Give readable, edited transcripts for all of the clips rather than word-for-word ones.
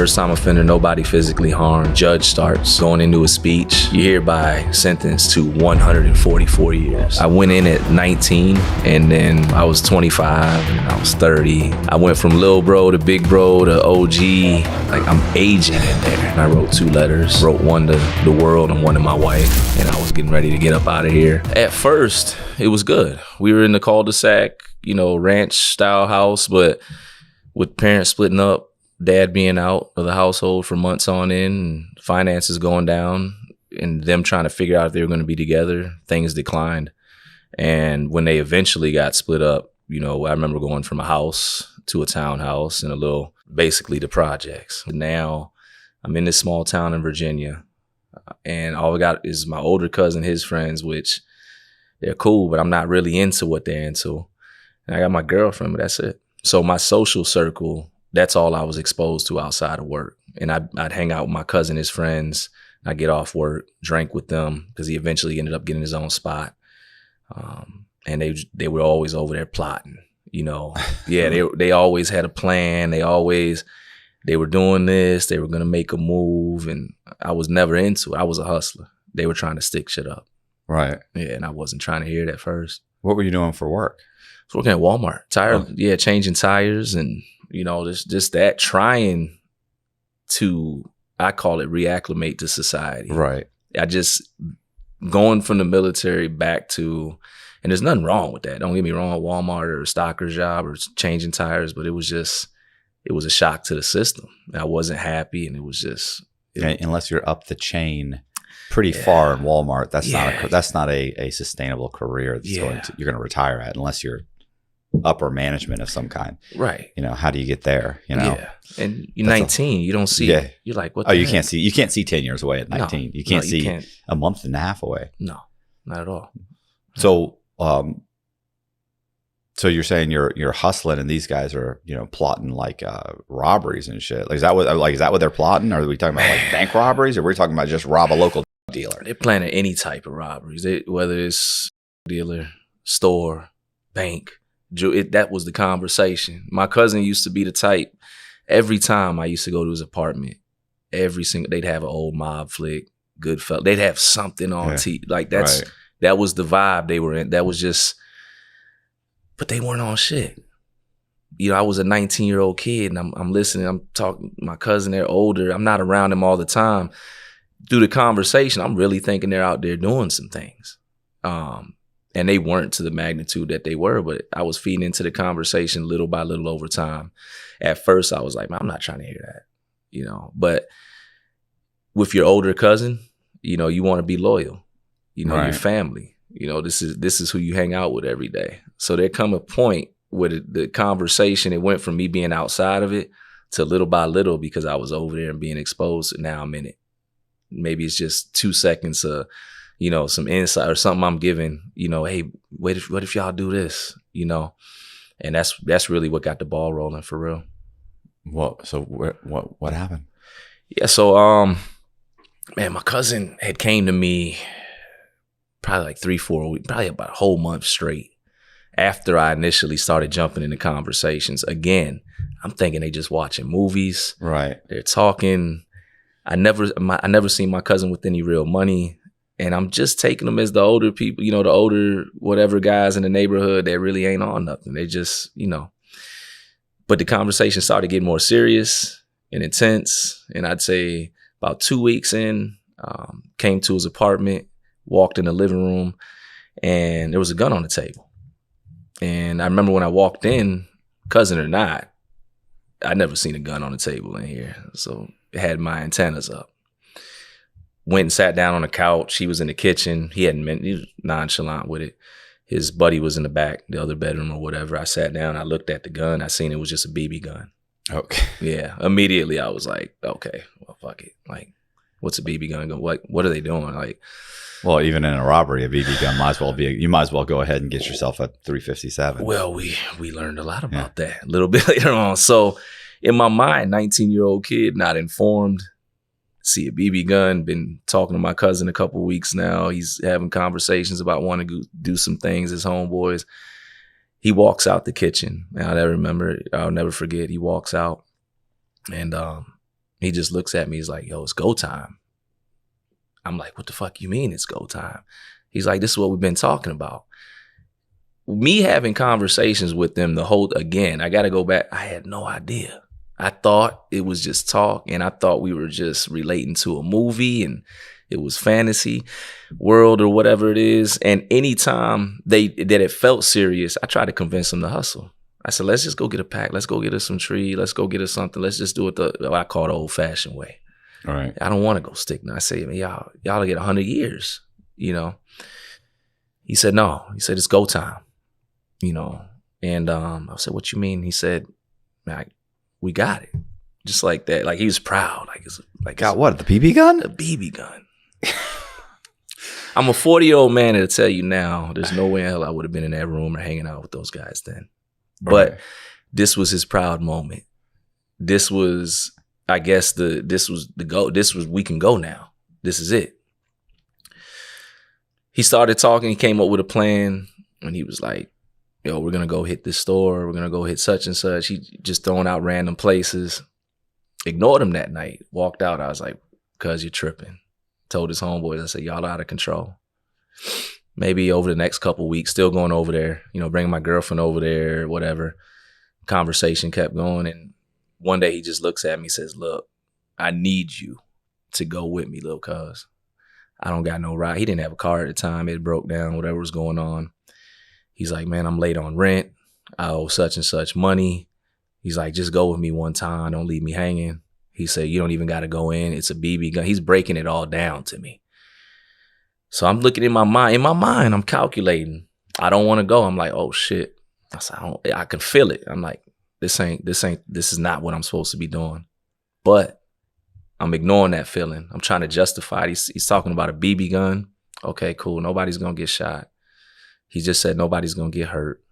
First time offender, nobody physically harmed. Judge starts going into a speech. You hereby sentenced to 144 years. I went in at 19, and then I was 25, and I was 30. I went from little bro to big bro to OG. Like, I'm aging in there. And I wrote 2 letters. Wrote one to the world and one to my wife, and I was getting ready to get up out of here. At first, it was good. We were in the cul-de-sac, ranch style house, but with parents splitting up, dad being out of the household for months on end, and finances going down, and them trying to figure out if they were going to be together, things declined. And when they eventually got split up, I remember going from a house to a townhouse and basically the projects. Now I'm in this small town in Virginia, and all I got is my older cousin, his friends, which they're cool, but I'm not really into what they're into. And I got my girlfriend, but that's it. So my social circle, that's all I was exposed to outside of work. And I'd hang out with my cousin, his friends. I'd get off work, drank with them, because he eventually ended up getting his own spot. And they were always over there plotting, Yeah, they always had a plan. They were doing this. They were going to make a move. And I was never into it. I was a hustler. They were trying to stick shit up. Right. Yeah, and I wasn't trying to hear it at first. What were you doing for work? I was working at Walmart. Changing tires and, just that, trying to, I call it, reacclimate to society. Right. I just, going from the military back to, and there's nothing wrong with that. Don't get me wrong, a Walmart or a stocker's job or changing tires, but it was a shock to the system. I wasn't happy, and it was just. Unless you're up the chain pretty far in Walmart, that's not a sustainable career. You're going to retire at, unless you're upper management of some kind. Right. How do you get there? Yeah. And you're 19, you don't see, you're like, what? You can't see 10 years away at 19. No, you can't see a month and a half away. No, not at all. So, so you're saying you're hustling, and these guys are, plotting like robberies and shit. Like, is that what they're plotting? Or are we talking about like bank robberies, or are we talking about just rob a local dealer? They're planning any type of robberies, whether it's dealer, store, bank. That was the conversation. My cousin used to be the type, every time I used to go to his apartment, they'd have an old mob flick, Goodfellas. They'd have something on TV. Like, that was the vibe they were in. That was just, but they weren't on shit. I was a 19-year-old kid, and I'm listening. I'm talking, my cousin, they're older. I'm not around them all the time. Through the conversation, I'm really thinking they're out there doing some things. And they weren't to the magnitude that they were, but I was feeding into the conversation little by little over time. At first, I was like, man, I'm not trying to hear that, But with your older cousin, you want to be loyal, your family, this is who you hang out with every day. So there come a point where the conversation, it went from me being outside of it to little by little, because I was over there and being exposed, and now I'm in it. Maybe it's just 2 seconds of, some insight or something I'm giving, hey, what if y'all do this, and that's really what got the ball rolling for real. So what happened? Yeah. So, man, my cousin had came to me probably like 3-4 weeks, probably about a whole month straight after I initially started jumping into conversations. Again, I'm thinking they just watching movies. Right. They're talking. I never seen my cousin with any real money. And I'm just taking them as the older people, the older whatever guys in the neighborhood that really ain't on nothing. They just, But the conversation started getting more serious and intense. And I'd say about 2 weeks in, came to his apartment, walked in the living room, and there was a gun on the table. And I remember when I walked in, cousin or not, I'd never seen a gun on the table in here. So it had my antennas up. Went and sat down on the couch. He was in the kitchen. He was nonchalant with it. His buddy was in the back, the other bedroom or whatever. I sat down. I looked at the gun. I seen it was just a BB gun. Okay. Yeah. Immediately, I was like, okay, well, fuck it. Like, what's a BB gun? What are they doing? Like, well, even in a robbery, a BB gun you might as well go ahead and get yourself a 357. Well, we learned a lot about that a little bit later on. So, in my mind, 19-year-old kid, not informed. See a BB gun, been talking to my cousin a couple weeks now. He's having conversations about wanting to do some things as homeboys. He walks out the kitchen. And I'll never forget. He walks out and He just looks at me. He's like, yo, it's go time. I'm like, what the fuck you mean it's go time? He's like, this is what we've been talking about. Me having conversations with them again, I got to go back. I had no idea. I thought it was just talk, and I thought we were just relating to a movie, and it was fantasy world or whatever it is. And anytime that it felt serious, I tried to convince them to hustle. I said, let's just go get a pack. Let's go get us some tree. Let's go get us something. Let's just do it what I call the old-fashioned way. All right. I don't want to go stick. I say, man, y'all get 100 years, you know. He said, no. He said, it's go time, you know. And I said, what you mean? He said, man, we got it. Just like that. Like, he was proud. Got what? The BB gun? The BB gun. I'm a 40-year-old man to tell you now, there's no way in hell I would have been in that room or hanging out with those guys then. But this was his proud moment. This was, I guess, this was the go. This was, we can go now. This is it. He started talking. He came up with a plan, and he was like, yo, we're going to go hit this store. We're going to go hit such and such. He just throwing out random places. Ignored him that night. Walked out. I was like, cuz you're tripping. Told his homeboys, I said, y'all out of control. Maybe over the next couple of weeks, still going over there, you know, bringing my girlfriend over there, whatever. Conversation kept going. And one day he just looks at me and says, look, I need you to go with me, little cuz. I don't got no ride. He didn't have a car at the time. It broke down, whatever was going on. He's like, man, I'm late on rent. I owe such and such money. He's like, just go with me one time. Don't leave me hanging. He said, you don't even got to go in. It's a BB gun. He's breaking it all down to me. So I'm looking in my mind. In my mind, I'm calculating. I don't want to go. I'm like, oh shit. I said, I can feel it. I'm like, this is not what I'm supposed to be doing. But I'm ignoring that feeling. I'm trying to justify it. He's talking about a BB gun. Okay, cool. Nobody's going to get shot. He just said nobody's going to get hurt.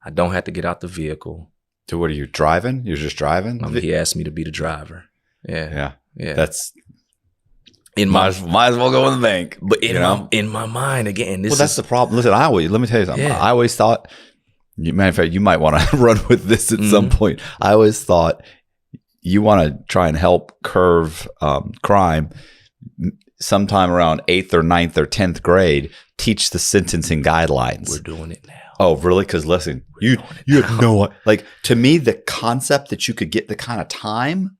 I don't have to get out the vehicle. So what are you driving? You're just driving? He asked me to be the driver. Yeah. That's might as well go in the bank. But in my mind again, that's the problem. Listen, let me tell you something. Yeah. I always thought, matter of fact, you might want to run with this at some point. I always thought you want to try and help curve crime. Sometime around 8th or 9th or 10th grade, teach the sentencing guidelines. We're doing it now. Oh, really? Because listen, you have no, like, to me, the concept that you could get the kind of time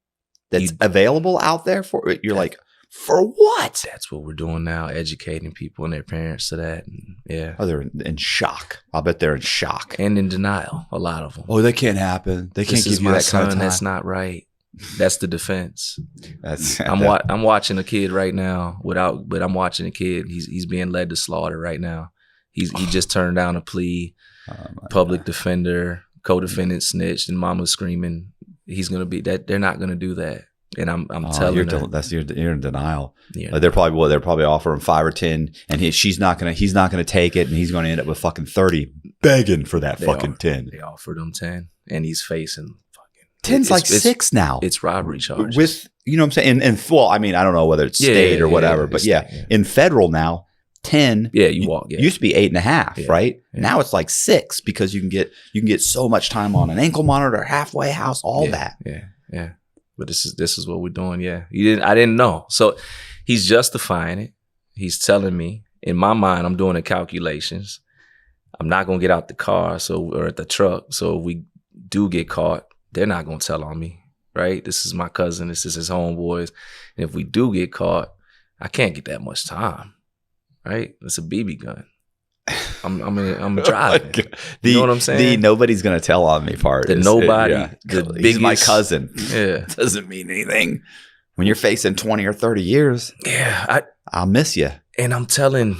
that's available out there for it, you're like, for what? That's what we're doing now, educating people and their parents to that. And yeah. Oh, they're in shock. I'll bet they're in shock. And in denial, a lot of them. Oh, that can't happen. They can't give you that kind of time. That's not right. That's the defense. I'm watching a kid right now but I'm watching a kid. He's being led to slaughter right now. He just turned down a plea. Public defender, co-defendant snitched, and mama's screaming. He's gonna be that. They're not gonna do that. And I'm telling you, you're in denial. Yeah. They're probably offering 5 or 10, and he's not gonna take it, and he's gonna end up with fucking 30, begging for that 10. They offered him 10, and he's facing. 10's like 6 now. It's robbery charges. With, you know what I'm saying? And well, I mean, I don't know whether it's state or whatever, but in federal now, 10. Yeah, used to be 8.5, right? Yeah. Now it's like 6 because you can get so much time on an ankle monitor, halfway house, all that. Yeah. But this is what we're doing. Yeah. I didn't know. So he's justifying it. He's telling me, in my mind, I'm doing the calculations. I'm not gonna get out the car or at the truck. So if we do get caught, they're not going to tell on me, right? This is my cousin. This is his homeboys. And if we do get caught, I can't get that much time, right? It's a BB gun. I'm driving. You know what I'm saying? The nobody's going to tell on me part. He's my cousin. Yeah. Doesn't mean anything. When you're facing 20 or 30 years, I'll miss you. And I'm telling,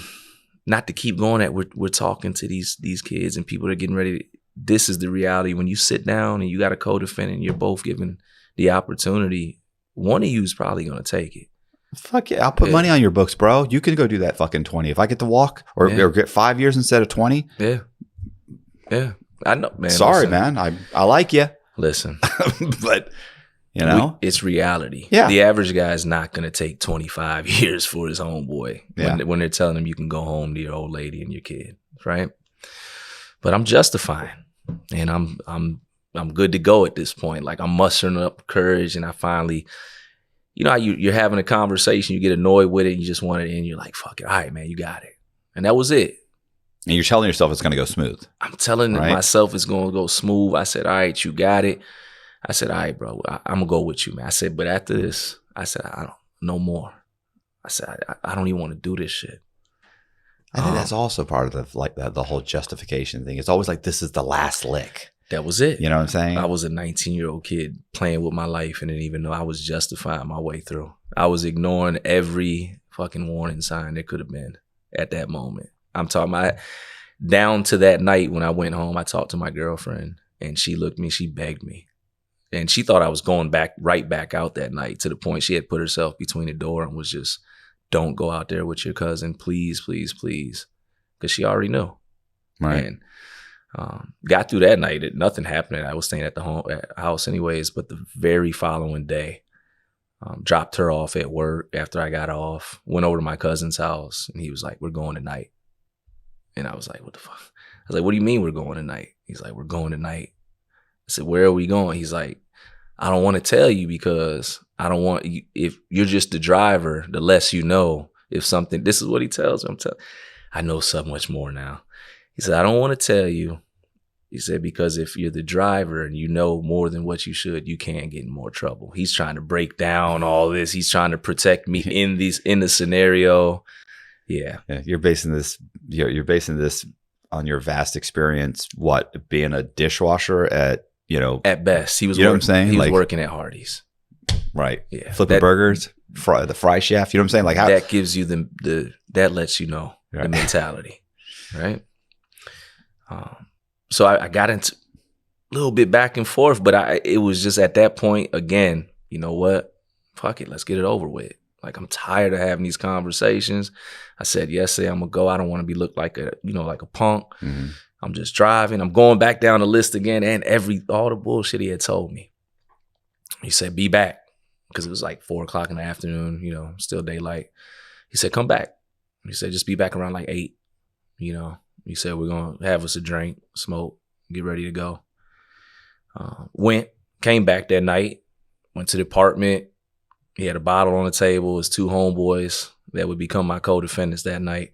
not to keep going at, we're talking to these kids and people that are getting ready to, this is the reality. When you sit down and you got a co-defendant and you're both given the opportunity, one of you is probably going to take it. Fuck yeah. I'll put money on your books, bro. You can go do that fucking 20. If I get to walk or get 5 years instead of 20. Yeah. I know, man. Sorry, man. I like you. Listen. But, you know. It's reality. Yeah. The average guy is not going to take 25 years for his homeboy when they're telling him you can go home to your old lady and your kid, right? But I'm justifying. And I'm good to go at this point. Like, I'm mustering up courage, and I finally you know how you're having a conversation, you get annoyed with it, and you just want it in. You're like, fuck it. All right, man, you got it. And that was it. And you're telling yourself it's going to go smooth. I'm telling myself it's going to go smooth. I said, all right, you got it. I said, all right, bro, I'm going to go with you, man. I said, but after this, I said, I don't, no more. I said, I don't even want to do this shit. I think that's also part of the whole justification thing. It's always like, this is the last lick. That was it. You know what I'm saying? I was a 19-year-old kid playing with my life and didn't even know I was justifying my way through. I was ignoring every fucking warning sign there could have been at that moment. I'm talking about down to that night when I went home, I talked to my girlfriend and she looked at me, she begged me. And she thought I was going right back out that night, to the point she had put herself between the door and was just, don't go out there with your cousin. Please, please, please. Because she already knew. Right. And got through that night. Nothing happened. I was staying at the house anyways. But the very following day, dropped her off at work after I got off. Went over to my cousin's house. And he was like, we're going tonight. And I was like, what the fuck? I was like, what do you mean we're going tonight? He's like, we're going tonight. I said, where are we going? He's like, I don't want to tell you because I don't want you, if you're just the driver, the less you know. If something, this is what he tells me. I know so much more now. He said, I don't want to tell you. He said, because if you're the driver and you know more than what you should, you can't get in more trouble. He's trying to break down all this. He's trying to protect me in the scenario. Yeah. You're basing this on your vast experience, what, being a dishwasher at best. He was you know what I'm saying? He was working at Hardee's. Right. Yeah. Flipping burgers, the fry chef. You know what I'm saying? Like how that gives you that lets you know the mentality. Right. So I got into a little bit back and forth, but it was just at that point, again, you know what? Fuck it. Let's get it over with. Like, I'm tired of having these conversations. I said yesterday, I'm going to go. I don't want to be looked like a punk. Mm-hmm. I'm just driving. I'm going back down the list again and all the bullshit he had told me. He said, be back. Because it was like 4:00 in the afternoon, still daylight. He said, come back. He said, just be back around like 8. He said, we're going to have us a drink, smoke, get ready to go. Came back that night, went to the apartment. He had a bottle on the table. His 2 homeboys that would become my co-defendants that night.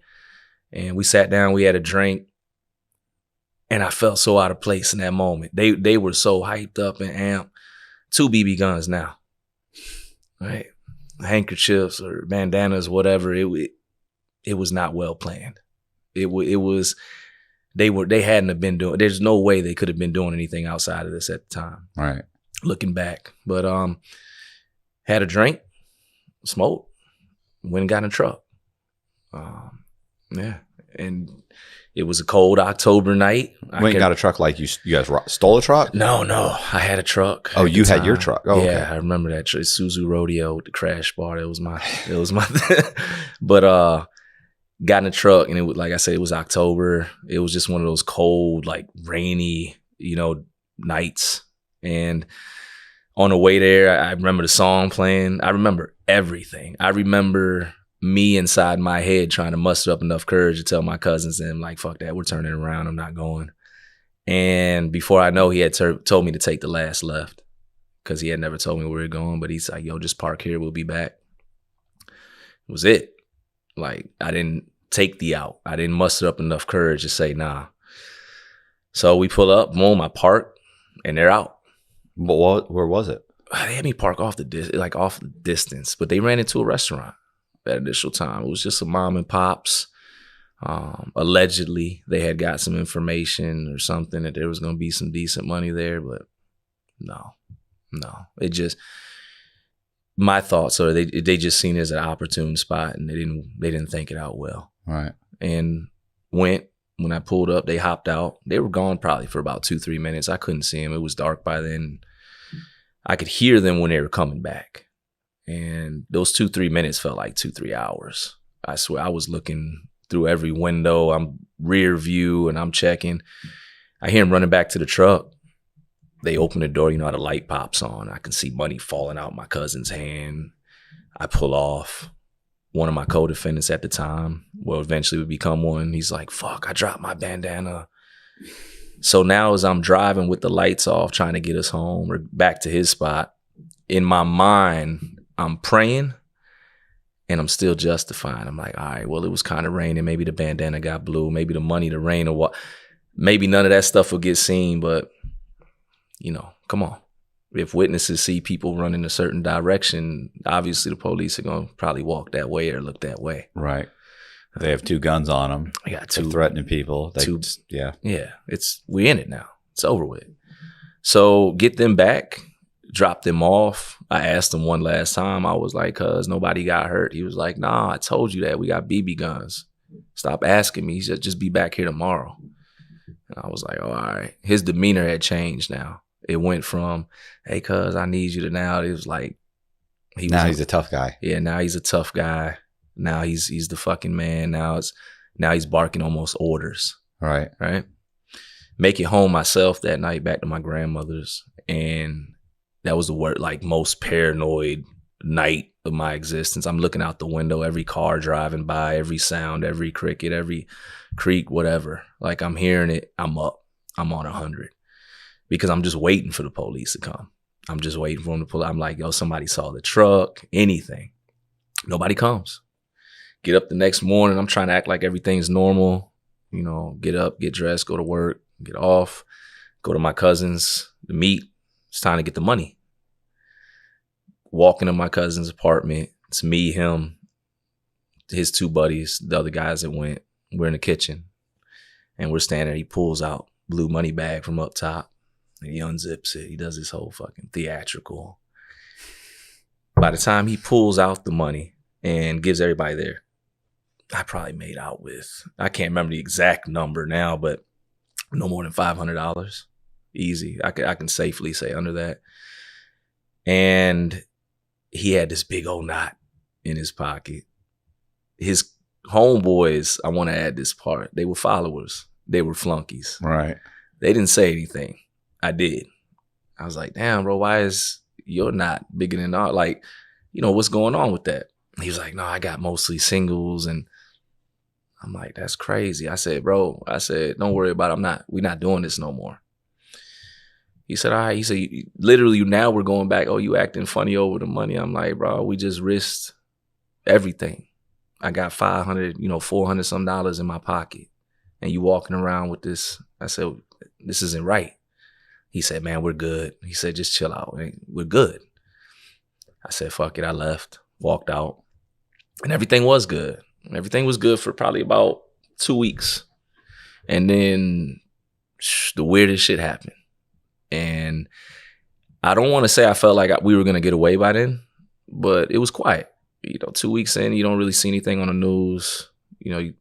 And we sat down, we had a drink. And I felt so out of place in that moment. They were so hyped up and amped. 2 BB guns now, right? Handkerchiefs or bandanas, whatever. It was not well planned. It was they hadn't have been doing. There's no way they could have been doing anything outside of this at the time. Right. Looking back, but had a drink, smoked, went and got in a truck. Yeah, and it was a cold October night. Went and got a truck like you guys stole a truck? No, I had a truck. Oh, you had your truck? Oh, yeah, okay. I remember that. Suzu Rodeo with the crash bar. It was my, but got in a truck and it was, like I said, it was October. It was just one of those cold, like rainy, nights. And on the way there, I remember the song playing. I remember everything. I remember me inside my head trying to muster up enough courage to tell my cousins and like, fuck that, we're turning around. I'm not going. And before I know, he had told me to take the last left because he had never told me where we were going. But he's like, yo, just park here. We'll be back. It was it. Like, I didn't take the out. I didn't muster up enough courage to say nah. So we pull up, boom, I park, and they're out. But where was it? They had me park off the distance, but they ran into a restaurant that initial time. It was just some mom and pops. Allegedly, they had got some information or something that there was going to be some decent money there, but no. It just, my thoughts are they just seen it as an opportune spot and they didn't think it out well. Right. And when I pulled up, they hopped out. They were gone probably for about 2-3 minutes. I couldn't see them. It was dark by then. I could hear them when they were coming back. And those 2-3 minutes felt like 2-3 hours. I swear, I was looking through every window. I'm rear view and I'm checking. I hear them running back to the truck. They open the door, how the light pops on. I can see money falling out my cousin's hand. I pull off. One of my co-defendants at the time, well, eventually would become one. He's like, fuck, I dropped my bandana. So now as I'm driving with the lights off, trying to get us home or back to his spot, in my mind, I'm praying and I'm still justifying. I'm like, all right, well, it was kind of raining. Maybe the bandana got blue. Maybe the money, the rain, or what. Maybe none of that stuff will get seen, but, you know, come on. If witnesses see people run in a certain direction, obviously the police are going to probably walk that way or look that way. Right. They have 2 guns on them. I got 2. They're threatening people. Yeah. We're in it now. It's over with. So get them back, drop them off. I asked him one last time. I was like, cuz nobody got hurt. He was like, nah, I told you that. We got BB guns. Stop asking me. He said, just be back here tomorrow. And I was like, oh, all right. His demeanor had changed now. It went from, hey, cuz, I need you to now. It was like, he's a tough guy. Yeah, now he's a tough guy. Now he's the fucking man. Now he's barking almost orders. Right. Right. Make it home myself that night, back to my grandmother's. And that was the most paranoid night of my existence. I'm looking out the window, every car driving by, every sound, every cricket, every creak, whatever. Like I'm hearing it. I'm up. I'm on 100. Because I'm just waiting for the police to come. I'm just waiting for them to pull. I'm like, yo, somebody saw the truck, anything. Nobody comes. Get up the next morning. I'm trying to act like everything's normal. You know, get up, get dressed, go to work, get off, go to my cousin's to meet. It's time to get the money. Walk into my cousin's apartment. It's me, him, his 2 buddies, the other guys that went. We're in the kitchen. And we're standing there. He pulls out blue money bag from up top. And he unzips it. He does this whole fucking theatrical. By the time he pulls out the money and gives everybody there, I probably made out with, I can't remember the exact number now, but no more than $500. Easy. I can safely say under that. And he had this big old knot in his pocket. His homeboys, I want to add this part, they were followers. They were flunkies. Right. They didn't say anything. I did. I was like, damn, bro, why is your knot bigger than all? Like, you know, what's going on with that? He was like, no, I got mostly singles. And I'm like, that's crazy. I said, bro, don't worry about it. We're not doing this no more. He said, all right. He said, literally now we're going back. Oh, you acting funny over the money. I'm like, bro, we just risked everything. I got $400 some dollars in my pocket. And you walking around with this. I said, this isn't right. He said, man, we're good. He said, just chill out. We're good. I said, fuck it. I left, walked out. And everything was good. Everything was good for probably about 2 weeks. And then the weirdest shit happened. And I don't want to say I felt like we were going to get away by then, but it was quiet. 2 weeks in, you don't really see anything on the news. You're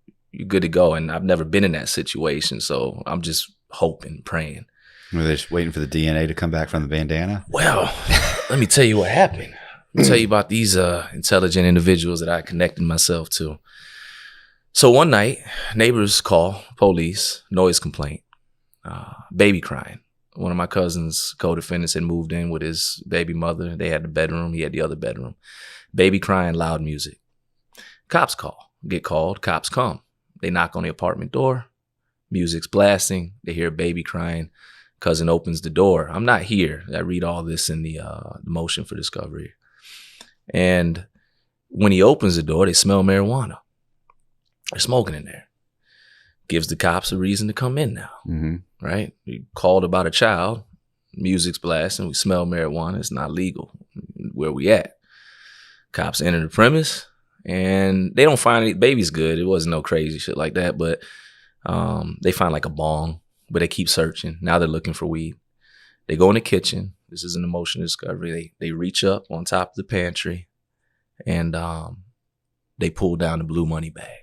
good to go. And I've never been in that situation. So I'm just hoping, praying. Were they just waiting for the DNA to come back from the bandana? Well, let me tell you what happened. Let me tell you about these intelligent individuals that I connected myself to. So one night, neighbors call, police, noise complaint, baby crying. One of my cousin's co-defendants had moved in with his baby mother. They had the bedroom. He had the other bedroom. Baby crying, loud music. Cops get called. Cops come. They knock on the apartment door. Music's blasting. They hear baby crying. Cousin opens the door. I'm not here. I read all this in the motion for discovery. And when he opens the door, they smell marijuana. They're smoking in there. Gives the cops a reason to come in now, right? We called about a child. Music's blasting. We smell marijuana. It's not legal. Where we at? Cops enter the premise, and they don't find any. Baby's good. It wasn't no crazy shit like that, but they find like a bong. But they keep searching. Now they're looking for weed. They go in the kitchen. This is an emotion discovery. They reach up on top of the pantry, and they pull down the blue money bag.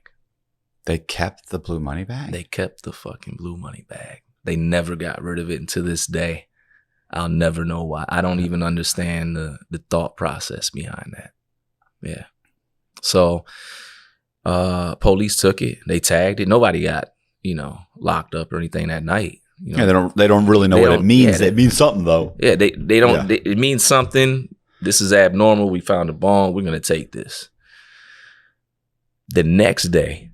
They kept the blue money bag? They kept the fucking blue money bag. They never got rid of it. And to this day, I'll never know why. I don't even understand the thought process behind that. Yeah. So police took it. They tagged it. Nobody got locked up or anything that night. Yeah, they don't really know what it means. It means something though. Yeah, they don't. Yeah. It means something. This is abnormal. We found a bong. We're gonna take this. The next day,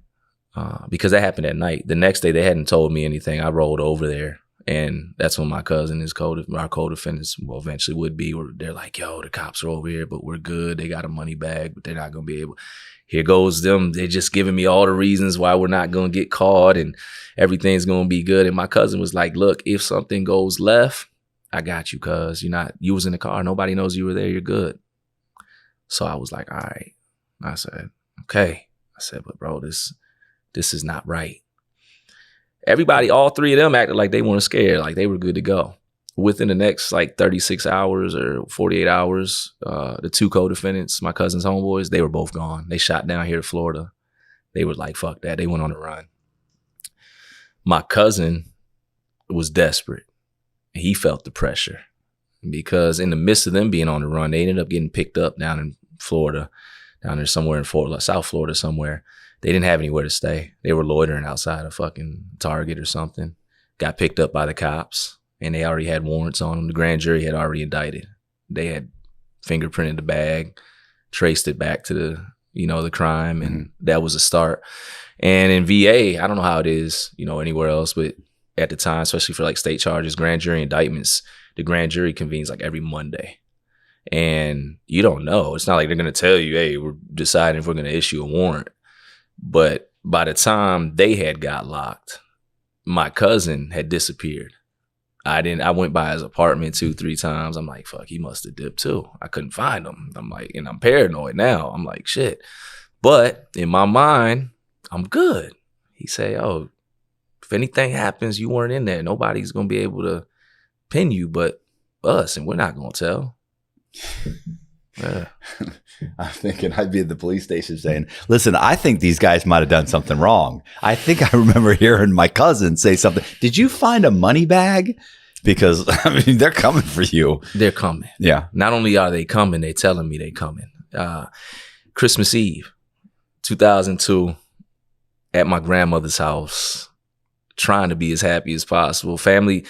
because that happened at night. The next day they hadn't told me anything. I rolled over there And that's when my cousin, our co-defendants, well, eventually would be, where they're like, yo, the cops are over here, but we're good. They got a money bag, but they're not going to be able. Here goes them. They're just giving me all the reasons why we're not going to get caught and everything's going to be good. And my cousin was like, look, if something goes left, I got you, cuz you was in the car. Nobody knows you were there. You're good. So I was like, all right. I said, okay. I said, but bro, this is not right. Everybody, all three of them acted like they weren't scared, like they were good to go. Within the next like 36 hours or 48 hours, the two co-defendants, my cousin's homeboys, they were both gone. They shot down here to Florida. They were like, fuck that. They went on the run. My cousin was desperate. He felt the pressure because in the midst of them being on the run, they ended up getting picked up down in Florida, down there somewhere in South Florida somewhere. They didn't have anywhere to stay. They were loitering outside a fucking Target or something. Got picked up by the cops, and they already had warrants on them. The grand jury had already indicted. They had fingerprinted the bag, traced it back to the crime, and that was a start. And in VA, I don't know how it is, anywhere else, but at the time, especially for like state charges, grand jury indictments, the grand jury convenes like every Monday. And you don't know. It's not like they're going to tell you, hey, we're deciding if we're going to issue a warrant. But by the time they had got locked, my cousin had disappeared. I went by his apartment 2-3 times. I'm like, fuck, he must have dipped too. I couldn't find him. I'm like, and I'm paranoid now. I'm like, shit. But in my mind, I'm good. He say, oh, if anything happens, you weren't in there. Nobody's going to be able to pin you but us, and we're not going to tell. Yeah. I'm thinking I'd be at the police station saying, listen, I think these guys might have done something wrong. I think I remember hearing my cousin say something. Did you find a money bag? Because, they're coming for you. They're coming. Yeah. Not only are they coming, they're telling me they're coming. Christmas Eve, 2002, at my grandmother's house, trying to be as happy as possible. Family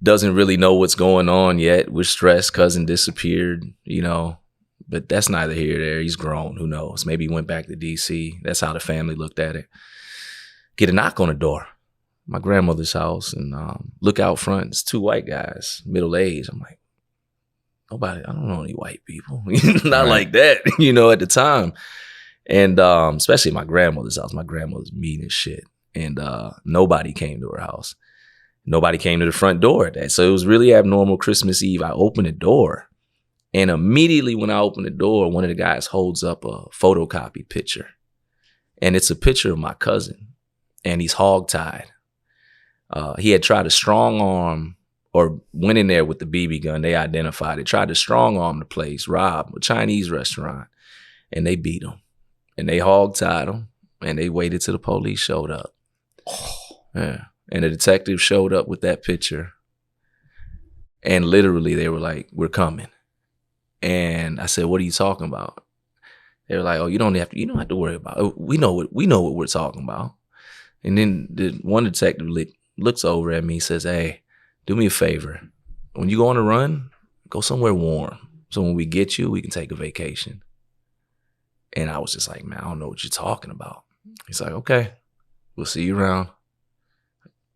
doesn't really know what's going on yet. We're stressed. Cousin disappeared, but that's neither here nor there. He's grown. Who knows? Maybe he went back to DC. That's how the family looked at it. Get a knock on the door. My grandmother's house, and look out front. It's 2 white guys, middle age. I'm like, nobody, I don't know any white people. Not like that, at the time. And especially my grandmother's house. My grandmother's mean as shit. And nobody came to her house. Nobody came to the front door at that. So it was really abnormal. Christmas Eve, I opened the door. And immediately when I opened the door, one of the guys holds up a photocopy picture. And it's a picture of my cousin. And he's hogtied. He had tried to strong arm, or went in there with the BB gun. They identified it. Tried to strong arm the place, rob a Chinese restaurant. And they beat him. And they hogtied him. And they waited till the police showed up. Yeah. And the detective showed up with that picture. And literally they were like, we're coming. And I said, what are you talking about? They were like, oh, you don't have to worry about it. We know what we're talking about. And then the one detective looks over at me, says, hey, do me a favor. When you go on a run, go somewhere warm. So when we get you, we can take a vacation. And I was just like, man, I don't know what you're talking about. He's like, okay, we'll see you around.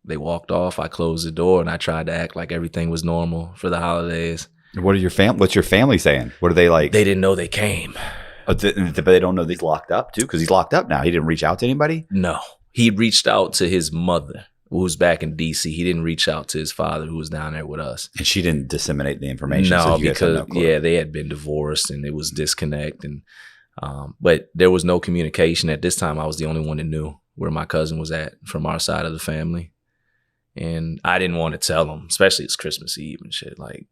They walked off. I closed the door and I tried to act like everything was normal for the holidays. What's your family saying? What are they like? They didn't know they came. But they don't know that he's locked up too? Because he's locked up now. He didn't reach out to anybody? No. He reached out to his mother, who was back in DC. He didn't reach out to his father, who was down there with us. And she didn't disseminate the information? No, so because, they had been divorced and it was disconnect. And but there was no communication. At this time, I was the only one that knew where my cousin was at from our side of the family. And I didn't want to tell him, especially it's Christmas Eve and shit. Like,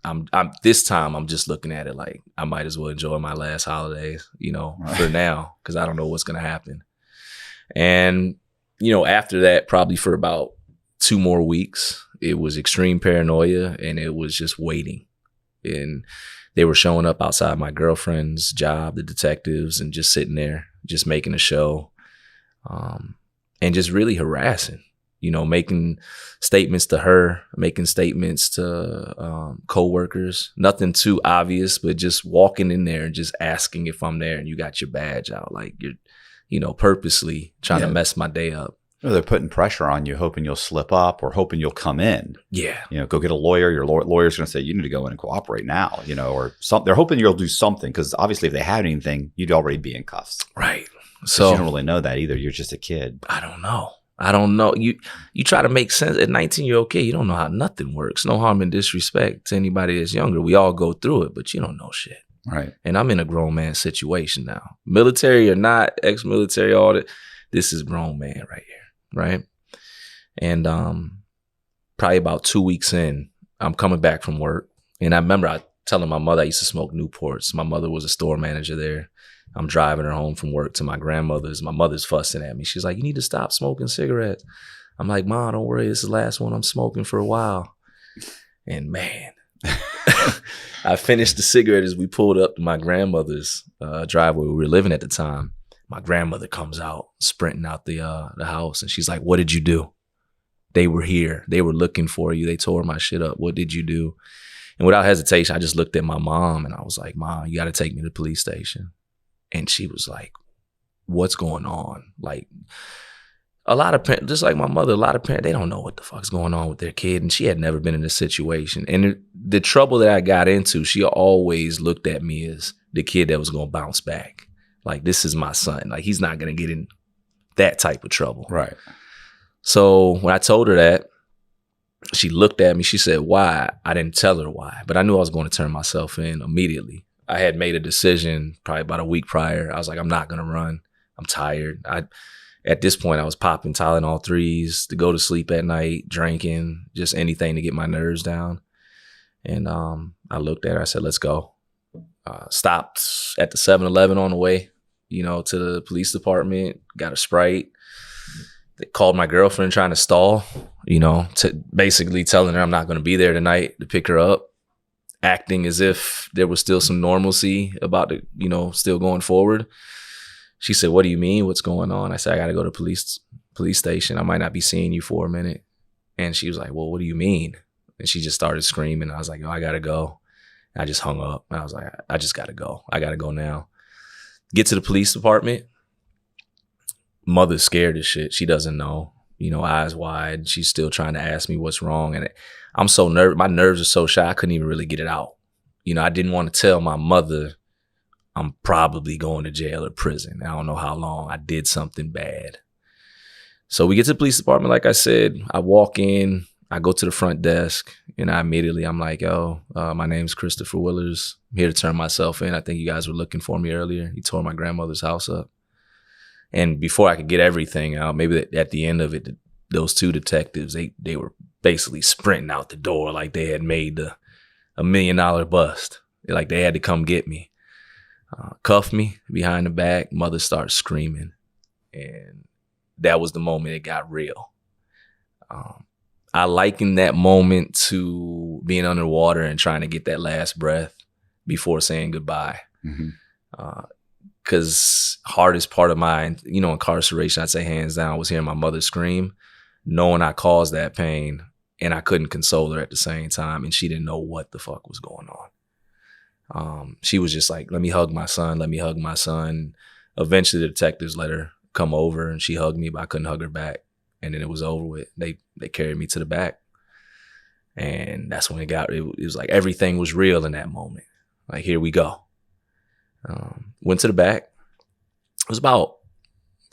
I'm this time I'm just looking at it like I might as well enjoy my last holidays, for now, because I don't know what's gonna happen. And after that, probably for about 2 more weeks, it was extreme paranoia, and it was just waiting. And they were showing up outside my girlfriend's job, the detectives, and just sitting there, just making a show, and just really harassing. Making statements to her, making statements to coworkers, nothing too obvious, but just walking in there and just asking if I'm there and you got your badge out. Like you're, purposely trying to mess my day up. Well, they're putting pressure on you, hoping you'll slip up or hoping you'll come in. Yeah. Go get a lawyer. Your lawyer's going to say, you need to go in and cooperate now, or something. They're hoping you'll do something because obviously if they had anything, you'd already be in cuffs. Right. So you don't really know that either. You're just a kid. I don't know. You try to make sense. At 19, you're okay. You don't know how nothing works. No harm and disrespect to anybody that's younger. We all go through it, but you don't know shit. Right. And I'm in a grown man situation now. Military or not, ex-military, all that. This is grown man right here. Right. And probably about 2 weeks in, I'm coming back from work. And I remember telling my mother I used to smoke Newports. My mother was a store manager there. I'm driving her home from work to my grandmother's. My mother's fussing at me. She's like, you need to stop smoking cigarettes. I'm like, Mom, don't worry. This is the last one I'm smoking for a while. And man, I finished the cigarette as we pulled up to my grandmother's driveway where we were living at the time. My grandmother comes out, sprinting out the house. And she's like, what did you do? They were here. They were looking for you. They tore my shit up. What did you do? And without hesitation, I just looked at my mom and I was like, Mom, you got to take me to the police station. And she was like, what's going on? Like, a lot of parents, just like my mother, a lot of parents, they don't know what the fuck's going on with their kid. And she had never been in this situation. And the trouble that I got into, she always looked at me as the kid that was going to bounce back. Like, this is my son. Like, he's not going to get in that type of trouble. Right. So when I told her that, she looked at me. She said, why? I didn't tell her why. But I knew I was going to turn myself in immediately. I had made a decision probably about a week prior. I was like, I'm not going to run. I'm tired. At this point, I was popping Tylenol 3s to go to sleep at night, drinking, just anything to get my nerves down. And I looked at her. I said, let's go. Stopped at the 7-Eleven on the way, to the police department, got a Sprite. They called my girlfriend trying to stall, to basically telling her I'm not going to be there tonight to pick her up, acting as if there was still some normalcy about the, still going forward. She said, what do you mean? What's going on? I said, I got to go to police station. I might not be seeing you for a minute. And she was like, well, what do you mean? And she just started screaming. I was like, oh, I got to go. And I just hung up. And I was like, I just got to go. I got to go now. Get to the police department. Mother's scared as shit. She doesn't know, eyes wide. She's still trying to ask me what's wrong. And I'm so nervous. My nerves are so shy. I couldn't even really get it out. I didn't want to tell my mother I'm probably going to jail or prison. I don't know how long. I did something bad. So we get to the police department. Like I said, I walk in, I go to the front desk, and I'm like, my name's Christopher Willars. I'm here to turn myself in. I think you guys were looking for me earlier. You tore my grandmother's house up. And before I could get everything out, maybe at the end of it, those two detectives, they were basically sprinting out the door like they had made a $1 million bust. Like they had to come get me. Cuffed me behind the back. Mother started screaming. And that was the moment it got real. I likened that moment to being underwater and trying to get that last breath before saying goodbye. Mm-hmm. Because hardest part of my, incarceration, I'd say hands down, was hearing my mother scream, knowing I caused that pain, and I couldn't console her at the same time, and she didn't know what the fuck was going on. She was just like, let me hug my son, let me hug my son. Eventually, the detectives let her come over, and she hugged me, but I couldn't hug her back, and then it was over with. They carried me to the back, and that's when it was like everything was real in that moment. Like, here we go. Went to the back. It was about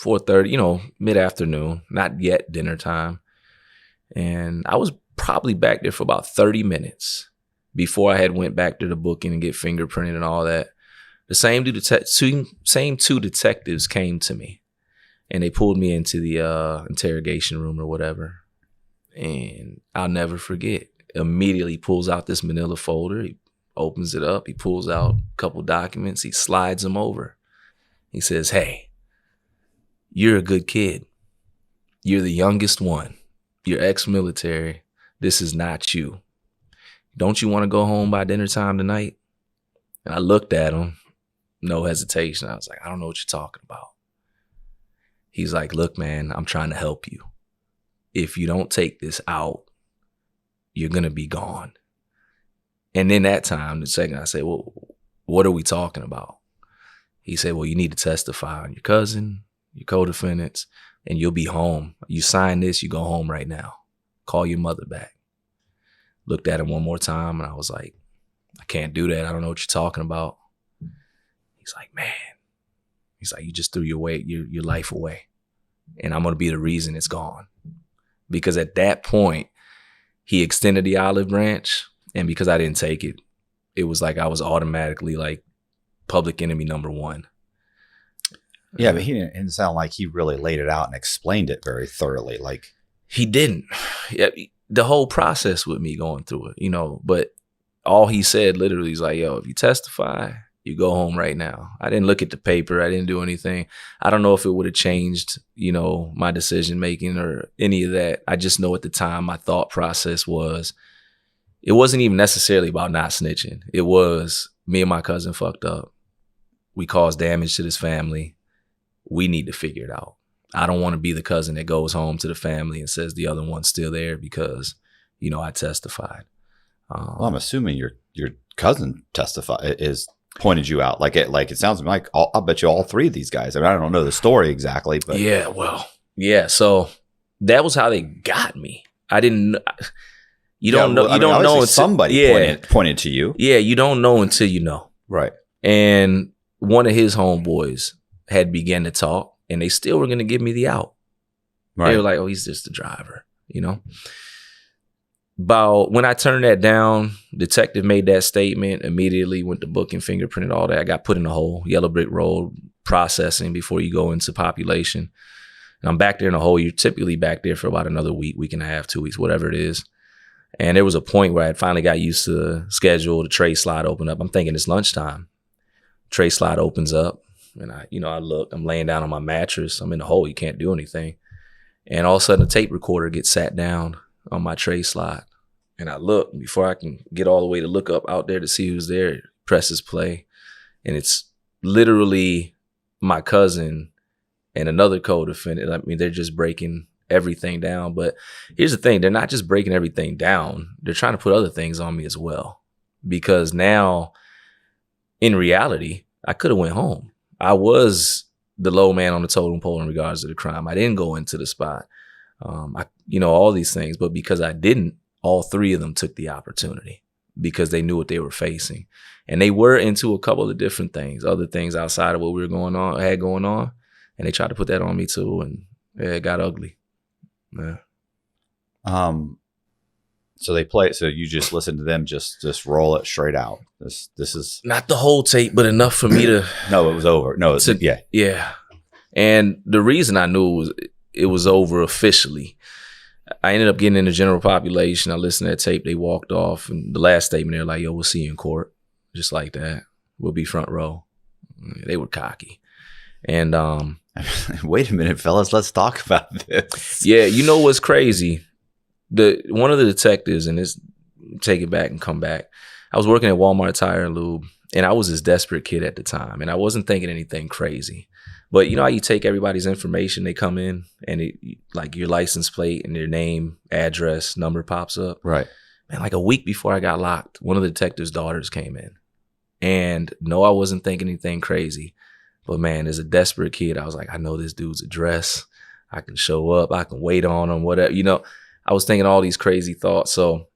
4:30, mid-afternoon, not yet dinner time. And I was probably back there for about 30 minutes before I had went back to the booking and get fingerprinted and all that. The same two detectives came to me, and they pulled me into the interrogation room or whatever. And I'll never forget. Immediately pulls out this manila folder. He opens it up. He pulls out a couple documents. He slides them over. He says, hey, you're a good kid. You're the youngest one. You're ex-military. This is not you. Don't you want to go home by dinner time tonight? And I looked at him, no hesitation. I was like, I don't know what you're talking about. He's like, look, man, I'm trying to help you. If you don't take this out, you're going to be gone. And then that time, the second, I said, well, what are we talking about? He said, well, you need to testify on your cousin, your co-defendants, and you'll be home. You sign this, you go home right now. Call your mother back. Looked at him one more time, and I was like, I can't do that. I don't know what you're talking about. He's like, man. He's like, you just threw your life away. And I'm going to be the reason it's gone. Because at that point, he extended the olive branch. And because I didn't take it, it was like I was automatically like public enemy number one. Yeah, but he didn't sound like he really laid it out and explained it very thoroughly. Like he didn't. The whole process with me going through it, but all he said literally is like, yo, if you testify, you go home right now. I didn't look at the paper. I didn't do anything. I don't know if it would have changed, my decision making or any of that. I just know at the time my thought process was, it wasn't even necessarily about not snitching. It was me and my cousin fucked up. We caused damage to this family. We need to figure it out. I don't want to be the cousin that goes home to the family and says the other one's still there because, I testified. Well, I'm assuming your cousin pointed you out. Like it sounds like I'll bet you all three of these guys. I mean, I don't know the story exactly, but yeah. So that was how they got me. I didn't. You don't know. You don't know until somebody pointed to you. Yeah, you don't know until you know. Right. And one of his homeboys had begun to talk, and they still were going to give me the out. Right. They were like, "Oh, he's just the driver," About when I turned that down, detective made that statement, immediately went to book and fingerprinted all that. I got put in a hole, yellow brick road, processing before you go into population. And I'm back there in a hole. You're typically back there for about another week and a half, 2 weeks, whatever it is. And there was a point where I finally got used to the schedule, the tray slide open up. I'm thinking it's lunchtime. Tray slide opens up, and I look, I'm laying down on my mattress. I'm in the hole. You can't do anything. And all of a sudden, a tape recorder gets sat down on my tray slide. And I look, before I can get all the way to look up out there to see who's there, presses play. And it's literally my cousin and another co-defendant. I mean, they're just breaking everything down. But here's the thing. They're not just breaking everything down. They're trying to put other things on me as well. Because now, in reality, I could have went home. I was the low man on the totem pole in regards to the crime. I didn't go into the spot. All these things. But because I didn't, all three of them took the opportunity because they knew what they were facing. And they were into a couple of different things, other things outside of what we were had going on. And they tried to put that on me too. And it got ugly. Yeah. So you just listen to them, just roll it straight out. This is not the whole tape, but enough for me to. No, it was over. No, yeah. Yeah. And the reason I knew it was over officially, I ended up getting in the general population. I listened to that tape. They walked off. And the last statement, they're like, yo, we'll see you in court. Just like that. We'll be front row. They were cocky. And wait a minute, fellas. Let's talk about this. Yeah. You know what's crazy? One of the detectives, and this, take it back and come back. I was working at Walmart Tire and Lube, and I was this desperate kid at the time. And I wasn't thinking anything crazy. But you know how you take everybody's information, they come in and like your license plate and their name, address, number pops up. Right. Man, like a week before I got locked, one of the detective's daughters came in. And no, I wasn't thinking anything crazy. But man, as a desperate kid, I was like, I know this dude's address. I can show up. I can wait on him, whatever. I was thinking all these crazy thoughts. So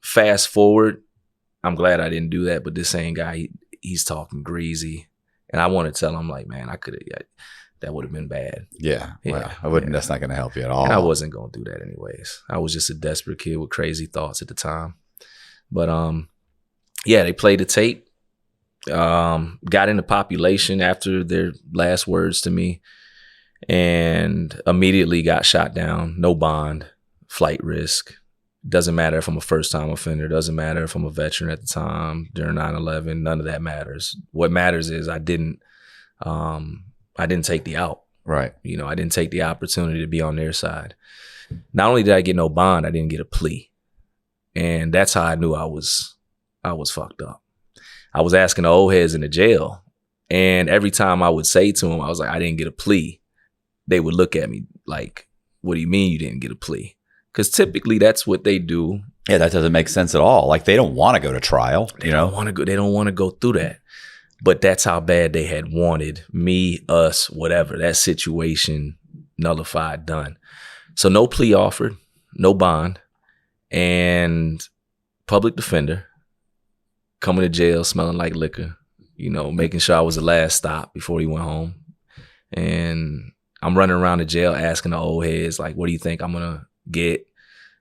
fast forward, I'm glad I didn't do that. But this same guy, he's talking greasy. And I want to tell him, like, man, I could have, that would have been bad. Yeah. Well, I wouldn't, that's not going to help you at all. And I wasn't going to do that anyways. I was just a desperate kid with crazy thoughts at the time. But, they played the tape, got into population after their last words to me, and immediately got shot down. No bond, flight risk. Doesn't matter if I'm a first-time offender. Doesn't matter if I'm a veteran at the time during 9/11. None of that matters. What matters is I didn't take the out. Right. I didn't take the opportunity to be on their side. Not only did I get no bond, I didn't get a plea, and that's how I knew I was fucked up. I was asking the old heads in the jail, and every time I would say to them, I was like, I didn't get a plea, they would look at me like, what do you mean you didn't get a plea? Because typically that's what they do. Yeah, that doesn't make sense at all. Like they don't want to go to trial. They don't want to go through that. But that's how bad they had wanted me, us, whatever, that situation nullified, done. So no plea offered, no bond, and public defender coming to jail smelling like liquor, making sure I was the last stop before he went home. And I'm running around the jail asking the old heads, like, what do you think I'm going to get?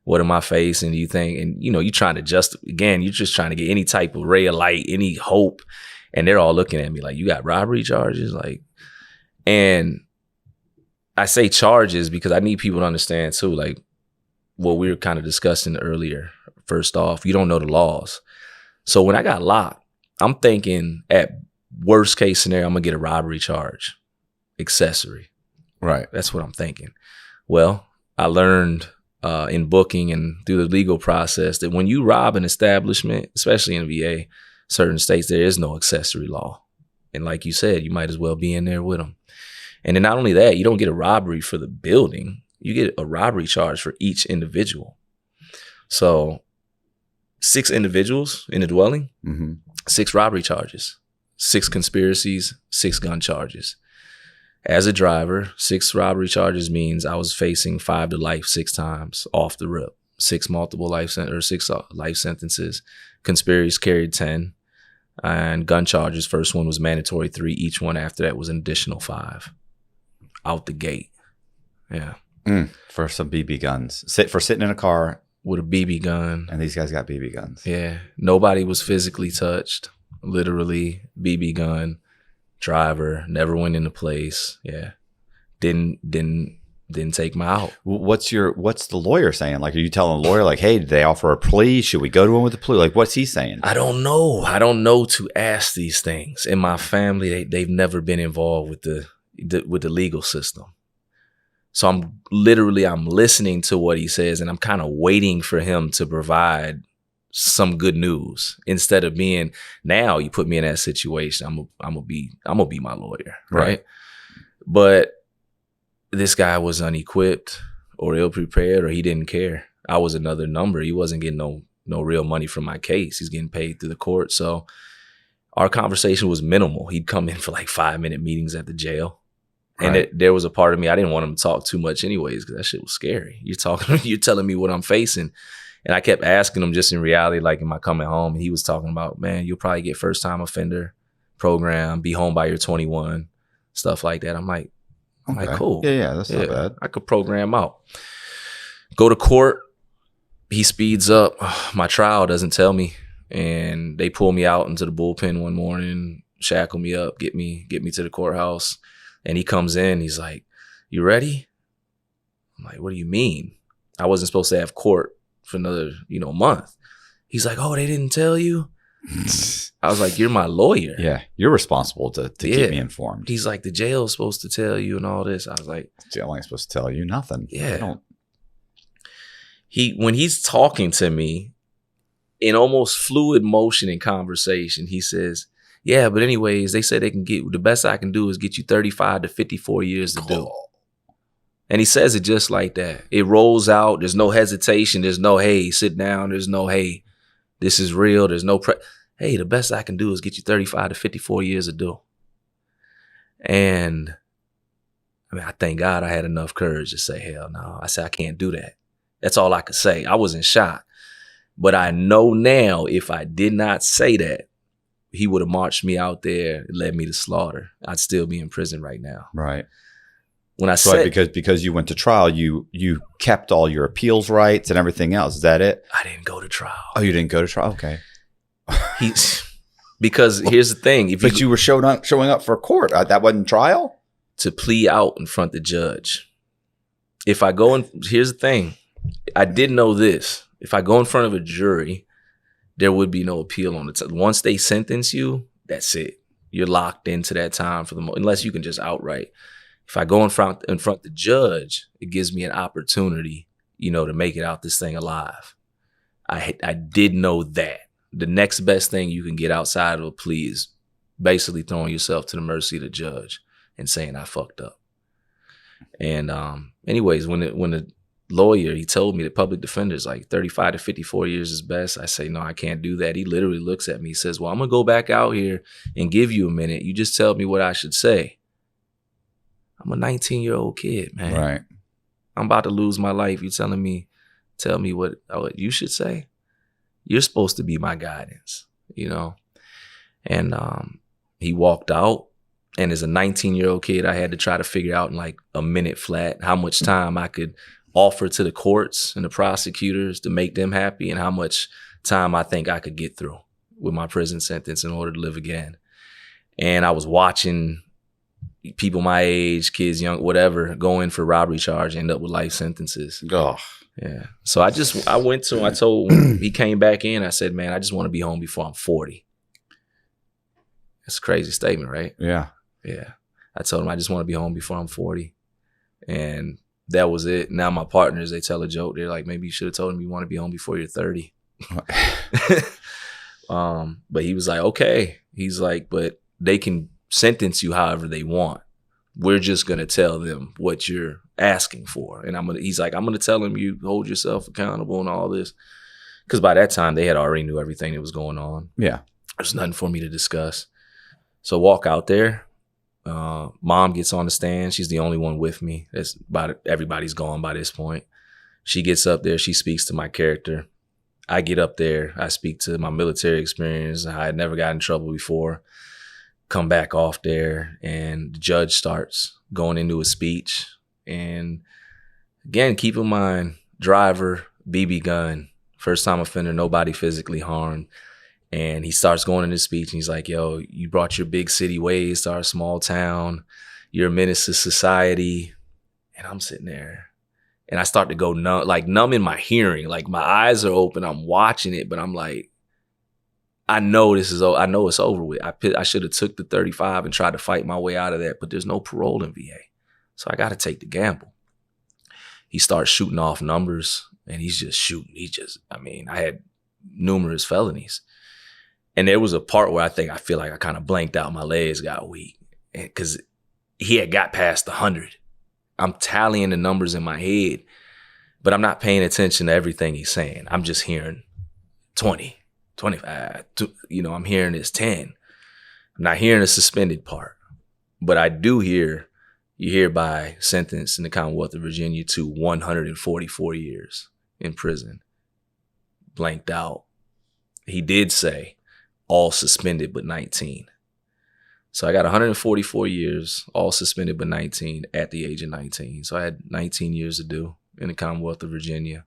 What am I facing? Do you think? And, you're trying to you're just trying to get any type of ray of light, any hope. And they're all looking at me like, you got robbery charges? And I say charges because I need people to understand too, like what we were kind of discussing earlier. First off, you don't know the laws. So when I got locked, I'm thinking at worst case scenario, I'm going to get a robbery charge, accessory. Right. That's what I'm thinking. Well, I learned in booking and through the legal process that when you rob an establishment, especially in the VA, certain states, there is no accessory law. And like you said, you might as well be in there with them. And then not only that, you don't get a robbery for the building. You get a robbery charge for each individual. So 6 individuals in a dwelling, 6 robbery charges, 6 conspiracies, 6 gun charges. As a driver, 6 robbery charges means I was facing 5 to life 6 times off the rip. 6 multiple life 6 life sentences. Conspiracies carried 10. And gun charges, first one was mandatory 3. Each one after that was an additional 5. Out the gate. Yeah. For some BB guns. For sitting in a car. With a BB gun. And these guys got BB guns. Yeah. Nobody was physically touched. Literally, BB gun. Driver. Never went into place. Yeah. Didn't take me out. What's the lawyer saying? Like, are you telling the lawyer, like, hey, did they offer a plea? Should we go to him with a plea? Like, what's he saying? I don't know. I don't know to ask these things. In my family, they've never been involved with the legal system. So I'm listening to what he says, and I'm kind of waiting for him to provide some good news instead of being, now you put me in that situation, I'm gonna be my lawyer, right? But this guy was unequipped or ill prepared, or he didn't care. I was another number. He wasn't getting no real money from my case. He's getting paid through the court. So our conversation was minimal. He'd come in for like 5-minute meetings at the jail. And there was a part of me, I didn't want him to talk too much anyways, because that shit was scary. You're telling me what I'm facing. And I kept asking him just in reality, like, am I coming home? And he was talking about, man, you'll probably get first time offender program, be home by your 21, stuff like that. I'm like, cool. Yeah, that's not bad. I could program out. Go to court. He speeds up. My trial doesn't tell me. And they pull me out into the bullpen one morning, shackle me up, get me to the courthouse. And he comes in, he's like, you ready? I'm like, what do you mean? I wasn't supposed to have court for another, month. He's like, oh, they didn't tell you? I was like, you're my lawyer. Yeah, you're responsible to keep me informed. He's like, the jail's supposed to tell you and all this. I was like, jail ain't supposed to tell you nothing. Yeah. When he's talking to me in almost fluid motion and conversation, he says, yeah, but anyways, they say the best I can do is get you 35 to 54 years to do. And he says it just like that. It rolls out. There's no hesitation. There's no, hey, sit down. There's no, hey, this is real. There's no, hey, the best I can do is get you 35 to 54 years to do. And I thank God I had enough courage to say, hell no. I said, I can't do that. That's all I could say. I was in shock. But I know now if I did not say that, he would have marched me out there and led me to slaughter. I'd still be in prison right now. Right. When I said, because you went to trial, you kept all your appeals rights and everything else. Is that it? I didn't go to trial. Oh, you didn't go to trial? Okay. Because here's the thing. You were showing up for court. That wasn't trial? To plea out in front of the judge. If I go in, here's the thing. I did know this. If I go in front of a jury, there would be no appeal on it. Once they sentence you, that's it. You're locked into that time for unless you can just outright. If I go in front of the judge, it gives me an opportunity, to make it out this thing alive. I did know that. The next best thing you can get outside of a plea is basically throwing yourself to the mercy of the judge and saying I fucked up. And anyways, when the lawyer, he told me the public defender's like 35 to 54 years is best. I say, no, I can't do that. He literally looks at me, he says, well, I'm going to go back out here and give you a minute. You just tell me what I should say. I'm a 19-year-old kid, man. Right. I'm about to lose my life. You tell me what you should say? You're supposed to be my guidance, you know? And he walked out. And as a 19-year-old kid, I had to try to figure out in like a minute flat how much time I could offer to the courts and the prosecutors to make them happy and how much time I think I could get through with my prison sentence in order to live again. And I was watching people my age, kids, young, whatever, go in for robbery charge, end up with life sentences. Oh. Yeah. So I went to him, I told him, he came back in, I said, man, I just want to be home before I'm 40. That's a crazy statement, right? Yeah. Yeah. I told him I just want to be home before I'm 40. And that was it. Now my partners, they tell a joke. They're like, maybe you should have told him you want to be home before you're 30. But he was like, okay. He's like, but they can sentence you however they want. We're just going to tell them what you're asking for. And he's like, I'm going to tell them you hold yourself accountable and all this. Because by that time, they had already knew everything that was going on. Yeah. There's nothing for me to discuss. So walk out there. Mom gets on the stand. She's the only one with me. That's about it. Everybody's gone by this point. She gets up there. She speaks to my character. I get up there. I speak to my military experience. I had never gotten in trouble before. Come back off there, and the judge starts going into a speech. And again, keep in mind, driver, BB gun, first time offender, nobody physically harmed. And he starts going into speech, and he's like, yo, you brought your big city ways to our small town. You're a menace to society. And I'm sitting there, and I start to go numb in my hearing. Like, my eyes are open. I'm watching it, but I'm like, I know it's over with. I should have took the 35 and tried to fight my way out of that, but there's no parole in VA. So I got to take the gamble. He starts shooting off numbers, and he's just shooting. I had numerous felonies. And there was a part where I feel like I kind of blanked out. My legs got weak because he had got past 100. I'm tallying the numbers in my head, but I'm not paying attention to everything he's saying. I'm just hearing 20, 25, I'm hearing this 10. I'm not hearing the suspended part, but I do hear you hereby sentenced in the Commonwealth of Virginia to 144 years in prison. Blanked out. He did say, all suspended but 19. So I got 144 years, all suspended but 19 at the age of 19. So I had 19 years to do in the Commonwealth of Virginia.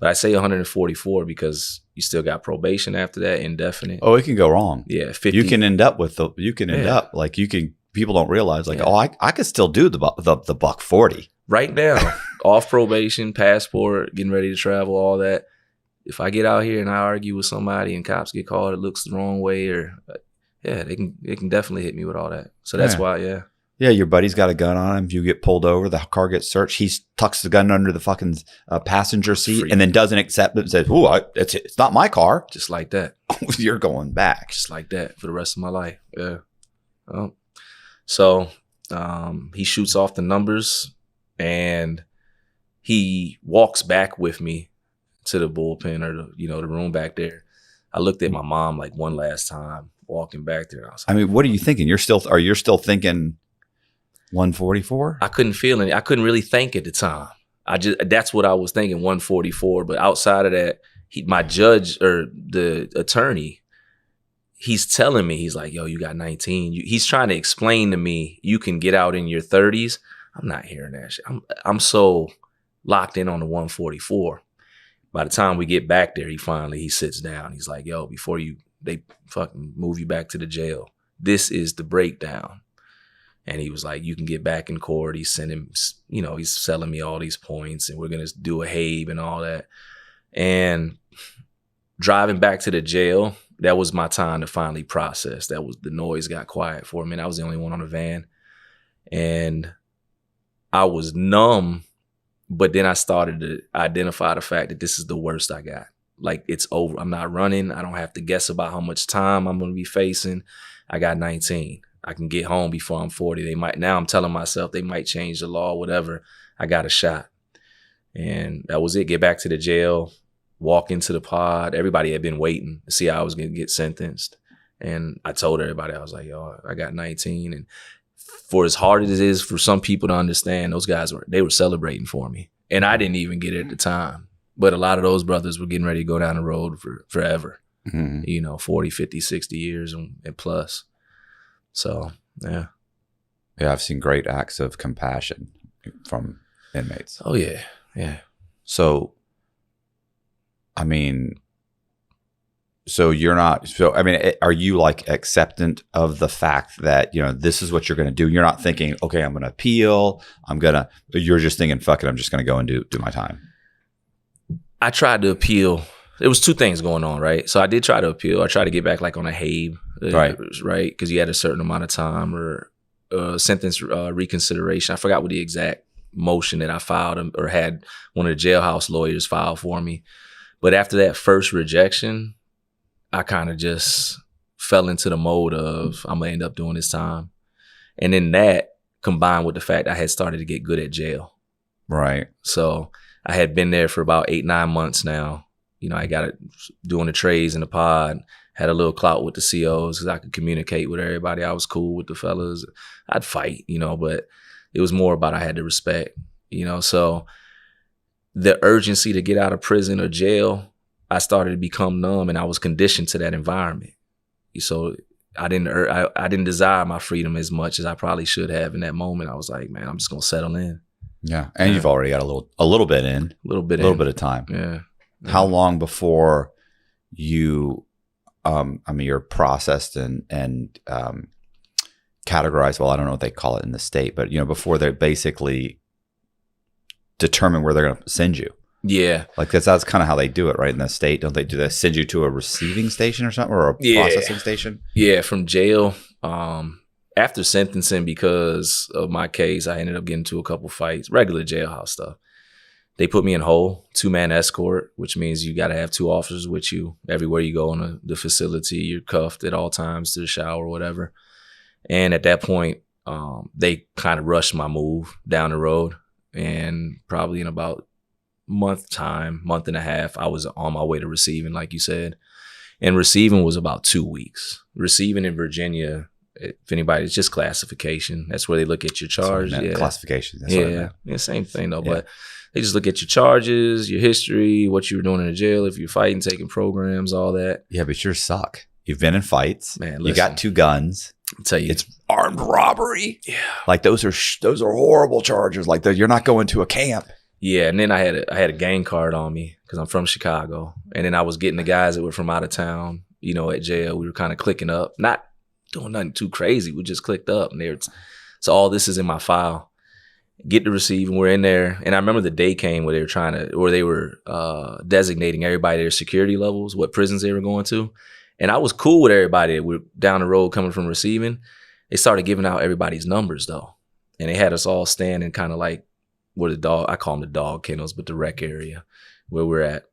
But I say 144 because you still got probation after that, indefinite. Oh, it can go wrong. Yeah, 50. You can end up people don't realize I could still do the buck 40. Right now, off probation, passport, getting ready to travel, all that. If I get out here and I argue with somebody and cops get called, it looks the wrong way, they can definitely hit me with all that. So that's why, Yeah, your buddy's got a gun on him. You get pulled over, the car gets searched. He tucks the gun under the fucking passenger seat and then doesn't accept it and says, "Ooh, it's not my car." Just like that. You're going back. Just like that for the rest of my life. Yeah. So he shoots off the numbers and he walks back with me to the bullpen or the room back there. I looked at my mom like one last time walking back there. I mean, what are you thinking? You're still thinking 144? I couldn't feel it. I couldn't really think at the time. That's what I was thinking, 144. But outside of that, my judge or the attorney, he's telling me, he's like, yo, you got 19. He's trying to explain to me, you can get out in your 30s. I'm not hearing that shit. I'm so locked in on the 144. By the time we get back there, he sits down. He's like, yo, before they fucking move you back to the jail, this is the breakdown. And he was like, you can get back in court. He's he's selling me all these points and we're going to do a HABE and all that. And driving back to the jail, that was my time to finally process. The noise got quiet for a minute. I was the only one on the van. And I was numb. But then I started to identify the fact that this is the worst I got. Like, it's over. I'm not running. I don't have to guess about how much time I'm going to be facing. I got 19. I can get home before I'm 40. Now I'm telling myself they might change the law, whatever. I got a shot. And that was it. Get back to the jail, walk into the pod. Everybody had been waiting to see how I was going to get sentenced. And I told everybody, I was like, yo, I got 19. And for as hard as it is for some people to understand, those guys were celebrating for me. And I didn't even get it at the time. But a lot of those brothers were getting ready to go down the road for forever. 40, 50, 60 years and plus. So, yeah. Yeah, I've seen great acts of compassion from inmates. Oh, yeah. Yeah. So, I mean, are you like acceptant of the fact that, this is what you're going to do? You're not thinking, okay, I'm going to appeal. You're just thinking, fuck it, I'm just going to go and do my time. I tried to appeal. There was two things going on, right? So I did try to appeal. I tried to get back like on a HABE, right? Because you had a certain amount of time or sentence reconsideration. I forgot what the exact motion that I filed or had one of the jailhouse lawyers file for me. But after that first rejection, I kind of just fell into the mode of I'm going to end up doing this time. And then that combined with the fact I had started to get good at jail. Right. So I had been there for about 8-9 months now. I got it doing the trades in the pod, had a little clout with the COs because I could communicate with everybody. I was cool with the fellas. I'd fight, but it was more about I had to respect, So the urgency to get out of prison or jail, I started to become numb and I was conditioned to that environment. So I didn't desire my freedom as much as I probably should have in that moment. I was like, man, I'm just going to settle in. Yeah. And you've already got a little bit in. A little bit of time. Yeah. How long before you, you're processed and categorized? Well, I don't know what they call it in the state, but before they basically determine where they're going to send you. Yeah, like that's kind of how they do it, right? In the state, don't they? Do they send you to a receiving station or something, or a processing station? Yeah, from jail. After sentencing, because of my case, I ended up getting into a couple fights, regular jailhouse stuff. They put me in whole 2-man escort, which means you got to have 2 officers with you everywhere you go in the facility. You're cuffed at all times to the shower or whatever. And at that point, they kind of rushed my move down the road. And probably in about month and a half, I was on my way to receiving, like you said. And receiving was about 2 weeks. Receiving in Virginia, if anybody, it's just classification. That's where they look at your charge. Yeah. Classification. That's yeah, same thing though. Yeah. But they just look at your charges, your history, what you were doing in the jail, if you're fighting, taking programs, all that. Yeah, but you suck. You've been in fights. Man, listen, you got 2 guns. I'll tell you, it's armed robbery. Yeah, like those are horrible charges. Like you're not going to a camp. Yeah, and then I had a gang card on me because I'm from Chicago, and then I was getting the guys that were from out of town. At jail, we were kind of clicking up, not doing nothing too crazy. We just clicked up, and so all this is in my file. Get to receive, and we're in there. And I remember the day came where they were designating everybody their security levels, what prisons they were going to. And I was cool with everybody that were down the road coming from receiving. They started giving out everybody's numbers though. And they had us all standing kind of like where I call them the dog kennels, but the rec area where we're at.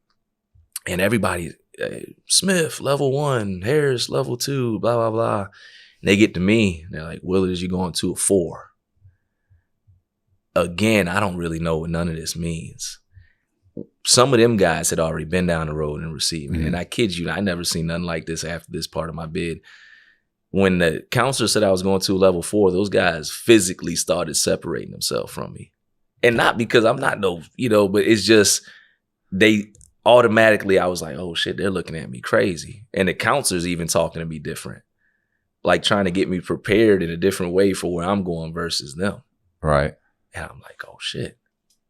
And everybody, Smith, level 1, Harris, level 2, blah, blah, blah. And they get to me, and they're like, Willars, you going to a 4. Again, I don't really know what none of this means. Some of them guys had already been down the road and receiving. Mm-hmm. And I kid you, I never seen nothing like this after this part of my bid. When the counselor said I was going to level 4, those guys physically started separating themselves from me. And not because I'm not but it's just they automatically, I was like, oh shit, they're looking at me crazy. And the counselor's even talking to me different. Like trying to get me prepared in a different way for where I'm going versus them. Right. And I'm like, oh shit.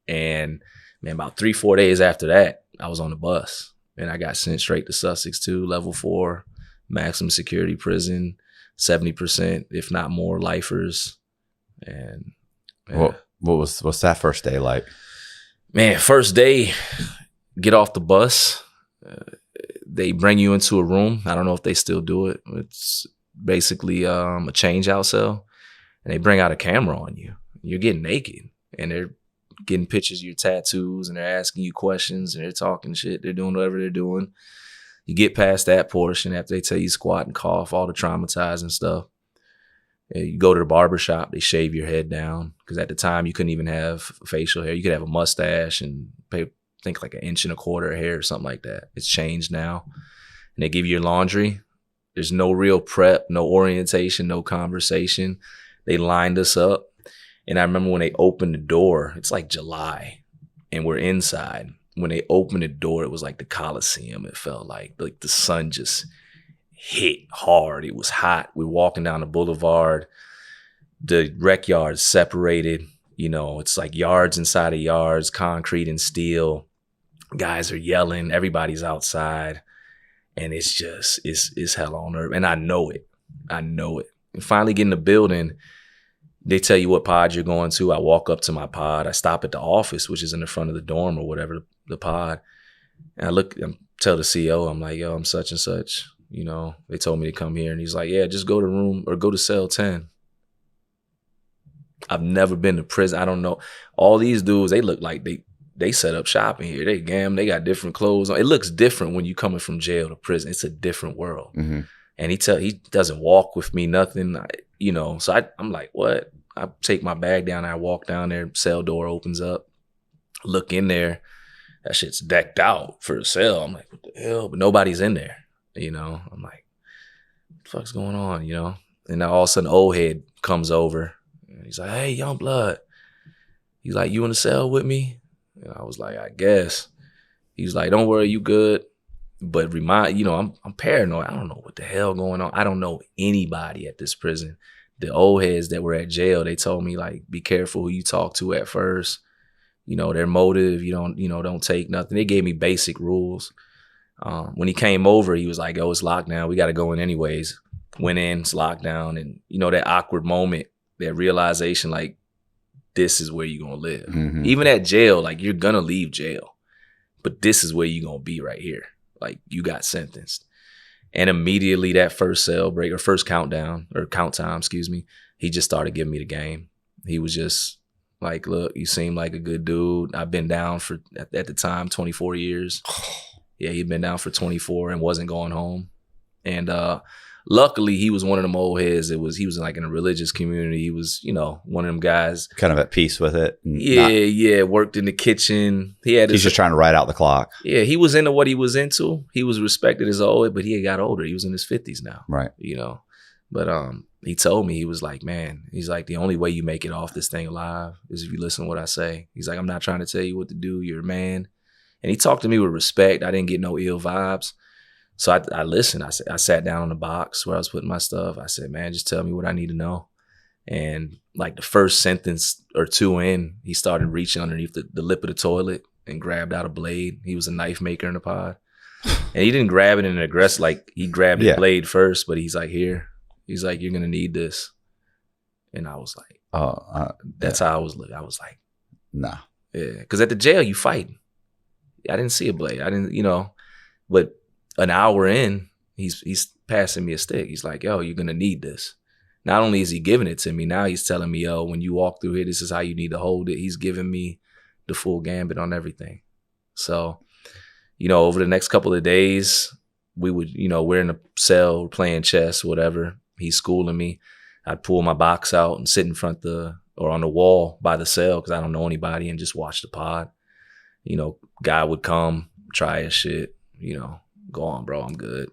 And man, about 3-4 days after that, I was on the bus and I got sent straight to Sussex II, level 4, maximum security prison, 70%, if not more, lifers. And what's that first day like? Man, first day, get off the bus. They bring you into a room. I don't know if they still do it. It's basically a change out cell. And they bring out a camera on you. You're getting naked. And they're getting pictures of your tattoos. And they're asking you questions. And they're talking shit. They're doing whatever they're doing. You get past that portion after they tell you squat and cough, all the traumatizing stuff. You go to the barbershop, they shave your head down. Because at the time, you couldn't even have facial hair. You could have a mustache and think like 1.25 inches of hair or something like that. It's changed now. And they give you your laundry. There's no real prep, no orientation, no conversation. They lined us up. And I remember when they opened the door, it's like July and we're inside. When they opened the door, it was like the Coliseum. It felt like the sun just hit hard. It was hot. We're walking down the boulevard. The rec yard separated. You know, it's like yards inside of yards, concrete and steel. Guys are yelling. Everybody's outside. And it's just, it's hell on earth. And I know it. And finally get in the building, they tell you what pod you're going to. I walk up to my pod. I stop at the office, which is in the front of the dorm or whatever, the pod. And I tell the CEO, I'm like, yo, I'm such and such. You know, they told me to come here. And he's like, yeah, just go to room or go to cell 10. I've never been to prison. I don't know. All these dudes, they look like they set up shop in here. They they got different clothes on. It looks different when you coming from jail to prison. It's a different world. Mm-hmm. And he doesn't walk with me, nothing, you know. So I'm like, what? I take my bag down. I walk down there. Cell door opens up. Look in there. That shit's decked out for the cell. I'm like, what the hell? But nobody's in there, you know. I'm like, what the fuck's going on, you know? And then all of a sudden, old head comes over. He's like, hey, young blood. He's like, you in the cell with me? And I was like, I guess. He's like, don't worry, you good. But I'm paranoid. I don't know what the hell going on. I don't know anybody at this prison. The old heads that were at jail, they told me, like, be careful who you talk to at first. You know, their motive, don't take nothing. They gave me basic rules. When he came over, he was like, oh, it's locked down. We got to go in anyways. Went in, it's locked down. And, that awkward moment, that realization, like, this is where you're going to live. Mm-hmm. Even at jail, like, you're going to leave jail. But this is where you're going to be right here. Like, you got sentenced. And immediately that first cell break or first count time, he just started giving me the game. He was just like, look, you seem like a good dude. I've been down for, at the time, 24 years. Yeah, he'd been down for 24 and wasn't going home. And luckily, he was one of them old heads. He was like in a religious community. He was, one of them guys. Kind of at peace with it. Yeah. Worked in the kitchen. He's just trying to ride out the clock. Yeah, he was into what he was into. He was respected as old, but he got older. He was in his 50s now. Right. But he told me, he was like, man, he's like, the only way you make it off this thing alive is if you listen to what I say. He's like, I'm not trying to tell you what to do. You're a man. And he talked to me with respect. I didn't get no ill vibes. So I listened. I sat down on the box where I was putting my stuff. I said, man, just tell me what I need to know. And like the first sentence or two in, he started reaching underneath the lip of the toilet and grabbed out a blade. He was a knife maker in the pod. And he didn't grab it in an aggressive, like he grabbed the blade first, but he's like, here. He's like, you're going to need this. And I was like, that's how I was looking. I was like, nah. Yeah. Because at the jail, you fighting. I didn't see a blade. I didn't, but an hour in, he's passing me a stick. He's like, yo, you're going to need this. Not only is he giving it to me, now he's telling me, yo, when you walk through here, this is how you need to hold it. He's giving me the full gambit on everything. So, over the next couple of days, we would, we're in a cell playing chess, whatever. He's schooling me. I'd pull my box out and sit in front or on the wall by the cell because I don't know anybody and just watch the pod. Guy would come, try his shit, go on, bro, I'm good,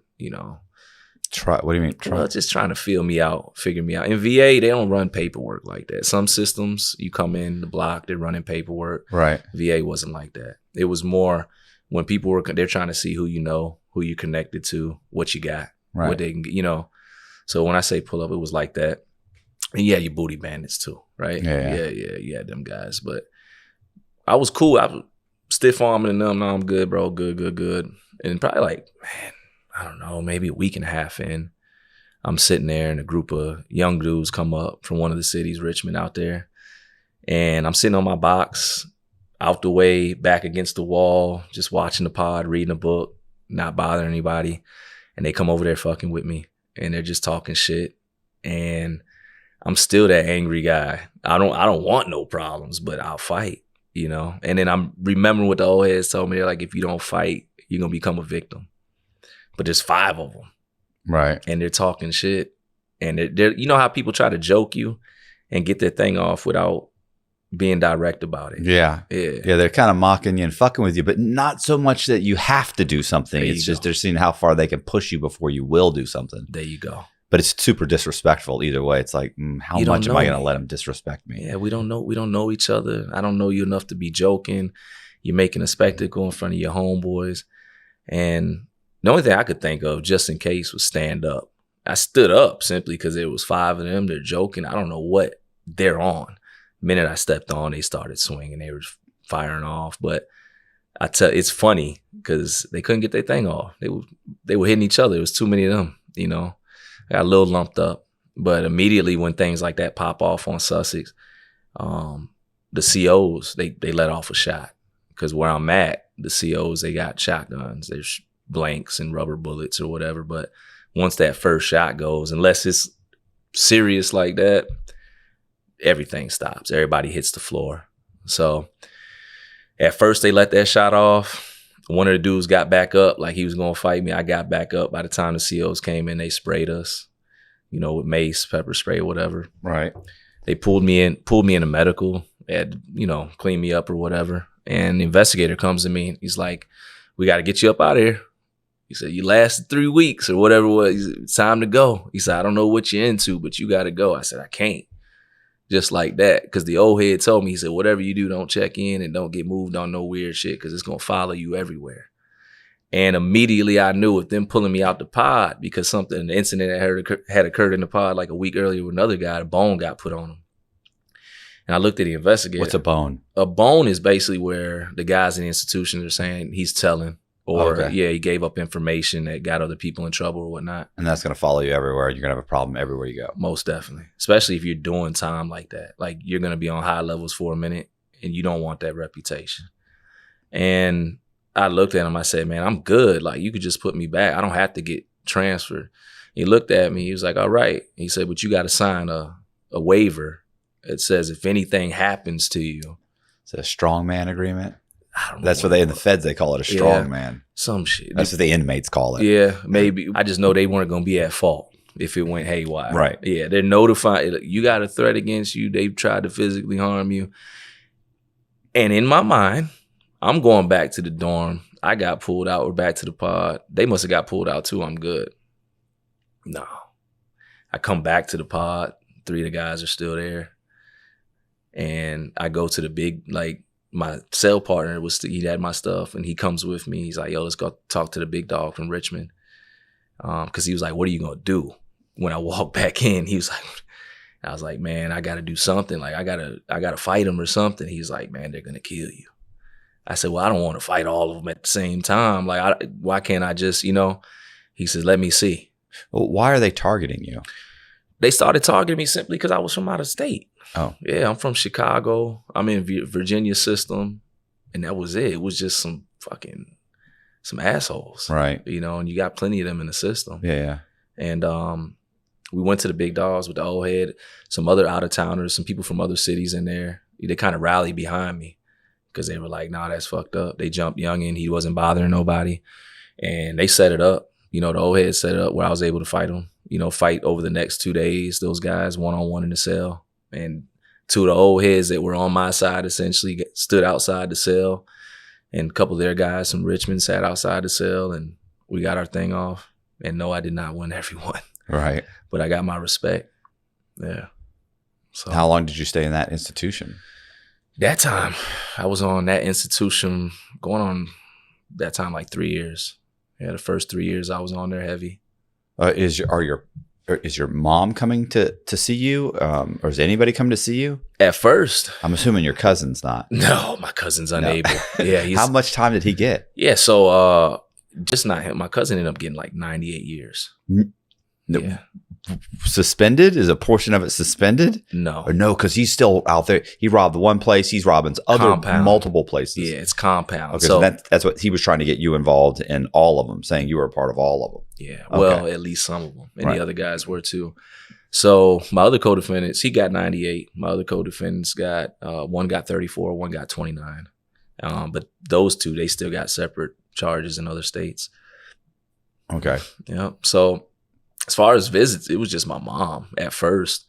Try, what do you mean? Try? Well, just trying to figure me out. In VA, they don't run paperwork like that. Some systems, you come in the block, they're running paperwork. Right. VA wasn't like that. It was more when people they're trying to see who you know, who you're connected to, what you got, right. What they can, So when I say pull up, it was like that. And yeah, your booty bandits too, right? Yeah. You had them guys. But I was cool. I was stiff arming them. No, I'm good, bro. Good. And probably like, man, I don't know, maybe a week and a half in, I'm sitting there and a group of young dudes come up from one of the cities, Richmond out there. And I'm sitting on my box, out the way, back against the wall, just watching the pod, reading a book, not bothering anybody. And they come over there fucking with me. And they're just talking shit. And I'm still that angry guy. I don't want no problems, but I'll fight, And then I'm remembering what the old heads told me. They're like, if you don't fight, you're going to become a victim. But there's 5 of them. Right. And they're talking shit. And they're how people try to joke you and get their thing off without being direct about it. Yeah. They're kind of mocking you and fucking with you, but not so much that you have to do something. It's just they're seeing how far they can push you before you will do something. There you go. But it's super disrespectful either way. It's like, how much am I going to let him disrespect me? Yeah, we don't know each other. I don't know you enough to be joking. You're making a spectacle in front of your homeboys. And the only thing I could think of, just in case, was stand up. I stood up simply because there was 5 of them. They're joking. I don't know what they're on. The minute I stepped on, they started swinging. They were firing off. But it's funny because they couldn't get their thing off. They were hitting each other. It was too many of them, you know. I got a little lumped up. But immediately when things like that pop off on Sussex, the COs, they let off a shot. Because where I'm at, the COs, they got shotguns. There's blanks and rubber bullets or whatever. But once that first shot goes, unless it's serious like that, everything stops. Everybody hits the floor. So at first they let that shot off. One of the dudes got back up like he was going to fight me. I got back up. By the time the COs came in, they sprayed us, you know, with mace, pepper spray, whatever. Right. They pulled me in a medical. They had, you know, clean me up or whatever. And the investigator comes to me. He's like, we got to get you up out of here. He said, you lasted 3 weeks or whatever it was. He said, it's time to go. He said, I don't know what you're into, but you got to go. I said, I can't. Just like that. Because the old head told me, he said, whatever you do, don't check in and don't get moved on no weird shit because it's going to follow you everywhere. And immediately I knew with them pulling me out the pod because an incident that had occurred in the pod like a week earlier with another guy, a bone got put on him. And I looked at the investigator. What's a bone? A bone is basically where the guys in the institution are saying he's telling. Or, he gave up information that got other people in trouble or whatnot. And that's going to follow you everywhere. You're going to have a problem everywhere you go. Most definitely. Especially if you're doing time like that. Like, you're going to be on high levels for a minute, and you don't want that reputation. And I looked at him. I said, man, I'm good. Like, you could just put me back. I don't have to get transferred. He looked at me. He was like, all right. He said, but you got to sign a waiver. It says if anything happens to you. It's a strongman agreement. I don't know. That's what in the feds, they call it a strong man. Some shit. That's what the inmates call it. Yeah, maybe. I just know they weren't going to be at fault if it went haywire. Right. Yeah, they're notified. You got a threat against you. They've tried to physically harm you. And in my mind, I'm going back to the dorm. I got pulled out. We're back to the pod. They must have got pulled out too. I'm good. No. I come back to the pod. 3 of the guys are still there. And I go to the big, like, my cell partner he had my stuff and he comes with me. He's like, yo, let's go talk to the big dog from Richmond. Cause he was like, what are you going to do? When I walked back in, he was like, I was like, man, I got to do something. Like I gotta fight him or something. He's like, man, they're going to kill you. I said, well, I don't want to fight all of them at the same time. Like, why can't I just, you know, he says, let me see. Well, why are they targeting you? They started targeting me simply because I was from out of state. Oh. Yeah, I'm from Chicago. I'm in Virginia system. And that was it. It was just some assholes. Right. You know, and you got plenty of them in the system. Yeah. And we went to the big dogs with the old head, some other out-of-towners, some people from other cities in there. They kind of rallied behind me because they were like, nah, that's fucked up. They jumped Young in. He wasn't bothering nobody. And they set it up. You know, the old head set it up where I was able to fight them. You know, fight over the next 2 days, those guys one-on-one in the cell. And 2 of the old heads that were on my side essentially stood outside the cell. And a couple of their guys from Richmond sat outside the cell and we got our thing off. And no, I did not win everyone. Right. But I got my respect. Yeah. So how long did you stay in that institution? That time, I was on that institution going on that time like 3 years. Yeah, the first 3 years I was on there heavy. Is your mom coming to see you, or is anybody coming to see you? At first, I'm assuming your cousin's not. No, my cousin's unable. No. Yeah, how much time did he get? Yeah, so just not him. My cousin ended up getting like 98 years. No, yeah. Suspended? Is a portion of it suspended? No. Or no, because he's still out there. He robbed one place. He's robbing multiple places. Yeah, it's compound. Okay, so that's what he was trying to get you involved in all of them, saying you were a part of all of them. Yeah, well, at least some of them. And the other guys were too. So my other co-defendants, he got 98. My other co-defendants got, one got 34, one got 29. But those 2, they still got separate charges in other states. Okay. Yeah. So as far as visits, it was just my mom at first.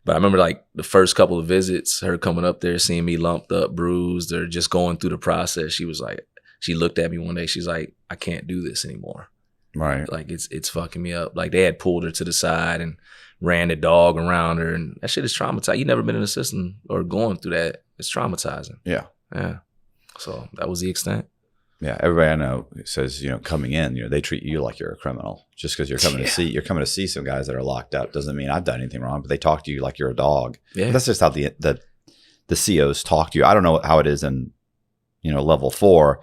But I remember like the first couple of visits, her coming up there, seeing me lumped up, bruised, or just going through the process. She was like, she looked at me one day. She's like, I can't do this anymore. Right. Like it's fucking me up. Like they had pulled her to the side and ran the dog around her, and that shit is traumatizing. You never been in a system or going through that. It's traumatizing. Yeah. Yeah. So that was the extent. Yeah, everybody I know says, coming in, they treat you like you're a criminal just because you're coming to see some guys that are locked up. Doesn't mean I've done anything wrong, but they talk to you like you're a dog. Yeah, but that's just how the COs talk to you. I don't know how it is in level 4.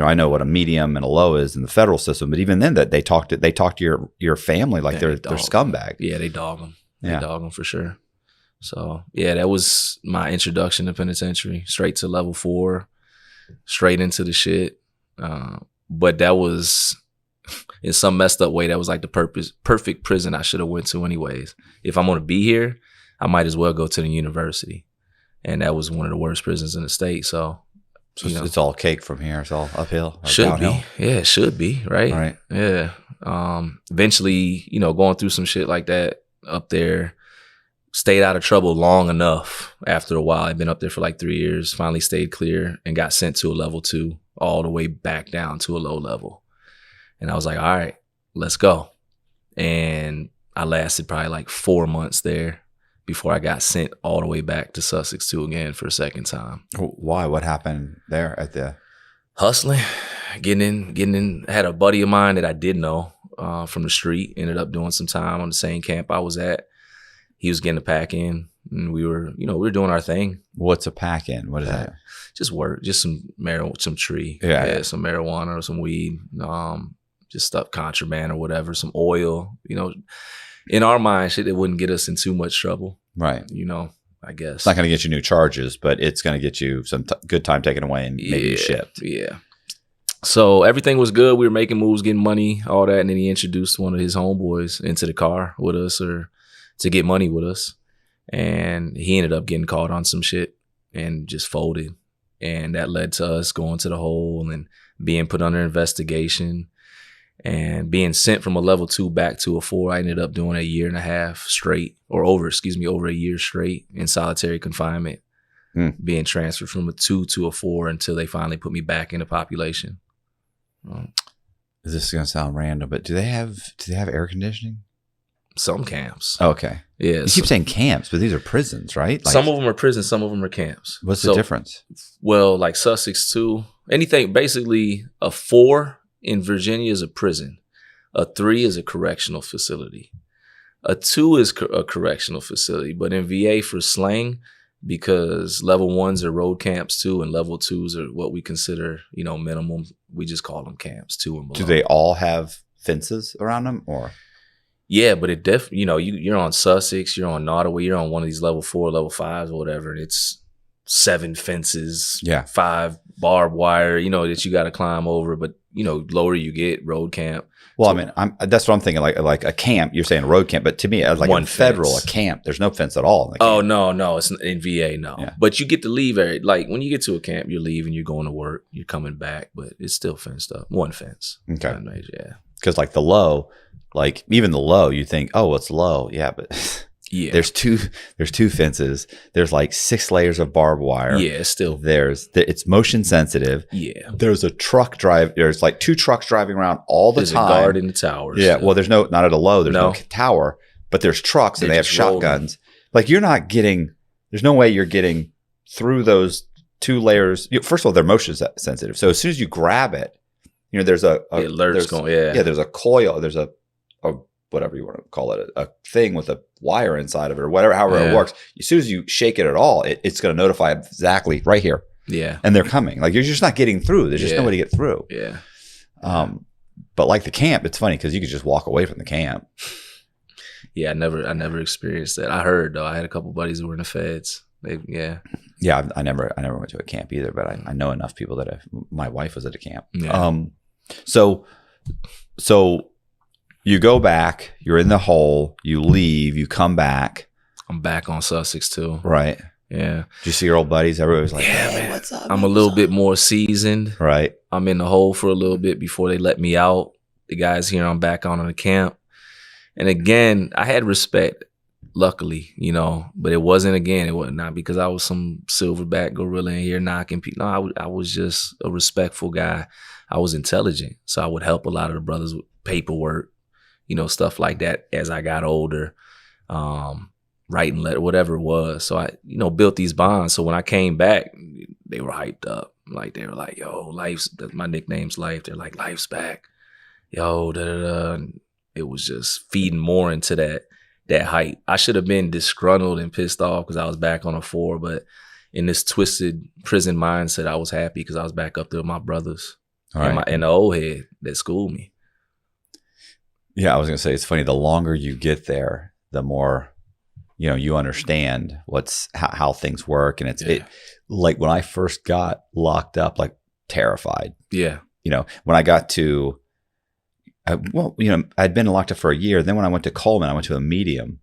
I know what a medium and a low is in the federal system, but even then, that they talk to your family like they're scumbag. Yeah, they dog them. They dog them for sure. So yeah, that was my introduction to penitentiary. Straight to level 4, straight into the shit. But that was, in some messed up way, that was like the perfect prison I should have went to anyways. If I'm going to be here, I might as well go to the university. And that was one of the worst prisons in the state. So it's all cake from here. It's all uphill. Should downhill. be. Yeah, it should be. Right. Yeah. Eventually, going through some shit like that up there, stayed out of trouble long enough after a while. I'd been up there for like 3 years, finally stayed clear and got sent to a level 2, all the way back down to a low level. And I was like, all right, let's go. And I lasted probably like 4 months there before I got sent all the way back to Sussex II again for a second time. Why? What happened there at the... Hustling, getting in. I had a buddy of mine that I did know from the street, ended up doing some time on the same camp I was at. He was getting a pack in, and we were doing our thing. What's a pack in? What is that? Just work, just some marijuana, some tree, some marijuana or some weed, just stuff, contraband or whatever, some oil. In our mind, shit that wouldn't get us in too much trouble, right? I guess it's not going to get you new charges, but it's going to get you some good time taken away and maybe shipped. Yeah. So everything was good. We were making moves, getting money, all that, and then he introduced one of his homeboys into the car with us, or to get money with us. And he ended up getting caught on some shit and just folded. And that led to us going to the hole and being put under investigation and being sent from a level 2 back to a 4. I ended up doing 1.5 years straight, or over a year straight in solitary confinement, being transferred from a 2 to a 4 until they finally put me back in the population. This is going to sound random, but do they have air conditioning? Some camps. Okay. Yeah. You keep saying camps, but these are prisons, right? Some of them are prisons, some of them are camps. What's the difference? Well, like Sussex II, anything, basically a 4 in Virginia is a prison. A 3 is a correctional facility. A 2 is a correctional facility, but in VA for slang, because level 1s are road camps too, and level 2s are what we consider, minimum. We just call them camps 2 and below. Do they all have fences around them, or? Yeah, but it you're on Sussex, you're on Nottoway, you're on one of these level 4, level 5s or whatever, and it's 7 fences, 5 barbed wire, that you got to climb over. But lower you get, road camp. Well, I mean, that's what I'm thinking. Like a camp, you're saying road camp, but to me, like one federal, a camp, there's no fence at all. Oh no, it's in VA, no. Yeah. But you get to leave like when you get to a camp, you're leaving, you're going to work, you're coming back, but it's still fenced up. One fence. Okay. Yeah. Because like the low, like even the low, you think, oh, it's low, yeah, but yeah, there's two fences. There's like 6 layers of barbed wire. Yeah, still it's motion sensitive. Yeah, there's a truck drive. There's like 2 trucks driving around all the time. There's a guard in the towers. Yeah, well, there's not at a low. There's no tower, but there's trucks and they have shotguns. Like you're not getting. There's no way you're getting through those 2 layers. First of all, they're motion sensitive. So as soon as you grab it, there's the alert's going. Yeah, there's a coil. There's a whatever you want to call it, a thing with a wire inside of it or whatever, however it works. As soon as you shake it at all, it's going to notify exactly right here. Yeah. And they're coming. Like you're just not getting through. There's just no way to get through. Yeah. But like the camp, it's funny because you could just walk away from the camp. Yeah, I never experienced that. I heard though, I had a couple buddies who were in the feds. Yeah, I never went to a camp either, but I know enough people that my wife was at a camp. Yeah. So you go back, you're in the hole, you leave, you come back. I'm back on Sussex II. Right. Yeah. Did you see your old buddies? Everybody was like, yeah, hey, man. What's up? I'm a little bit more seasoned. Right. I'm in the hole for a little bit before they let me out. The guys here, I'm back on the camp. And again, I had respect, luckily, but it wasn't not because I was some silverback gorilla in here knocking people. No, I was just a respectful guy. I was intelligent, so I would help a lot of the brothers paperwork, stuff like that as I got older, writing letter, whatever it was. So I, built these bonds. So when I came back, they were hyped up. Like, they were like, yo, my nickname's Life. They're like, Life's back. Yo, da-da-da. And it was just feeding more into that hype. I should have been disgruntled and pissed off because I was back on a 4, but in this twisted prison mindset, I was happy because I was back up there with my brothers and the old head that schooled me. Yeah, I was going to say, it's funny. The longer you get there, the more, you understand how things work. And it like when I first got locked up, like terrified. Yeah. When I got to, I'd been locked up for a year. Then when I went to Coleman, I went to a medium.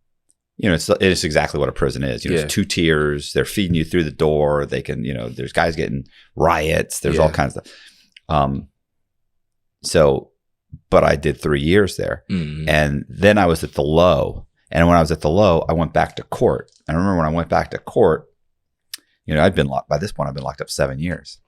It's exactly what a prison is. It's 2 tiers. They're feeding you through the door. They can, there's guys getting riots. There's all kinds of stuff. But I did 3 years there. Mm-hmm. And then I was at the low. And when I was at the low, I went back to court. And I remember when I went back to court, by this point, I've been locked up 7 years.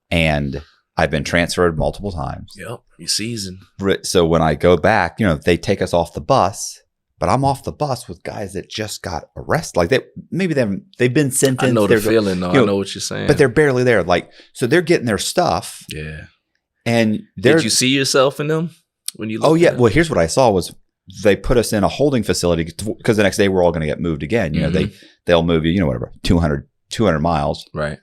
And I've been transferred multiple times. Yep, you seasoned. So when I go back, they take us off the bus, but I'm off the bus with guys that just got arrested. Like they've been sentenced. I know the feeling, though. I know what you're saying. But they're barely there. Like, so they're getting their stuff. Yeah. And did you see yourself in them when you? Oh yeah. Well, here's what I saw was they put us in a holding facility because the next day we're all going to get moved again. They'll move you, whatever, 200 miles. Right.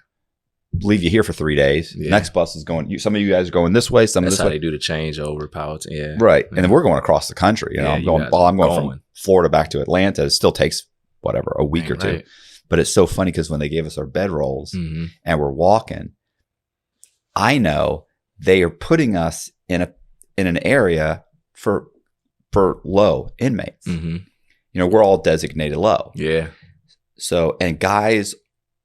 Leave you here for 3 days. Yeah. Next bus is going. Some of you guys are going this way. That's how way. they do the changeover. Yeah. Right. And then we're going across the country. I'm going from Florida back to Atlanta. It still takes a week or two. Right. But it's so funny because when they gave us our bedrolls and we're walking, I know they are putting us in an area for low inmates. Mm-hmm. We're all designated low. Yeah. So, and guys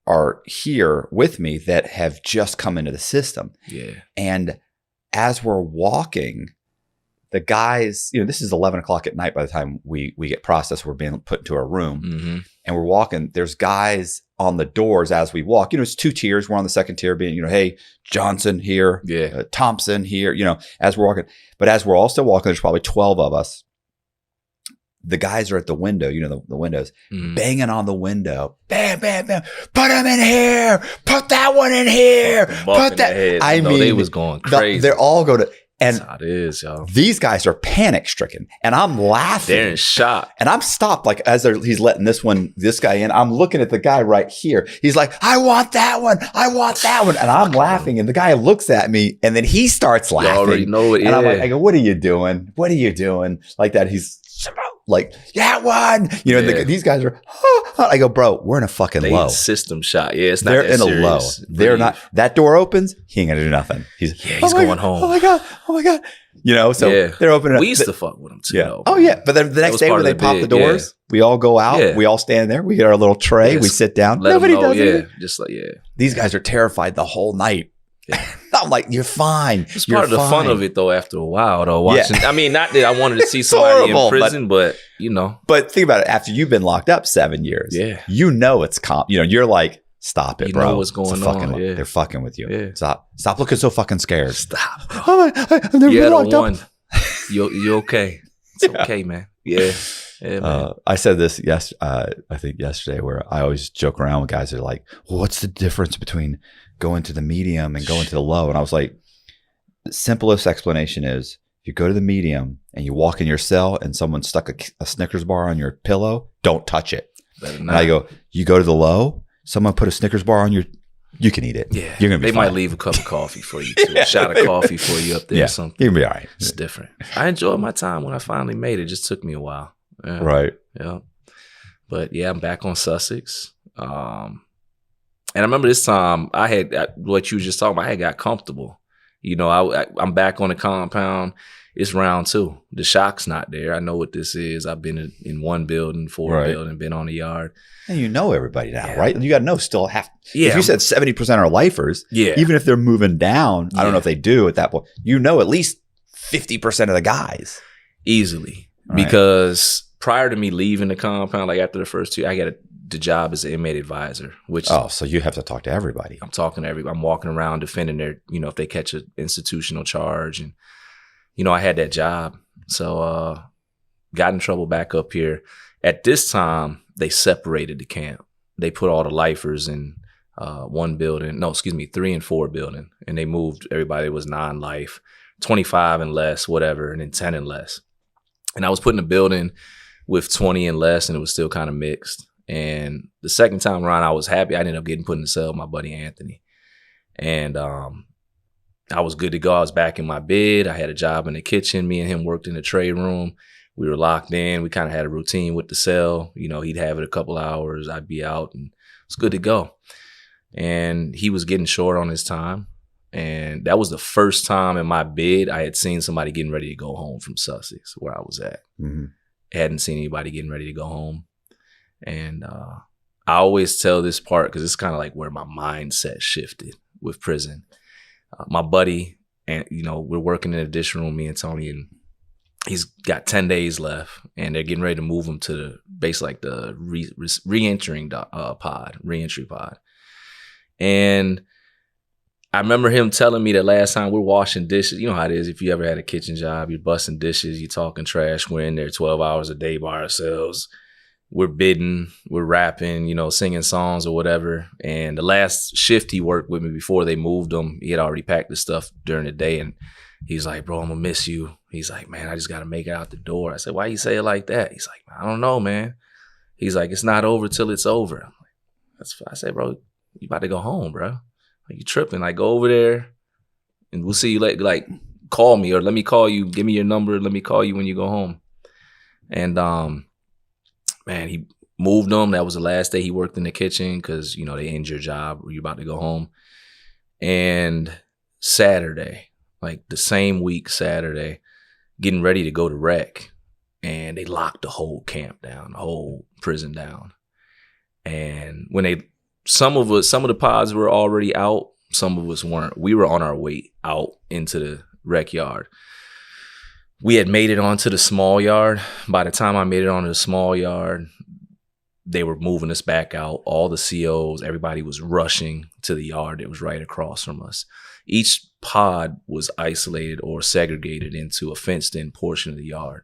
are here with me that have just come into the system. Yeah. And as we're walking, the guys, this is 11 o'clock at night by the time we get processed, we're being put into our room and we're walking. There's guys on the doors as we walk. It's 2 tiers. We're on the second tier being, hey, Johnson here, Thompson here, as we're walking. But as we're all still walking, there's probably 12 of us. The guys are at the window, the windows, banging on the window. Bam, bam, bam. Put them in here. Put that one in here. Put that. I mean, they was going crazy. They're all going to. And that's how it is, y'all. These guys are panic stricken, and I'm laughing. They're in shock, and I'm stopped. Like as he's letting this guy in, I'm looking at the guy right here. He's like, "I want that one. I want that one," and I'm laughing. And the guy looks at me, and then he starts laughing. You already know it. And I'm like, I go, "What are you doing? What are you doing?" Like that. He's like, "That one." These guys are. I go, "Bro, we're in a fucking low system shot." Yeah, it's not. They're that in serious. A low. They're not. That door opens. He ain't gonna do nothing. He's going home. Oh my god. Oh my god. So they're opening up. We used to fuck with them too. Yeah. Oh yeah. But then the next day when they pop the doors, we all go out. We all stand there. We get our little tray. We sit down. Nobody does it. Just like These guys are terrified the whole night. Yeah. I'm like, you're fine. It's part of the fun of it though. After a while though, watching. Yeah. I mean, not that I wanted to see somebody in prison, but But think about it. After you've been locked up 7 years, it's you're like, stop it, bro. You know what's going on. They're fucking with you. Yeah. Stop looking so fucking scared. Stop. I've never been locked up. You okay? It's okay, man. Yeah. Yeah, man. I said this I think yesterday, where I always joke around with guys that are like, well, what's the difference between going to the medium and going to the low? And I was like, the simplest explanation is if you go to the medium and you walk in your cell and someone stuck a Snickers bar on your pillow, don't touch it. And I go, you go to the low, someone put a Snickers bar on you can eat it. Yeah. You're gonna be They fine. might leave a cup of coffee for you too. A shot of coffee for you up there or something. You're gonna be all right. It's different. I enjoyed my time when I finally made it. It just took me a while. Yeah. Right. Yeah. But I'm back on Sussex. And I remember this time what you were just talking about, I had got comfortable. I'm back on the compound. It's round 2. The shock's not there. I know what this is. I've been in one building, building, been on the yard. And you know everybody now, right? You got to know still half. Yeah. If you said 70% are lifers, even if they're moving down, I don't know if they do at that point, at least 50% of the guys. Easily. Right. Because prior to me leaving the compound, like after the first 2, I got the job as an inmate advisor, which so you have to talk to everybody. I'm talking to everybody. I'm walking around defending their, if they catch an institutional charge and I had that job. So got in trouble back up here. At this time, they separated the camp. They put all the lifers in one building. No, excuse me, 3 and 4 building. And they moved everybody that was non-life, 25 and less, whatever, and then 10 and less. And I was put in a building with 20 and less, and it was still kind of mixed. And the second time around, I was happy. I ended up getting put in the cell with my buddy Anthony. And I was good to go. I was back in my bed. I had a job in the kitchen. Me and him worked in the trade room. We were locked in. We kind of had a routine with the cell. He'd have it a couple hours. I'd be out, and it's good to go. And he was getting short on his time. And that was the first time in my bid I had seen somebody getting ready to go home from Sussex, where I was at. Mm-hmm. I hadn't seen anybody getting ready to go home. And I always tell this part because it's kind of like where my mindset shifted with prison. My buddy, and we're working in a additional room, me and Tony, and he's got 10 days left, and they're getting ready to move him to the re-entry pod. And I remember him telling me that last time we're washing dishes. You know how it is if you ever had a kitchen job, you're busting dishes, you're talking trash, we're in there 12 hours a day by ourselves. We're bidding, we're rapping, singing songs or whatever. And the last shift he worked with me before they moved him, he had already packed his stuff during the day. And he's like, bro, I'm going to miss you. He's like, man, I just got to make it out the door. I said, why you say it like that? He's like, I don't know, man. He's like, it's not over till it's over. I'm like, I said, bro, you about to go home, bro. Like, you tripping. Like, go over there and we'll see you later. Like, call me or let me call you. Give me your number. Let me call you when you go home. And, man, he moved him. That was the last day he worked in the kitchen because, they end your job or you're about to go home. And Saturday, like the same week, Saturday, getting ready to go to rec. And they locked the whole camp down, the whole prison down. And when some of the pods were already out, some of us weren't. We were on our way out into the rec yard. We had made it onto the small yard. By the time I made it onto the small yard, they were moving us back out. All the COs, everybody was rushing to the yard that was right across from us. Each pod was isolated or segregated into a fenced-in portion of the yard.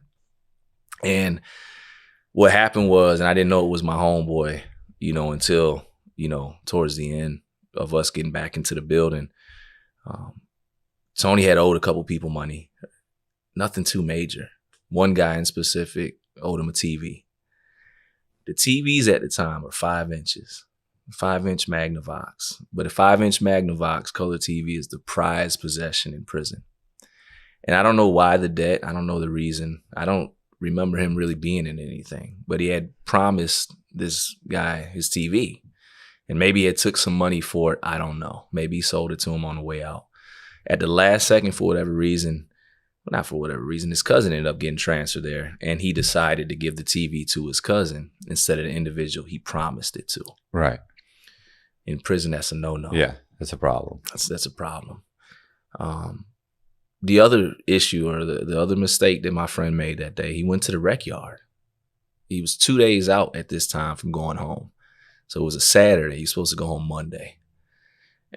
And what happened was, and I didn't know it was my homeboy, until, towards the end of us getting back into the building. Tony had owed a couple people money. Nothing too major. One guy in specific owed him a TV. The TVs at the time are 5 inches, 5-inch Magnavox. But a 5-inch Magnavox color TV is the prized possession in prison. And I don't know why the debt. I don't know the reason. I don't remember him really being in anything. But he had promised this guy his TV. And maybe he had took some money for it. I don't know. Maybe he sold it to him on the way out. At the last second, for whatever reason, well, not for whatever reason, his cousin ended up getting transferred there. And he decided to give the TV to his cousin instead of the individual he promised it to. Right. In prison, that's a no-no. Yeah, that's a problem. That's a problem. The other issue or the other mistake that my friend made that day, he went to the rec yard. He was 2 days out at this time from going home. So it was a Saturday. He was supposed to go home Monday.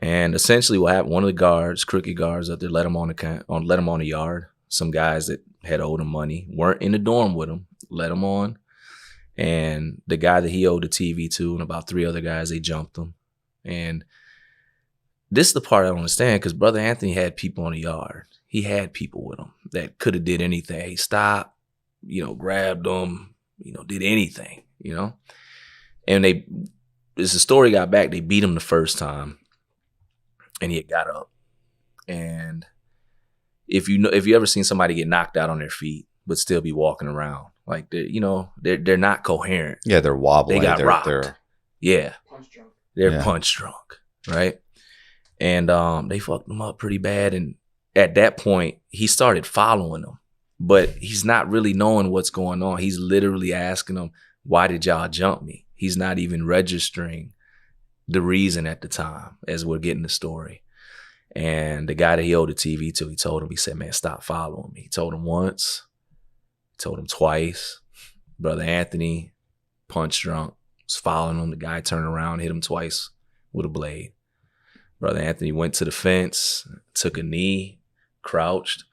And essentially what happened, one of the guards, crooked guards up there, let him on the yard. Some guys that had owed him money weren't in the dorm with him, let him on. And the guy that he owed the TV to and about 3 other guys, they jumped him. And this is the part I don't understand because Brother Anthony had people on the yard. He had people with him that could have did anything. He stopped, grabbed them, did anything, And as the story got back, they beat him the first time and he had got up. And if you ever seen somebody get knocked out on their feet but still be walking around, like they're not coherent. Yeah, they're wobbling. They got rocked. Yeah. Punch drunk. They're punch drunk, right? And they fucked him up pretty bad. And at that point, he started following them, but he's not really knowing what's going on. He's literally asking them, why did y'all jump me? He's not even registering the reason at the time as we're getting the story. And the guy that he owed the TV to, he said, man, stop following me. He told him once, he told him twice. Brother Anthony, punch drunk, was following him. The guy turned around, hit him twice with a blade. Brother Anthony went to the fence, took a knee, crouched.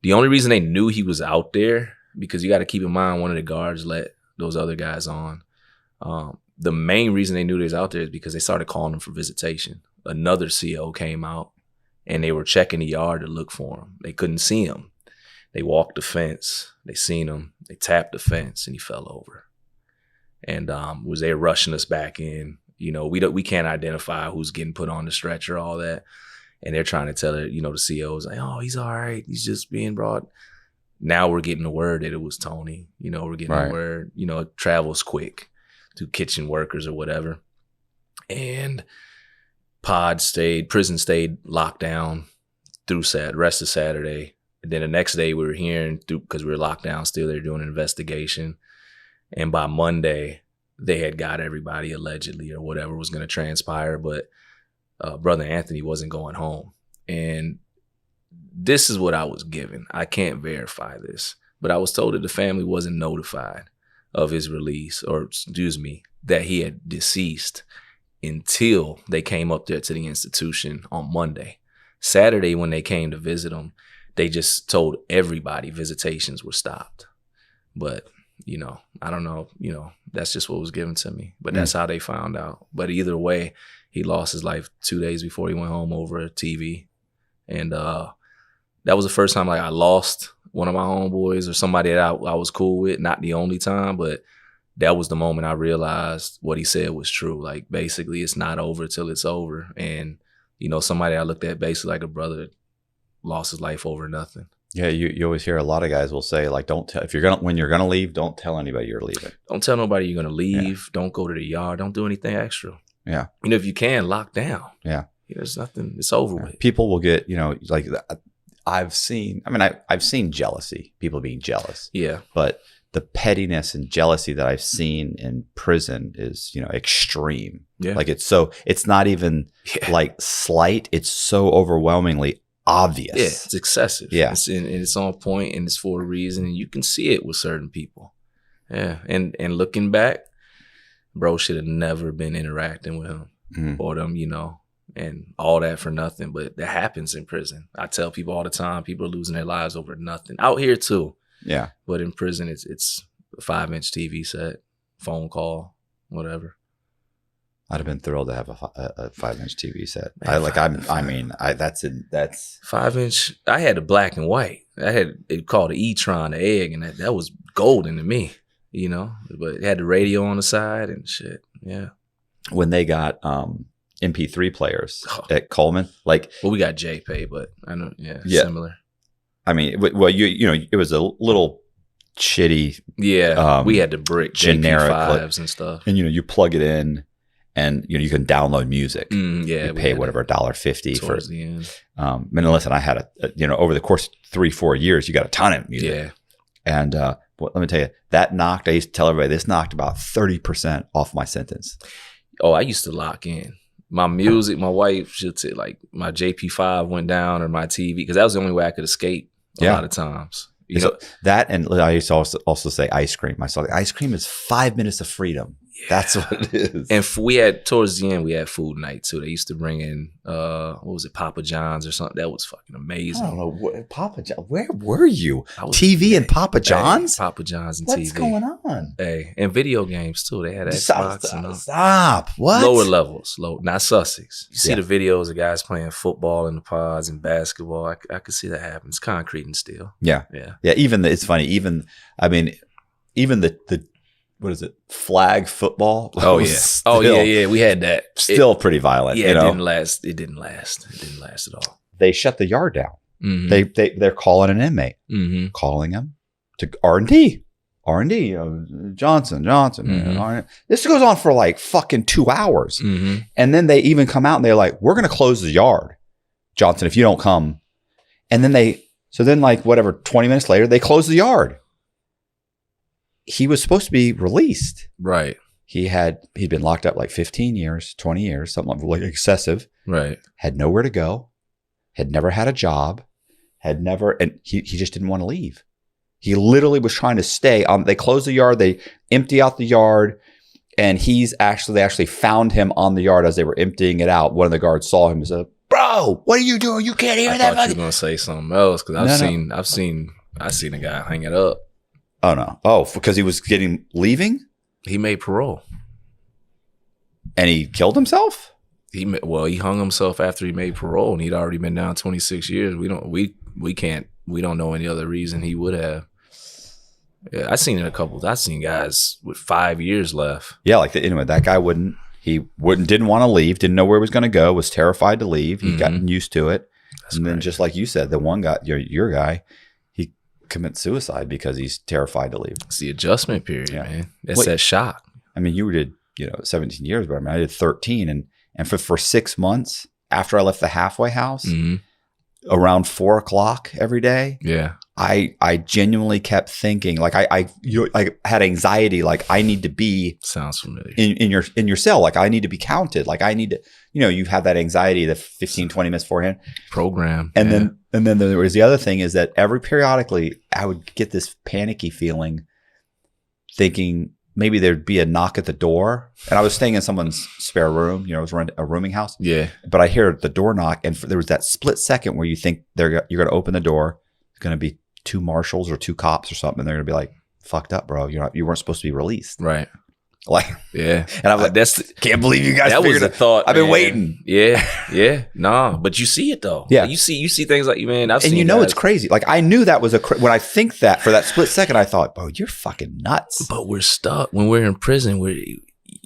The only reason they knew he was out there, because you got to keep in mind one of the guards let those other guys on. The main reason they knew he was out there is because they started calling him for visitation. Another CO came out and they were checking the yard to look for him. They couldn't see him. They walked the fence. They seen him. They tapped the fence and he fell over. And was they rushing us back in? You know, we can't identify who's getting put on the stretcher, all that. And they're trying to tell it, you know, the CO's like, oh, he's all right. He's just being brought. Now we're getting the word that it was Tony. You know, we're getting the word, you know, it travels quick to kitchen workers or whatever. And prison stayed locked down through rest of Saturday. And then the next day we were hearing, because we were locked down still, they were doing an investigation. And by Monday, they had got everybody allegedly or whatever was going to transpire. But Brother Anthony wasn't going home. And this is what I was given. I can't verify this, but I was told that the family wasn't notified of his release, or excuse me, that he had deceased until they came up there to the institution on Monday. Saturday, when they came to visit him, they just told everybody visitations were stopped. But, you know, I don't know, you know, that's just what was given to me. But that's how they found out. But either way, he lost his life 2 days before he went home over a TV. And that was the first time like I lost one of my homeboys or somebody that I was cool with. Not the only time, but that was the moment I realized what he said was true. Like, basically, it's not over till it's over. And, you know, somebody I looked at basically like a brother lost his life over nothing. Yeah, you always hear a lot of guys will say, like, don't tell, when you're gonna leave, don't tell anybody you're leaving. Don't tell nobody you're gonna leave. Yeah. Don't go to the yard. Don't do anything extra. Yeah. You know, if you can, lock down. Yeah. There's nothing. It's over with. People will get, you know, like I've seen jealousy, people being jealous. Yeah. But the pettiness and jealousy that I've seen in prison is, you know, extreme. Yeah. Like it's not even like slight. It's so overwhelmingly obvious. Yeah. It's excessive. Yeah. It's on point and it's for a reason. And you can see it with certain people. Yeah. And looking back, bro should have never been interacting with him or them, you know, and all that for nothing. But that happens in prison. I tell people all the time, people are losing their lives over nothing. Out here too. Yeah. But in prison, it's a 5-inch TV set, phone call, whatever. I'd have been thrilled to have a 5-inch TV set. Man, that's 5-inch. I had the black and white. I had it called the E-Tron, the egg, and that was golden to me, you know. But it had the radio on the side and shit. Yeah. When they got MP3 players at Coleman, like, well, we got JPay, but I know, similar. I mean, well, you know, it was a little shitty. Yeah, we had the brick generic JP5s and stuff, and you know, you plug it in, and you know, you can download music. Yeah, you pay whatever $1.50 for the end. And listen, I had you know, over the course of 3-4 years, you got a ton of music. Yeah, and let me tell you, that knocked. I used to tell everybody this knocked about 30% off my sentence. Oh, I used to lock in my music. My wife should say, like, my JP5 went down or my TV, because that was the only way I could escape a lot of times. You know? That, and I used to also say ice cream. I saw ice cream is 5 minutes of freedom. Yeah. That's what it is. And we had, towards the end, we had food night too. They used to bring in, what was it, Papa John's or something. That was fucking amazing. I don't know. Papa John, where were you? TV and Papa John's? Hey, Papa John's and What's TV. What's going on? Hey, and video games too. They had Xbox. Stop. What? Lower levels. Not Sussex. You see the videos of guys playing football in the pods and basketball. I could see that happen. It's concrete and steel. Yeah. Yeah. Yeah. It's funny. Even the what is it? Flag football. Oh yeah. Yeah. We had that. Still pretty violent. Yeah. You know? It didn't last at all. They shut the yard down. Mm-hmm. They're calling an inmate, calling him to R&D. Johnson. Mm-hmm. This goes on for like fucking 2 hours. Mm-hmm. And then they even come out and they're like, we're going to close the yard, Johnson, if you don't come. And then 20 minutes later, they close the yard. He was supposed to be released. Right. He'd been locked up like 15 years, 20 years, something like excessive. Right. Had nowhere to go. Had never had a job. And he just didn't want to leave. He literally was trying to stay on. They closed the yard. They empty out the yard. And they actually found him on the yard as they were emptying it out. One of the guards saw him and said, bro, what are you doing? You can't hear I that. thought you were gonna say something else because I've seen a guy hang it up. Oh no! Oh, because he was leaving. He made parole, and he killed himself. He hung himself after he made parole, and he'd already been down 26 years. We don't know any other reason he would have. Yeah, I've seen guys with 5 years left. Yeah, anyway, that guy didn't want to leave, didn't know where he was going to go, was terrified to leave. He'd gotten used to it. Then just like you said, the one guy, your guy, he commits suicide because he's terrified to leave. It's the adjustment period, man. It's that shock. I mean, you did, 17 years, but I did 13. And for 6 months after I left the halfway house, around 4 o'clock every day, I genuinely kept thinking, I had anxiety, I need to be sounds familiar in your cell, I need to be counted, I need to, you have that anxiety the 15, 20 minutes beforehand program, and then there was the other thing is that periodically I would get this panicky feeling, thinking maybe there'd be a knock at the door, and I was staying in someone's spare room, it was a rooming house, but I hear the door knock, and there was that split second where you think you're going to open the door, it's going to be 2 marshals or 2 cops or something, and they're gonna be like, "Fucked up, bro. You weren't supposed to be released." Right. And I'm like, can't believe you guys. That was the thought. I've been waiting. Yeah. Nah, but you see it though. Yeah. You see things like, man. I've and seen. It's crazy. I knew that was when I think that for that split second, I thought, "Bro, you're fucking nuts." But we're stuck when we're in prison.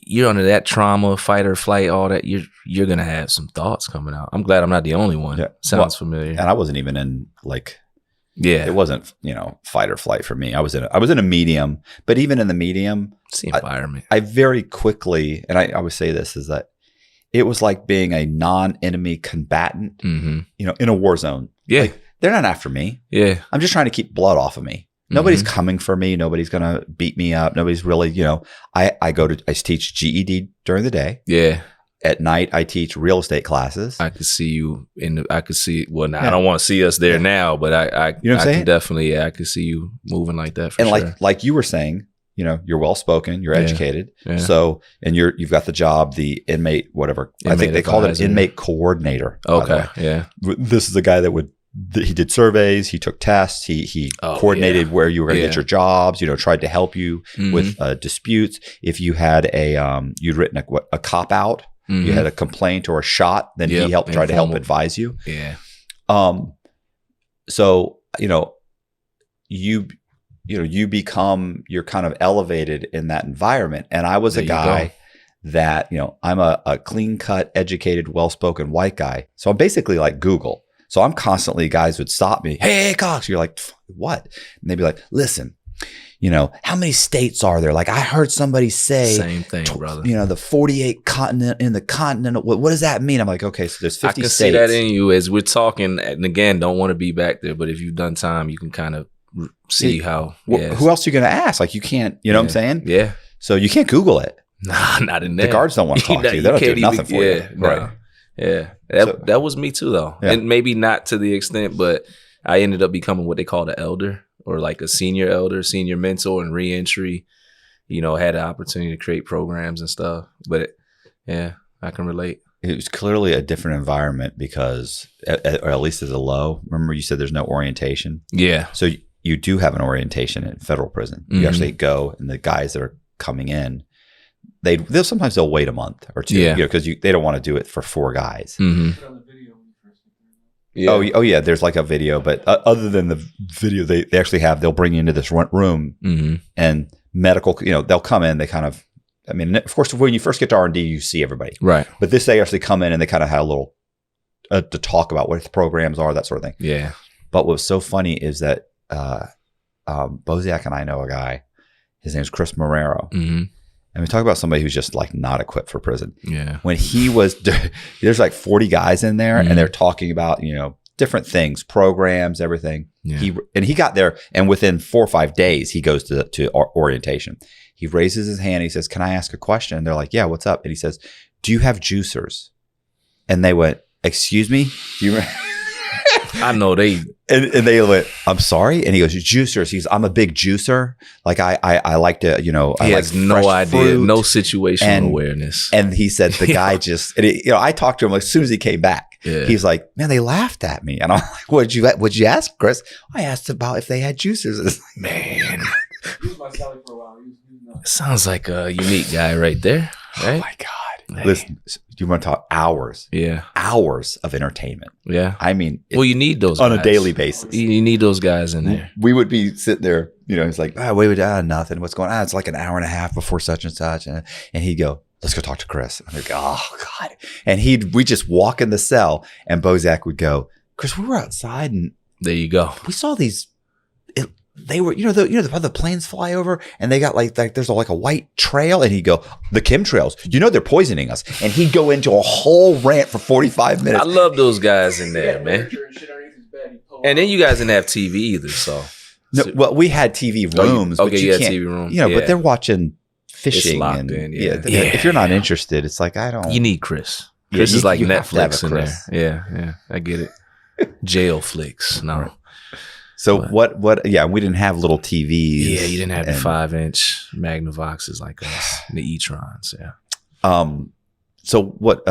You're under that trauma, fight or flight, all that. You're gonna have some thoughts coming out. I'm glad I'm not the only one. Yeah. Sounds familiar. And I wasn't even in it wasn't, fight or flight for me. I was in a medium, but even in the medium, it's the environment. I very quickly, and I always say this, is that it was like being a non-enemy combatant, in a war zone. Yeah. They're not after me. Yeah. I'm just trying to keep blood off of me. Nobody's coming for me. Nobody's going to beat me up. Nobody's really, I teach GED during the day. Yeah. At night, I teach real estate classes. I could see you I don't want to see us there now, but I can definitely, I could see you moving like that for sure. Like you were saying, you're well-spoken, you're educated. Yeah. So, and you've got the job, the inmate, whatever. I think they called it an inmate coordinator. Okay. Yeah. This is the guy that he did surveys, he took tests, he coordinated where you were going to get your jobs, tried to help you with disputes. If you had you'd written a cop out, you had a complaint or a shot, then he helped try to help advise you. Yeah. So, you're kind of elevated in that environment. And I was a guy that, I'm a clean cut, educated, well-spoken white guy. So I'm basically like Google. So I'm constantly, guys would stop me. Hey, Cox. You're like, what? And they'd be like, listen, how many states are there? I heard somebody say same thing, brother. The 48 continent in the continent. What does that mean? I'm like, okay, so there's 50 states. I can see that in you as we're talking. And again, don't want to be back there, but if you've done time, you can kind of see how. Who else are you going to ask? You can't, what I'm saying? Yeah. So you can't Google it. Nah, not in there. The guards don't want to talk to you. They don't do nothing for you. Right. Yeah. That was me too, though. Yeah. And maybe not to the extent, but I ended up becoming what they call an elder, or a senior elder, senior mentor in reentry. Had the opportunity to create programs and stuff. But I can relate. It was clearly a different environment because, or at least as a low, remember you said there's no orientation? Yeah. So you do have an orientation in federal prison. You actually go, and the guys that are coming in, they'll sometimes wait a month or two, because they don't want to do it for 4 guys. Mm-hmm. Yeah. Oh yeah, there's a video, but other than the video, they actually they'll bring you into this room, and medical, they'll come in, they kind of, of course, when you first get to R&D, you see everybody. Right. But they actually come in and they kind of had a little, to talk about what the programs are, that sort of thing. Yeah. But what's so funny is that Boziak and I know a guy, his name's Chris Marrero. Mm-hmm. And we talk about somebody who's just not equipped for prison. Yeah. When he was, there's 40 guys in there, and they're talking about, different things, programs, everything. Yeah. He got there, and within 4 or 5 days, he goes to orientation. He raises his hand. He says, "Can I ask a question?" And they're like, "Yeah, what's up?" And he says, "Do you have juicers?" And they went, "Excuse me? Do you?" I know they. And they went, "I'm sorry." And he goes, "Juicers." I'm a big juicer. I like to, he has no idea, fruit. No situational awareness. And he said the guy just, I talked to him as soon as he came back. Yeah. He's like, man, they laughed at me. And I'm like, what'd you ask, Chris? I asked about if they had juicers. Man. Sounds like a unique guy right there. Right? Oh my God. Man. Listen, you want to talk hours? Yeah. Hours of entertainment. Yeah. I mean, well, you need those on guys. a daily basis. You need those guys in there. We would be sitting there, he's like, nothing. What's going on? It's like an hour and a half before such and such. And he'd go, let's go talk to Chris. I'm like, oh God. And we just walk in the cell and Bozak would go, Chris, we were outside and there you go. We saw these. They were, the planes fly over and they got like there's like a white trail, and he'd go, the chemtrails, they're poisoning us. And he'd go into a whole rant for 45 minutes. I love those guys in there, man. And then you guys didn't have TV either, so. No, well, we had TV rooms. Okay, you had TV rooms. But they're watching fishing. It's locked and in, if you're not interested, it's like, I don't. You need Chris. Chris is like Netflix in Chris. there. Yeah, I get it. Jail flicks. No. Right. So what? Yeah, we didn't have little TVs. Yeah, you didn't have the 5-inch Magnavoxes like us, the E-Trons. Yeah. So what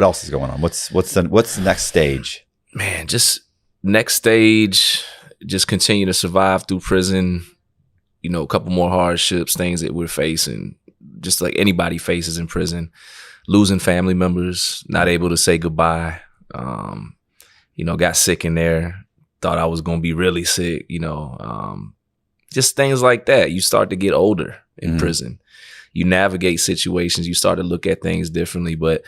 else is going on? What's the next stage? Man, just next stage. Just continue to survive through prison. A couple more hardships, things that we're facing, just like anybody faces in prison. Losing family members, not able to say goodbye. Got sick in there. Thought I was going to be really sick, just things like that. You start to get older in prison. You navigate situations. You start to look at things differently. But,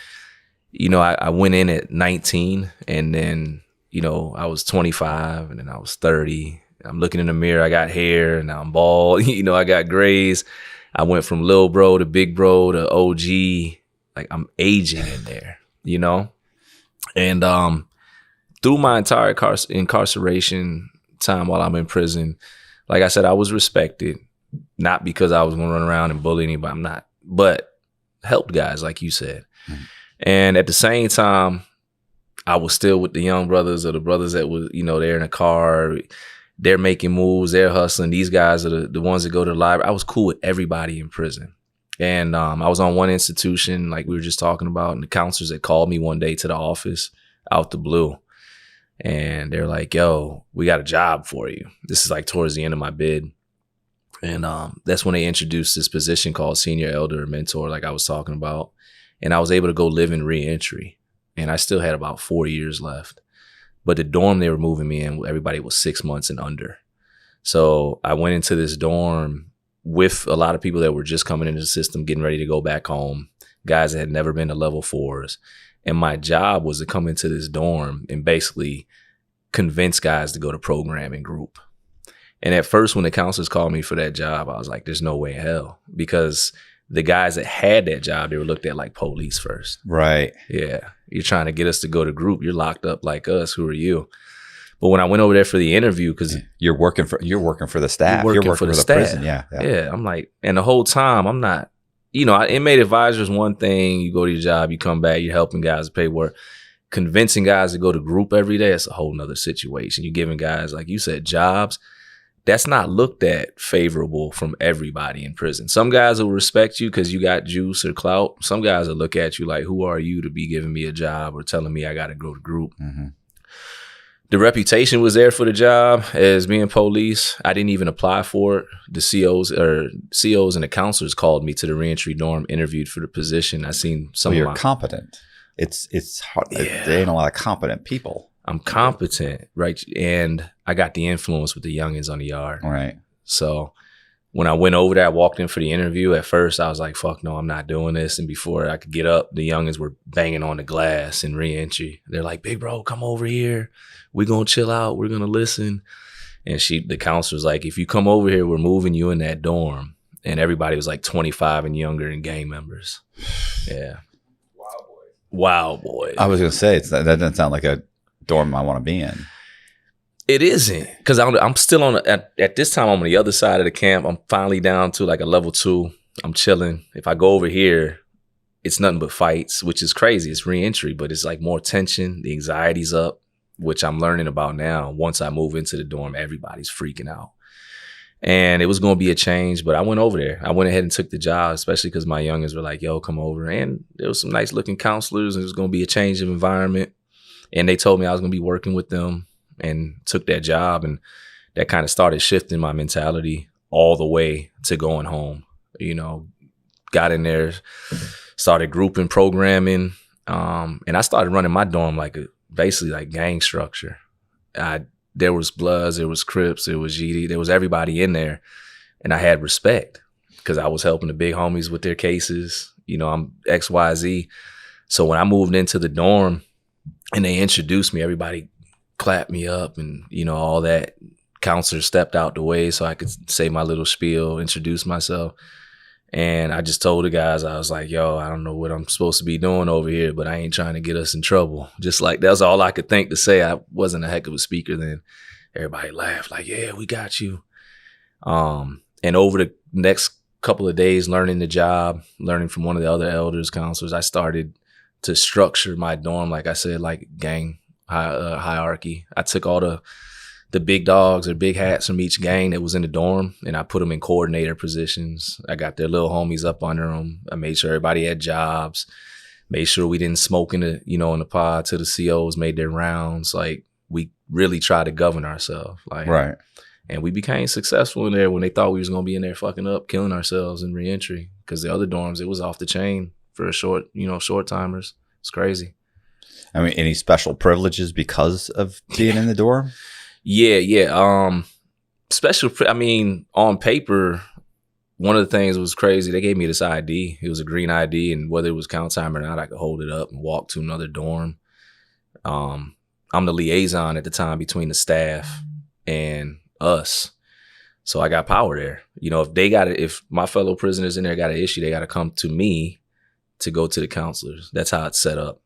I went in at 19 and then, I was 25 and then I was 30. I'm looking in the mirror. I got hair and now I'm bald. I got grays. I went from little bro to big bro to OG. Like I'm aging in there, And, through my entire incarceration time while I'm in prison, like I said, I was respected, not because I was going to run around and bully anybody. I'm not, but helped guys, like you said. Mm-hmm. And at the same time, I was still with the young brothers or the brothers that was, they're in a car, they're making moves, they're hustling. These guys are the ones that go to the library. I was cool with everybody in prison. And I was on one institution, like we were just talking about, and the counselors that called me one day to the office out the blue. And they're like, yo, we got a job for you. This is like towards the end of my bid. And that's when they introduced this position called senior elder or mentor, like I was talking about. And I was able to go live in reentry. And I still had about 4 years left. But the dorm they were moving me in, everybody was 6 months and under. So I went into this dorm with a lot of people that were just coming into the system, getting ready to go back home, guys that had never been to level 4s. And my job was to come into this dorm and basically convince guys to go to programming group. And at first, when the counselors called me for that job, I was like, there's no way in hell. Because the guys that had that job, they were looked at like police first. Right. Yeah. You're trying to get us to go to group. You're locked up like us. Who are you? But when I went over there for the interview, because you're working for the staff. You're working for the staff. Prison. Yeah. I'm like, and the whole time I'm not, inmate advisor is one thing. You go to your job, you come back, you're helping guys pay work. Convincing guys to go to group every day, it's a whole nother situation. You're giving guys, like you said, jobs. That's not looked at favorable from everybody in prison. Some guys will respect you because you got juice or clout. Some guys will look at you like, who are you to be giving me a job or telling me I got to go to group? Mm-hmm. The reputation was there for the job as being police. I didn't even apply for it. The COs and the counselors called me to the reentry dorm, interviewed for the position. I seen some. You're competent. It's hard. Yeah. There ain't a lot of competent people. I'm competent, right? And I got the influence with the youngins on the yard. Right. So when I went over there, I walked in for the interview. At first, I was like, fuck no, I'm not doing this. And before I could get up, the youngins were banging on the glass in reentry. They're like, big bro, come over here. We're going to chill out. We're going to listen. And the counselor's like, if you come over here, we're moving you in that dorm. And everybody was like 25 and younger and gang members. Yeah. Wow, boy. I was going to say, that doesn't sound like a dorm I want to be in. It isn't, because I'm still at this time, I'm on the other side of the camp. I'm finally down to like a level 2. I'm chilling. If I go over here, it's nothing but fights, which is crazy. It's reentry, but it's like more tension. The anxiety's up, which I'm learning about now. Once I move into the dorm, everybody's freaking out. And it was going to be a change, but I went over there. I went ahead and took the job, especially because my youngins were like, yo, come over. And there was some nice looking counselors, and it was going to be a change of environment. And they told me I was going to be working with them, and took that job. And that kind of started shifting my mentality all the way to going home. You know, got in there, started grouping programming. And I started running my dorm basically like gang structure. There was Bloods, there was Crips, there was GD, there was everybody in there. And I had respect because I was helping the big homies with their cases. You know, I'm XYZ. So when I moved into the dorm and they introduced me, everybody clapped me up and, you know, all that. Counselors stepped out the way so I could say my little spiel, introduce myself. And I just told the guys, I was like, yo, I don't know what I'm supposed to be doing over here, but I ain't trying to get us in trouble. Just like, that's all I could think to say. I wasn't a heck of a speaker then. Everybody laughed like, yeah, we got you. And over the next couple of days, learning the job, learning from one of the other elders, counselors, I started to structure my dorm, like I said, like gang hierarchy. I took all the big dogs or big hats from each gang that was in the dorm, and I put them in coordinator positions. I got their little homies up under them. I made sure everybody had jobs, made sure we didn't smoke in the pod till the COs made their rounds. Like, we really tried to govern ourselves. Like, right. And we became successful in there when they thought we was going to be in there fucking up, killing ourselves in reentry. Because the other dorms, it was off the chain for short timers. It's crazy. I mean, any special privileges because of being in the dorm? Yeah. On paper, one of the things that was crazy, they gave me this ID. It was a green ID, and whether it was count time or not, I could hold it up and walk to another dorm. I'm the liaison at the time between the staff and us. So I got power there. You know, if my fellow prisoners in there got an issue, they got to come to me to go to the counselors. That's how it's set up.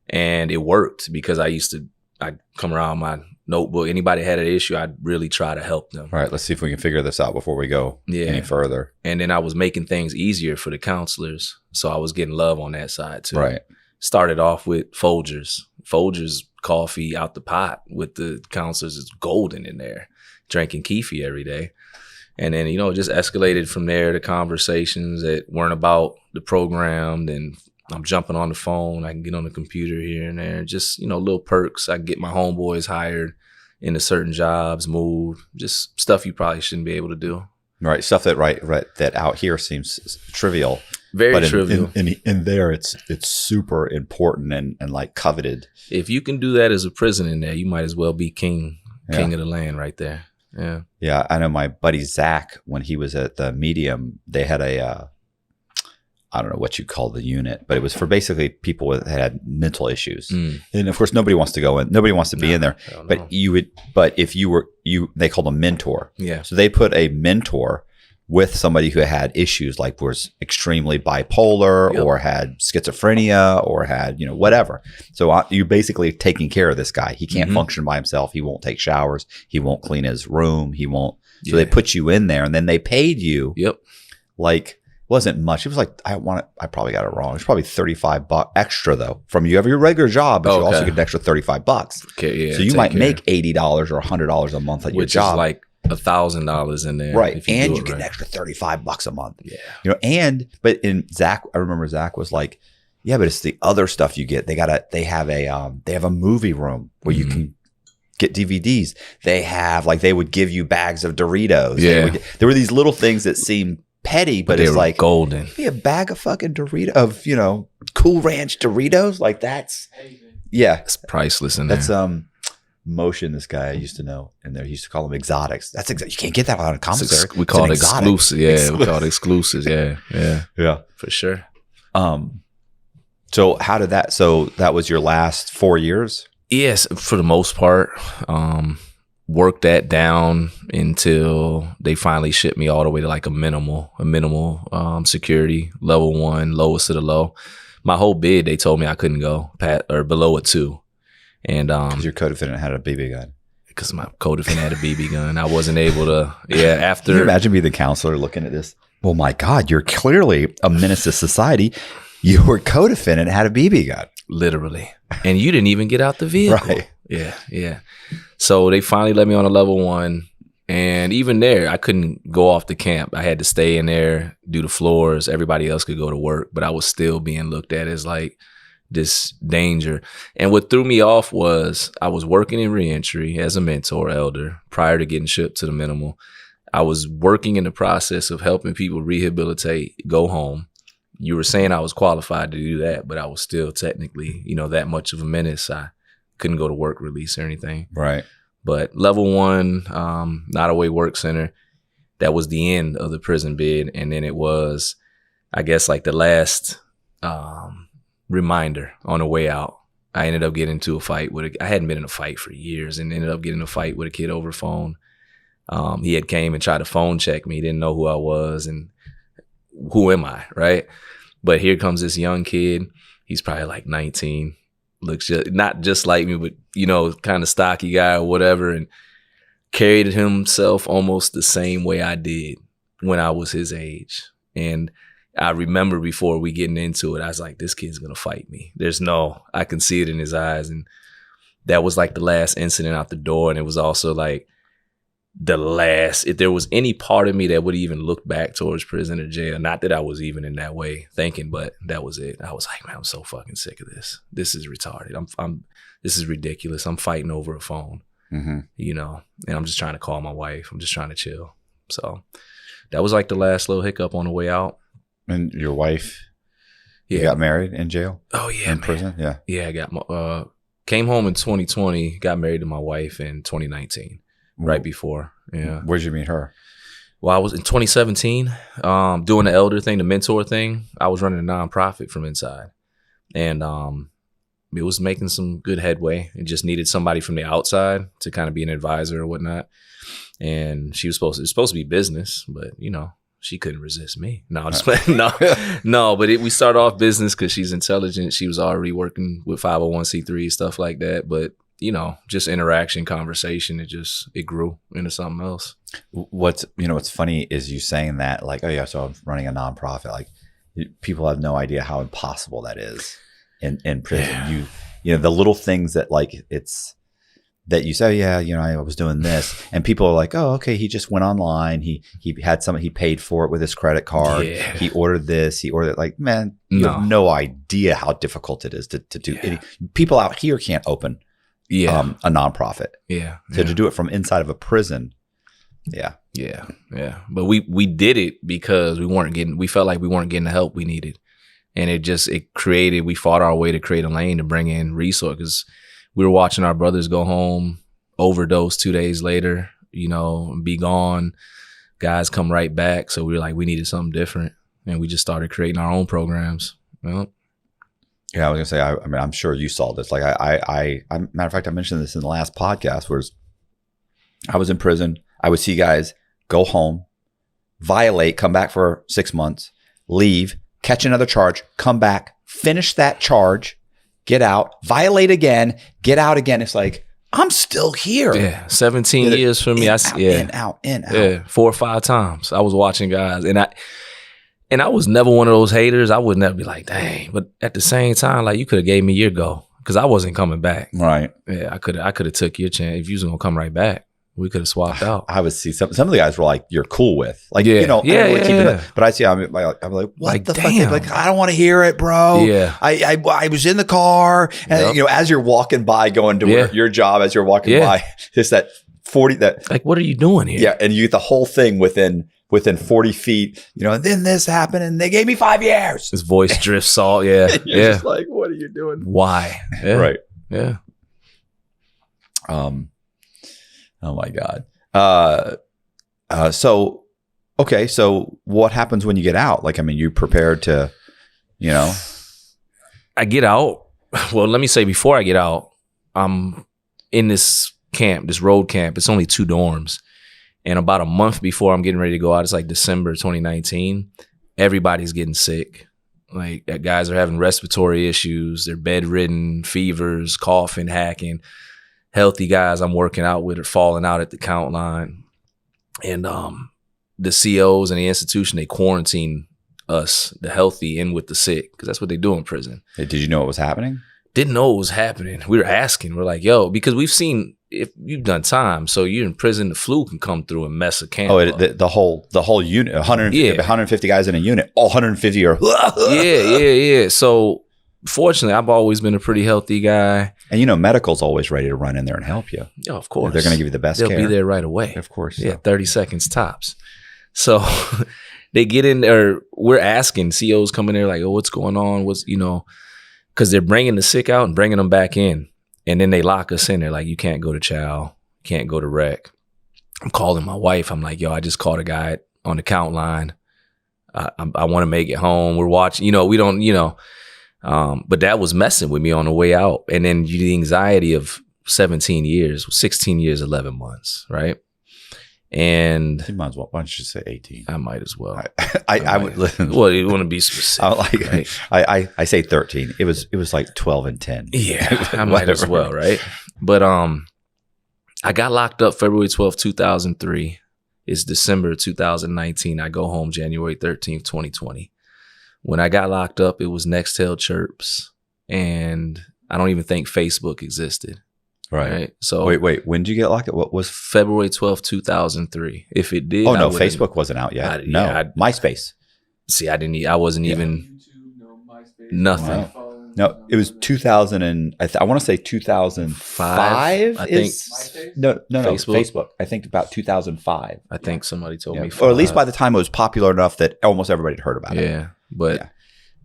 And it worked because I'd come around my notebook. Anybody had an issue, I'd really try to help them. All right, let's see if we can figure this out before we go any further. And then I was making things easier for the counselors. So I was getting love on that side too. Right. Started off with Folgers. Folgers coffee out the pot with the counselors is golden in there. Drinking Keefy every day. And then, you know, it just escalated from there to conversations that weren't about the program. Then I'm jumping on the phone. I can get on the computer here and there. Just, you know, little perks. I can get my homeboys hired into certain jobs, moved. Just stuff you probably shouldn't be able to do. Right. Stuff that that out here seems trivial. Very trivial. In there, it's super important and like coveted. If you can do that as a prison in there, you might as well be king of the land right there. Yeah. Yeah. I know my buddy Zach, when he was at the Medium, they had I don't know what you call the unit, but it was for basically people that had mental issues. And of course, nobody wants to go in. Nobody wants to be in there. But if they called a mentor. Yeah. So they put a mentor with somebody who had issues, like was extremely bipolar or had schizophrenia or had, whatever. So you're basically taking care of this guy. He can't function by himself. He won't take showers. He won't clean his room. He won't. So they put you in there, and then they paid you. Yep. Like, wasn't much. It was like, I probably got it wrong. It was probably $35 extra though. From you have your regular job, but you also get an extra $35. Okay, so you might make $80 or $100 a month at your job. Which is like $1,000 in there. Right. And you get an extra $35 a month. Yeah. But in Zach, I remember Zach was like, yeah, but it's the other stuff you get. They have a movie room where you can get DVDs. They have, like, they would give you bags of Doritos. Yeah. There were these little things that seemed petty, but it's like golden. A bag of fucking Doritos of, Cool Ranch Doritos. Like, that's, it's priceless in there. That's, Motion, this guy I used to know, and they used to call them exotics. That's you can't get that without a commissary. We call it exclusive. Yeah, we call it exclusives. Yeah, for sure. So how did that? So that was your last 4 years? Yes, for the most part. Worked that down until they finally shipped me all the way to like a minimal security, level 1, lowest of the low. My whole bid, they told me I couldn't go below a 2. And because your co-defendant had a BB gun. Because my co-defendant had a BB gun, I wasn't able to. After. Can you imagine being the counselor looking at this? Well, my God, you're clearly a menace to society. Your co-defendant had a BB gun, literally, and you didn't even get out the vehicle. Right? Yeah. So they finally let me on a level 1, and even there, I couldn't go off the camp. I had to stay in there, do the floors. Everybody else could go to work, but I was still being looked at as like, this danger. And what threw me off was I was working in reentry as a mentor elder prior to getting shipped to the minimal. I was working in the process of helping people rehabilitate, go home. You were saying I was qualified to do that, but I was still technically, that much of a menace. I couldn't go to work release or anything. Right. But level 1, Nottoway Work Center, that was the end of the prison bid. And then it was, I guess, like the last reminder on the way out. I ended up getting into a fight I hadn't been in a fight for years, and ended up getting in a fight with a kid over the phone. He had came and tried to phone check me. He didn't know who I was and who am I, right? But here comes this young kid. He's probably like 19, looks not just like me, but, kind of stocky guy or whatever, and carried himself almost the same way I did when I was his age. And I remember before we getting into it, I was like, this kid's going to fight me. I can see it in his eyes. And that was like the last incident out the door. And it was also like if there was any part of me that would even look back towards prison or jail, not that I was even in that way thinking, but that was it. I was like, man, I'm so fucking sick of this. This is retarded. This is ridiculous. I'm fighting over a phone, and I'm just trying to call my wife. I'm just trying to chill. So that was like the last little hiccup on the way out. And your wife, you got married in jail? Oh yeah, in prison. Yeah, yeah. I got came home in 2020. Got married to my wife in 2019. Right before, yeah. Where'd you meet her? Well, I was in 2017, doing the elder thing, the mentor thing. I was running a nonprofit from inside, and it was making some good headway. It just needed somebody from the outside to kind of be an advisor or whatnot. And it was supposed to be business, but she couldn't resist me. No, no. But we started off business because she's intelligent. She was already working with 501c3 stuff like that, but. Just interaction, conversation. It grew into something else. What's funny is you saying that, like, oh yeah, so I'm running a nonprofit. Like, people have no idea how impossible that is in prison. Yeah. The little things that that you say, I was doing this, and people are like, oh, okay, he just went online. He had something. He paid for it with his credit card. Yeah. He ordered this. He ordered it. Like, man, you have no idea how difficult it is to do. Yeah. People out here can't open. A nonprofit. Yeah. So to do it from inside of a prison. Yeah. Yeah. Yeah. But we did it because we felt like we weren't getting the help we needed. And we fought our way to create a lane to bring in resources. We were watching our brothers go home, overdose 2 days later, be gone. Guys come right back. So we were like, we needed something different. And we just started creating our own programs. Yeah, I was gonna say. I mean, I'm sure you saw this. Like, matter of fact, I mentioned this in the last podcast. Where I was in prison, I would see guys go home, violate, come back for 6 months, leave, catch another charge, come back, finish that charge, get out, violate again, get out again. It's like, I'm still here. Yeah, 17 years for me. In, out. Yeah, 4 or 5 times. I was watching guys, and I was never one of those haters. I would never be like, dang. But at the same time, like, you could have gave me your go because I wasn't coming back. Right. Yeah, I could have took your chance. If you was going to come right back, we could have swapped out. I would see some of the guys were like, you're cool with. Like, yeah. But I see, I'm like, what the fuck? Like, I don't want to hear it, bro. Yeah. I was in the car. And, as you're walking by, going to your job, as you're walking by, just that 40, like, what are you doing here? Yeah. And you get the whole thing within 40 feet, and then this happened and they gave me 5 years. His voice drifts all, yeah. You're just like, what are you doing? Why? Yeah. Right. Yeah. Oh my God. So what happens when you get out? Like, I mean, you prepared to, I get out. Well, let me say before I get out, I'm in this camp, this road camp. It's only 2 dorms. And about a month before I'm getting ready to go out, it's like December 2019, everybody's getting sick. Like, guys are having respiratory issues. They're bedridden, fevers, coughing, hacking. Healthy guys I'm working out with are falling out at the count line. And the COs and the institution, they quarantine us, the healthy, in with the sick, because that's what they do in prison. Hey, did you know what was happening? Didn't know what was happening. We were asking. We're like, yo, because we've seen, if you've done time, so you're in prison, the flu can come through and mess a camp up. The whole unit, 150 guys in a unit, all 150 are. Yeah. So fortunately, I've always been a pretty healthy guy. And, you know, medical's always ready to run in there and help you. Oh, of course. They're going to give you the best They'll care. be there right away. Of course. Yeah, 30 seconds tops. So they get in there. We're asking COs coming there like, oh, what's going on? What's, you know, because they're bringing the sick out and bringing them back in. And then they lock us in there like, you can't go to chow, can't go to rec. I'm calling my wife. I'm like, yo, I just called a guy on the count line. I want to make it home. We're watching, you know, we don't, you know, but that was messing with me on the way out. And then the anxiety of 17 years, 16 years, 11 months, right? And you might as well. Why don't you say 18? I might as well. I would listen. Well, you want to be specific. Right? I say 13. It was like 12 and 10. Yeah, I might as well, right? But I got locked up February 12th, 2003. It's December 2019. I go home January 13th, 2020. When I got locked up, it was Nextel Chirps, and I don't even think Facebook existed. Right. So wait. When did you get locked up? What was February 12th, 2003? If it did, no, Facebook wasn't out yet. MySpace. See, I wasn't even nothing. No, it was 2000 and I want to say 2005. I think no, Facebook. I think about 2005. I think somebody told me, or at least by the time it was popular enough that almost everybody had heard about it. Yeah, but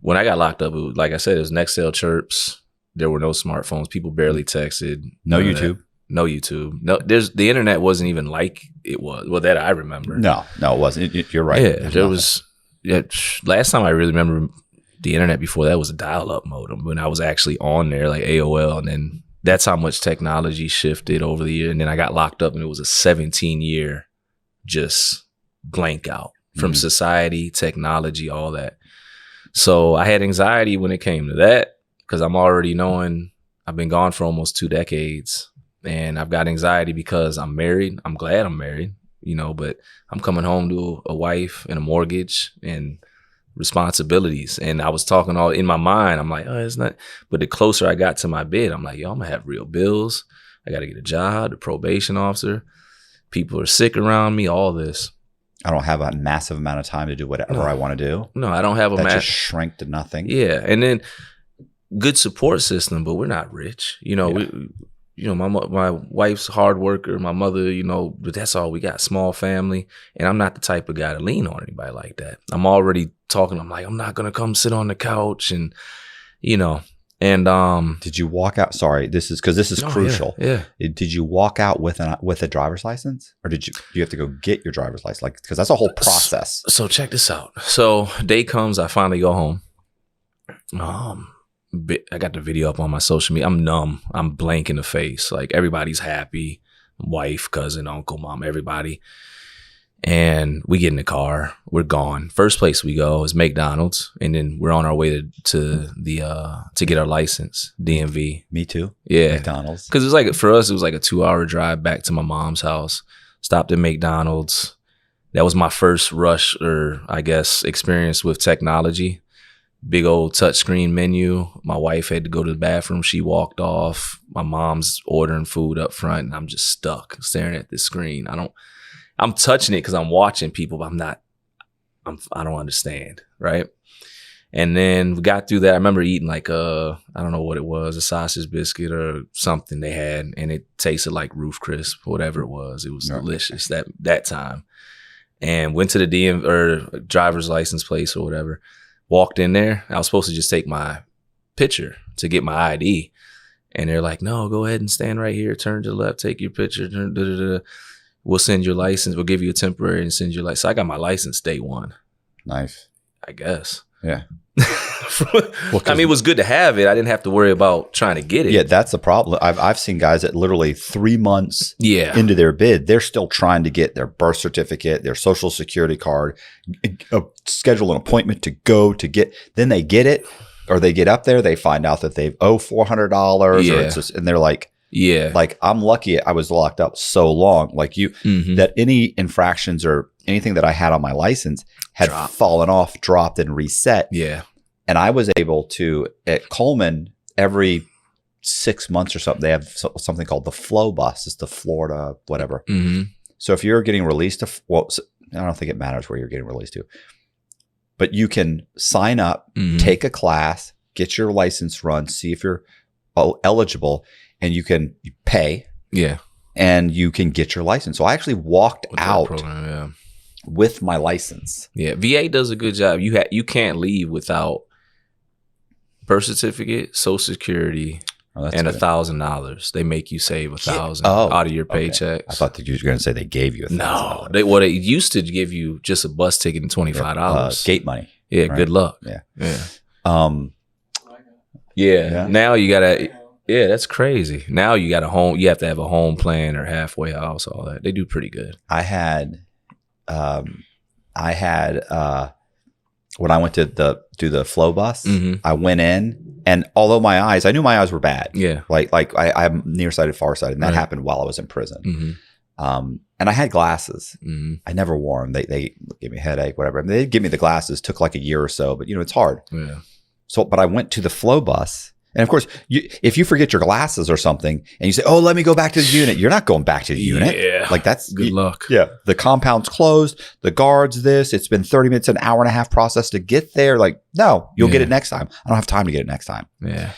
when I got locked up, it was, like I said, it was Nextel Chirps. There were no smartphones. People barely texted. No YouTube. No YouTube. No, the internet wasn't even like it was. Well, that I remember. No, it wasn't. You're right. Yeah, there was. Yeah, last time I really remember the internet before that was a dial-up modem when I was actually on there, like AOL, and then that's how much technology shifted over the year. And then I got locked up, and it was a 17-year just blank out from society, technology, all that. So I had anxiety when it came to that because I'm already knowing I've been gone for almost 2 decades, and I've got anxiety because I'm married. I'm glad I'm married, you know, but I'm coming home to a wife and a mortgage and responsibilities. And I was talking all in my mind. I'm like, oh, it's not. But the closer I got to my bed, I'm like, yo, I'm gonna have real bills. I got to get a job, the probation officer. People are sick around me, all this. I don't have a massive amount of time to do whatever I want to do. No, I don't have that just shrank to nothing. Yeah. And then good support system, but we're not rich. You know, my wife's a hard worker. My mother, you know, but that's all we got. Small family. And I'm not the type of guy to lean on anybody like that. I'm already talking. I'm like, I'm not going to come sit on the couch and, you know, and did you walk out? Sorry, this is crucial. Yeah. Did you walk out with a driver's license, or do you have to go get your driver's license? Like, because that's a whole process. So check this out. So day comes, I finally go home. I got the video up on my social media. I'm numb. I'm blank in the face. Like everybody's happy. Wife, cousin, uncle, mom, everybody. And we get in the car. We're gone. First place we go is McDonald's, and then we're on our way to get our license, DMV. Me too. Yeah, McDonald's. Because it was like, for us, it was like a 2-hour drive back to my mom's house. Stopped at McDonald's. That was my first rush, or I guess experience with technology. Big old touchscreen menu. My wife had to go to the bathroom. She walked off. My mom's ordering food up front, and I'm just stuck staring at this screen. I'm touching it because I'm watching people, but I don't understand, right? And then we got through that. I remember eating like I don't know what it was, a sausage biscuit or something they had, and it tasted like Roof Crisp, whatever it was. It was delicious that time. And went to the driver's license place or whatever. Walked in there. I was supposed to just take my picture to get my ID. And they're like, no, go ahead and stand right here. Turn to the left, take your picture. We'll send your license. We'll give you a temporary and send your license. So I got my license day one. Nice. I guess. Yeah. I mean, it was good to have it. I didn't have to worry about trying to get it. Yeah, that's the problem. I've seen guys that literally 3 months into their bid, they're still trying to get their birth certificate, their social security card, schedule an appointment to go to get. Then they get it, or they get up there, they find out that they owe $400, and they're like, like, I'm lucky I was locked up so long. Like that any infractions or anything that I had on my license had fallen off, dropped, and reset. Yeah. And I was able to, at Coleman, every 6 months or something, they have something called the Flow Bus. It's the Florida whatever. So if you're getting released to, I don't think it matters where you're getting released to, but you can sign up, take a class, get your license run, see if you're eligible, and you can pay. Yeah. And you can get your license. So I actually walked out with my license. Yeah. VA does a good job. You can't leave without birth certificate, Social Security, and $1,000. They make you save $1,000 out of your paycheck. I thought that you were going to say they gave you $1,000. No, they used to give you just a bus ticket and $25. Gate money. Yeah, right? Good luck. Yeah. Yeah. Now you gotta. Yeah, that's crazy. Now you got a home. You have to have a home plan or halfway house. All that they do pretty good. I had when I went to do the flow bus, I went in, and although I knew my eyes were bad. Yeah, like I'm nearsighted, farsighted, and that happened while I was in prison. And I had glasses. I never wore them. They gave me a headache, whatever. And they give me the glasses. Took like a year or so, but it's hard. Yeah. So, but I went to the flow bus. And of course, if you forget your glasses or something and you say, "Oh, let me go back to the unit," you're not going back to the unit. Yeah. Like that's good luck. Yeah. The compound's closed. The guard's this. It's been 30 minutes, an hour and a half process to get there. Like, no, you'll get it next time. I don't have time to get it next time. Yeah.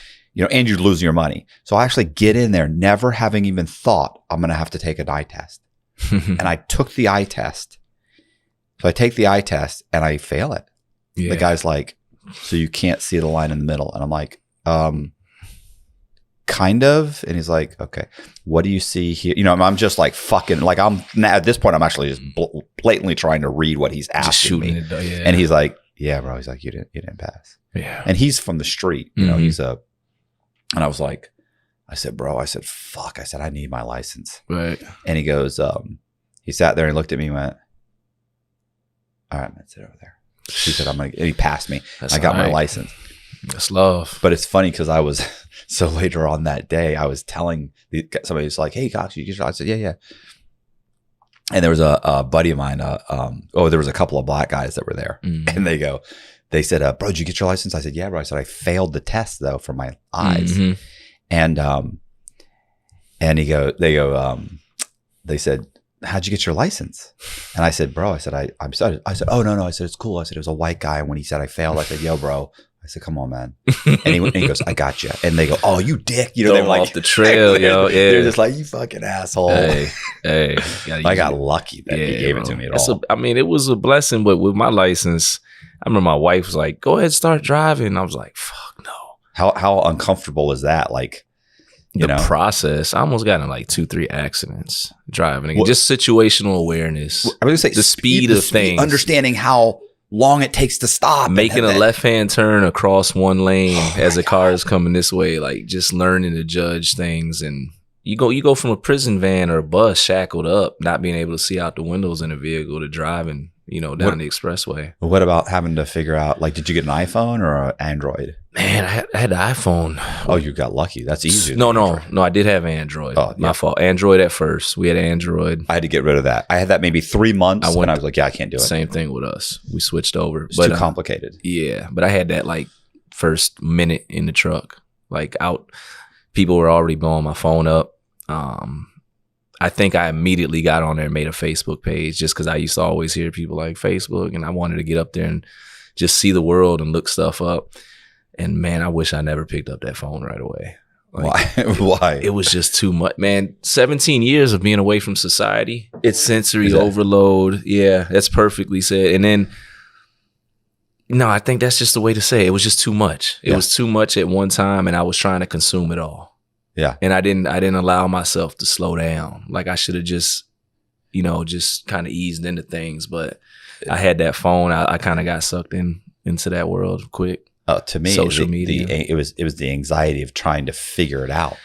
And you're losing your money. So I actually get in there, never having even thought I'm going to have to take an eye test. And I took the eye test. So I take the eye test and I fail it. Yeah. The guy's like, "So you can't see the line in the middle." And I'm like, kind of. And he's like, "Okay, what do you see here?" I'm just like fucking, like I'm at this point, I'm actually just blatantly trying to read what he's asking me. And he's like, "Yeah, bro." He's like, you didn't pass. Yeah. And he's from the street, and I was like, I said, "Fuck." I said, "I need my license." Right. And he goes, he sat there and looked at me and went, "All right, man, sit over there." He said, and he passed me. I got my license. That's love. But it's funny because I was, so later on that day, I was telling somebody who's like, "Hey, Cox, you get your license?" I said, yeah. And there was a buddy of mine, there was a couple of black guys that were there. And they said, "Bro, did you get your license?" I said, "Yeah, bro." I said, "I failed the test though for my eyes." And they said, "How'd you get your license?" And I said, "Bro," I said, I said, "Oh, no." I said, "It's cool." I said, "It was a white guy." And when he said I failed, I said, "Yo, bro." I said, "Come on, man." And he goes, "I got you." And they go, "Oh, you dick." They're like off the trail, yo. Yeah. They're just like, "You fucking asshole." Hey. I got lucky that he gave it to me at all. It was a blessing, but with my license, I remember my wife was like, "Go ahead, start driving." I was like, "Fuck no." How uncomfortable is that? Like, the process. I almost got in like 2-3 accidents driving. Just situational awareness. I was going to say the speed of things. Understanding how long it takes to stop. Making a left-hand turn across one lane as a car is coming this way. Like just learning to judge things. And you go from a prison van or a bus shackled up, not being able to see out the windows in a vehicle, to driving, down the expressway. What about having to figure out, like, did you get an iPhone or an Android? Man, I had the iPhone. Oh, you got lucky. That's easy. No, I did have Android. Oh, my fault. Android at first. We had Android. I had to get rid of that. I had that maybe 3 months when I was like, yeah, I can't do it. Same thing with us. We switched over. It's too complicated. Yeah, but I had that like first minute in the truck. Like people were already blowing my phone up. I think I immediately got on there and made a Facebook page just because I used to always hear people like Facebook, and I wanted to get up there and just see the world and look stuff up. And man, I wish I never picked up that phone right away. Like, Why? It was just too much, man. 17 years of being away from society. It's sensory overload. Yeah, that's perfectly said. And then, no, I think that's just the way to say it. It was just too much. It was too much at one time, and I was trying to consume it all. Yeah. And I didn't allow myself to slow down. Like I should have just kind of eased into things. But I had that phone. I kind of got sucked into that world quick. To me, social media. It was the anxiety of trying to figure it out.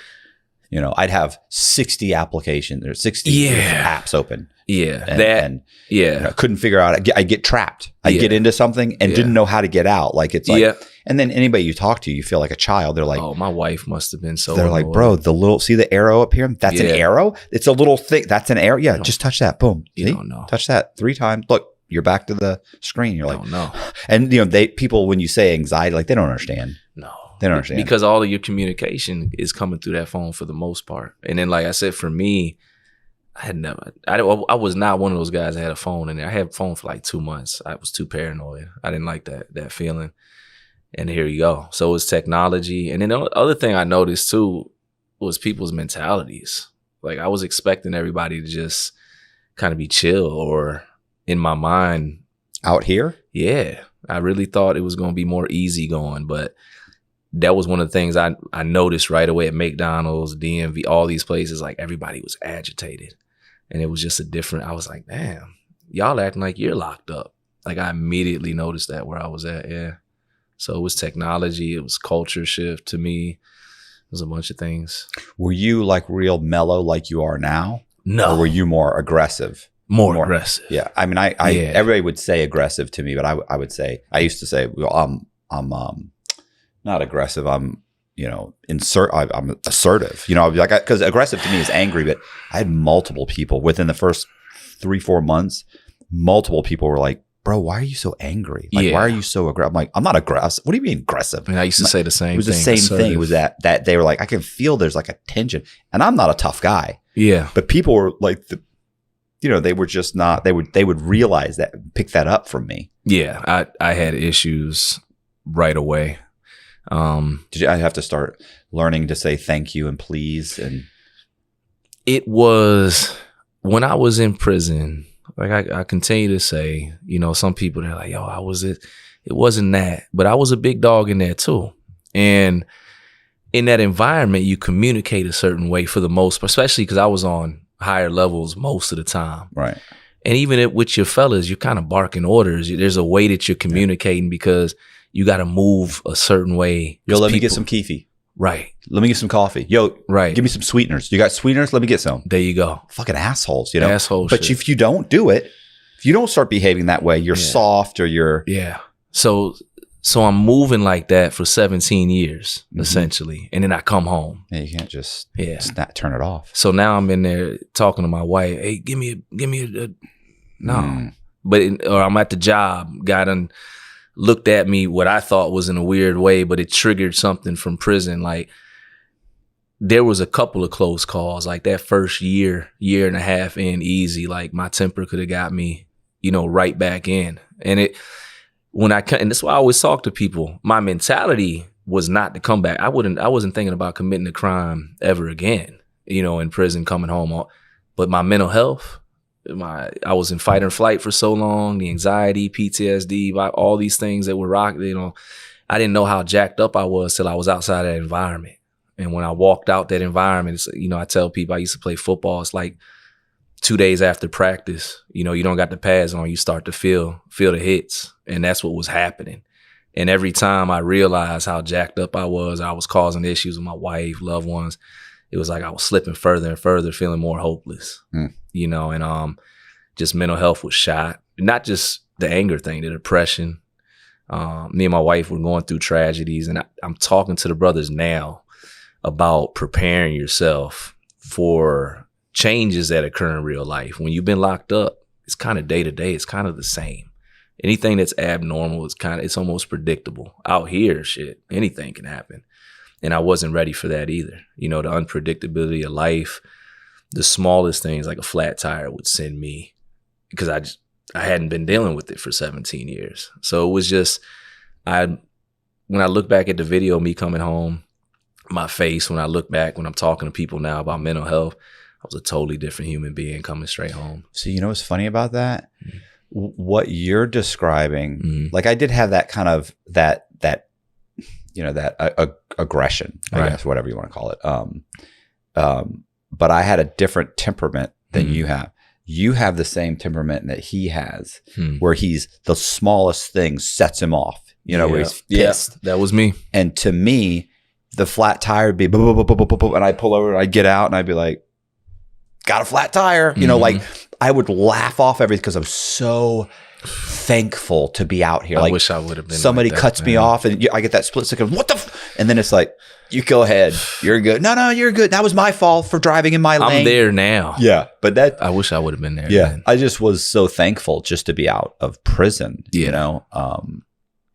I'd have 60 applications or 60 apps open. Yeah. I couldn't figure out. I get trapped. I get into something and didn't know how to get out. Like it's like, and then anybody you talk to, you feel like a child. They're like, "Oh, my wife must have been so." They're like, "Bro, see the arrow up here? That's an arrow. It's a little thing. That's an arrow. Yeah, just touch that. Boom. You don't know. Touch that 3 times. Look, you're back to the screen. You're like, no. And people, when you say anxiety, like they don't understand. No, they don't understand because all of your communication is coming through that phone for the most part. And then, like I said, for me, I was not one of those guys that had a phone in there. I had a phone for like 2 months. I was too paranoid. I didn't like that feeling. And here you go. So it's technology. And then the other thing I noticed too was people's mentalities. Like I was expecting everybody to just kind of be chill, or in my mind. Out here? Yeah. I really thought it was going to be more easygoing, but that was one of the things I noticed right away at McDonald's, DMV, all these places. Like everybody was agitated, and it was just I was like, damn, y'all acting like you're locked up. Like I immediately noticed that where I was at. Yeah. So it was technology. It was culture shift to me. It was a bunch of things. Were you like real mellow like you are now? No. Or were you more aggressive? More aggressive. Yeah. I mean, everybody would say aggressive to me, but I would say, I used to say, well, I'm not aggressive. I'm assertive. You know, I'd be like, because aggressive to me is angry, but I had multiple people within the first 3-4 months. Multiple people were like, bro, why are you so angry? Like, why are you so aggressive? I'm like, I'm not aggressive. What do you mean aggressive? And I used to say the same thing. It was the same thing. It was that they were like, I can feel there's like a tension. And I'm not a tough guy. Yeah. But people were like, they were just not, they would realize that, pick that up from me. Yeah. I had issues right away. Did I have to start learning to say thank you and please? And it was when I was in prison. Like I continue to say, some people, they're like, yo, it wasn't that, but I was a big dog in there too. And in that environment, you communicate a certain way for the most, especially because I was on higher levels most of the time. Right. And even with your fellas, you're kind of barking orders. There's a way that you're communicating because you got to move a certain way. Yo, let me get some keefy. Right. Let me get some coffee. Yo, right. Give me some sweeteners. You got sweeteners? Let me get some. There you go. Fucking assholes, Assholes. But if you don't do it, if you don't start behaving that way, you're soft or you're... Yeah. So I'm moving like that for 17 years, essentially. And then I come home. Yeah, you can't just turn it off. So now I'm in there talking to my wife. Hey, give me a no. Or I'm at the job. Guy done looked at me what I thought was in a weird way, but it triggered something from prison. Like there was a couple of close calls. Like that first year and a half in easy, like my temper could have got me, right back in. And and that's why I always talk to people. My mentality was not to come back. I wasn't thinking about committing a crime ever again, in prison, coming home. But my mental health, I was in fight or flight for so long, the anxiety, PTSD, all these things that were rocking, I didn't know how jacked up I was till I was outside that environment. And when I walked out that environment, I tell people I used to play football. It's like 2 days after practice, you don't got the pads on, you start to feel the hits. And that's what was happening. And every time I realized how jacked up I was causing issues with my wife, loved ones. It was like I was slipping further and further, feeling more hopeless, and just mental health was shot. Not just the anger thing, the depression. Me and my wife were going through tragedies, and I'm talking to the brothers now about preparing yourself for changes that occur in real life. When you've been locked up, it's kind of day to day. It's kind of the same. Anything that's abnormal it's almost predictable. Out here, shit, anything can happen. And I wasn't ready for that either. The unpredictability of life, the smallest things like a flat tire would send me because I hadn't been dealing with it for 17 years. So it was just, when I look back at the video of me coming home, my face, when I look back, when I'm talking to people now about mental health, I was a totally different human being coming straight home. So what's funny about that? What you're describing, like I did have that kind of that aggression, I guess, whatever you want to call it. But I had a different temperament than you have. You have the same temperament that he has, where the smallest thing sets him off, where he's pissed. Yeah, that was me. And to me, the flat tire would be, and I'd pull over and I'd get out and I'd be like, got a flat tire. Like I would laugh off everything because I'm so thankful to be out here. I wish I would have been. Somebody like that, cuts me off and I get that split second. What the? And then it's like, you go ahead. You're good. No, you're good. That was my fault for driving in my lane. I'm there now. Yeah. But I wish I would have been there. Yeah. Then. I just was so thankful just to be out of prison,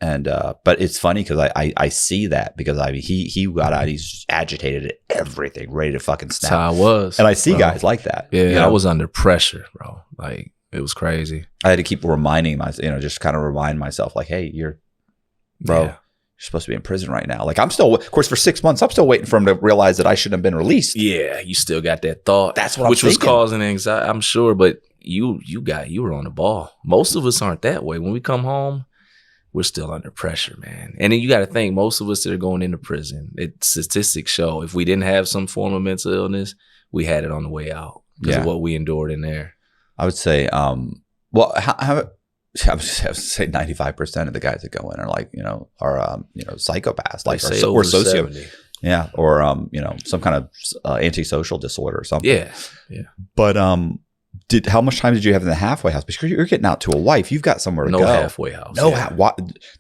but it's funny because I see that because he got out, he's just agitated at everything, ready to fucking snap. That's how I was. And I see guys like that. Yeah. I was under pressure, bro. Like it was crazy. I had to keep reminding myself, just kind of remind myself like, hey, bro, supposed to be in prison right now. Like I'm still, of course, for 6 months, I'm still waiting for him to realize that I shouldn't have been released. Yeah, you still got that thought. That's what I'm which was thinking. causing anxiety, I'm sure. But you were on the ball. Most of us aren't that way. When we come home, we're still under pressure, man. And then you got to think, most of us that are going into prison, statistics show if we didn't have some form of mental illness, we had it on the way out because of what we endured in there. I would say, well, I would say 95% of the guys that go in are like, are psychopaths, like or sociopaths. Yeah, or some kind of antisocial disorder or something. Yeah. But how much time did you have in the halfway house? Because you're getting out to a wife, you've got somewhere to go. No halfway house. No,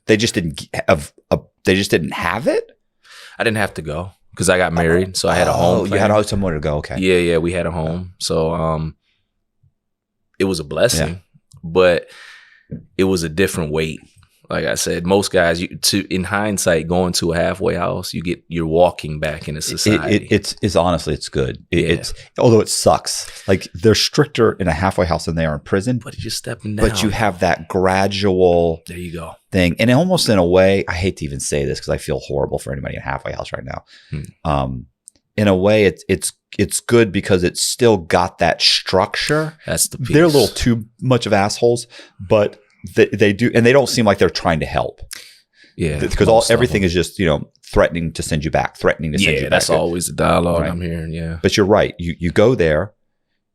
they just didn't have. They just didn't have it. I didn't have to go because I got married, so I had a home. You had somewhere to go. Okay. Yeah, we had a home, so it was a blessing, but it was a different weight. Like I said, most guys, in hindsight, going to a halfway house, you're walking back into society. It's honestly, it's good. It's although it sucks. Like they're stricter in a halfway house than they are in prison. But you're stepping down. But you have that gradual. There you go. Thing, and almost in a way, I hate to even say this because I feel horrible for anybody in a halfway house right now. In a way, it's good because it's still got that structure. That's the piece. They're a little too much of assholes, but they do, and they don't seem like they're trying to help. Yeah, because everything is just threatening to send you back, threatening to send you back. That's always the dialogue I'm hearing. Yeah, but you're right. You go there.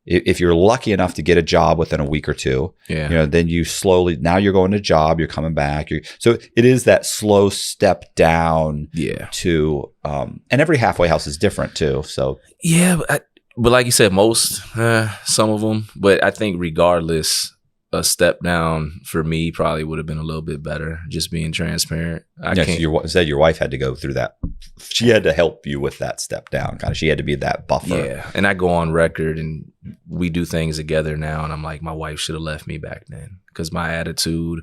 If you're lucky enough to get a job within a week or two, then you slowly, now you're going to job, you're coming back. So it is that slow step down to, and every halfway house is different too. So but like you said, some of them, but I think regardless, a step down for me probably would have been a little bit better, just being transparent. So you said your wife had to go through that. She had to help you with that step down. Kind of, she had to be that buffer. Yeah, and I go on record and we do things together now, and I'm like, my wife should have left me back then because my attitude,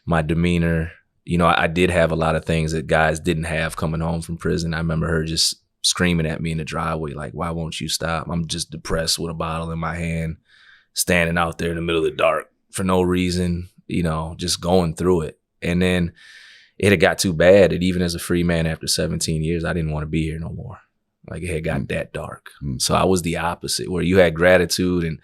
my demeanor, I did have a lot of things that guys didn't have coming home from prison. I remember her just screaming at me in the driveway, like, why won't you stop? I'm just depressed with a bottle in my hand, standing out there in the middle of the dark for no reason, just going through it. And then it had got too bad that even as a free man after 17 years, I didn't want to be here no more. Like it had gotten that dark. So I was the opposite, where you had gratitude and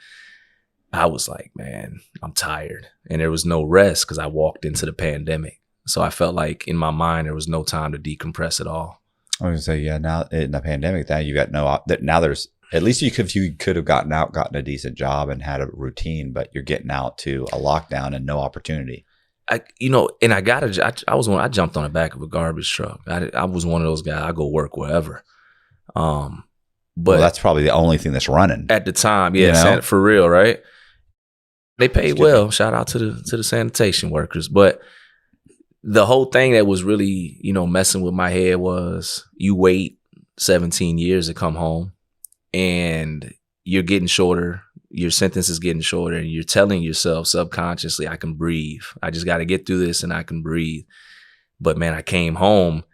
I was like, man, I'm tired. And there was no rest because I walked into the pandemic. So I felt like in my mind, there was no time to decompress at all. I was going to say, now in the pandemic, now you got now there's, at least you could have gotten a decent job and had a routine, but you're getting out to a lockdown and no opportunity. I jumped on the back of a garbage truck. I was one of those guys. I go work wherever. But that's probably the only thing that's running at the time. Yeah, for real, right? They paid well. Shout out to the sanitation workers. But the whole thing that was really, messing with my head was you wait 17 years to come home. And you're getting shorter, your sentence is getting shorter, and you're telling yourself subconsciously, I can breathe. I just got to get through this and I can breathe. But man, I came home,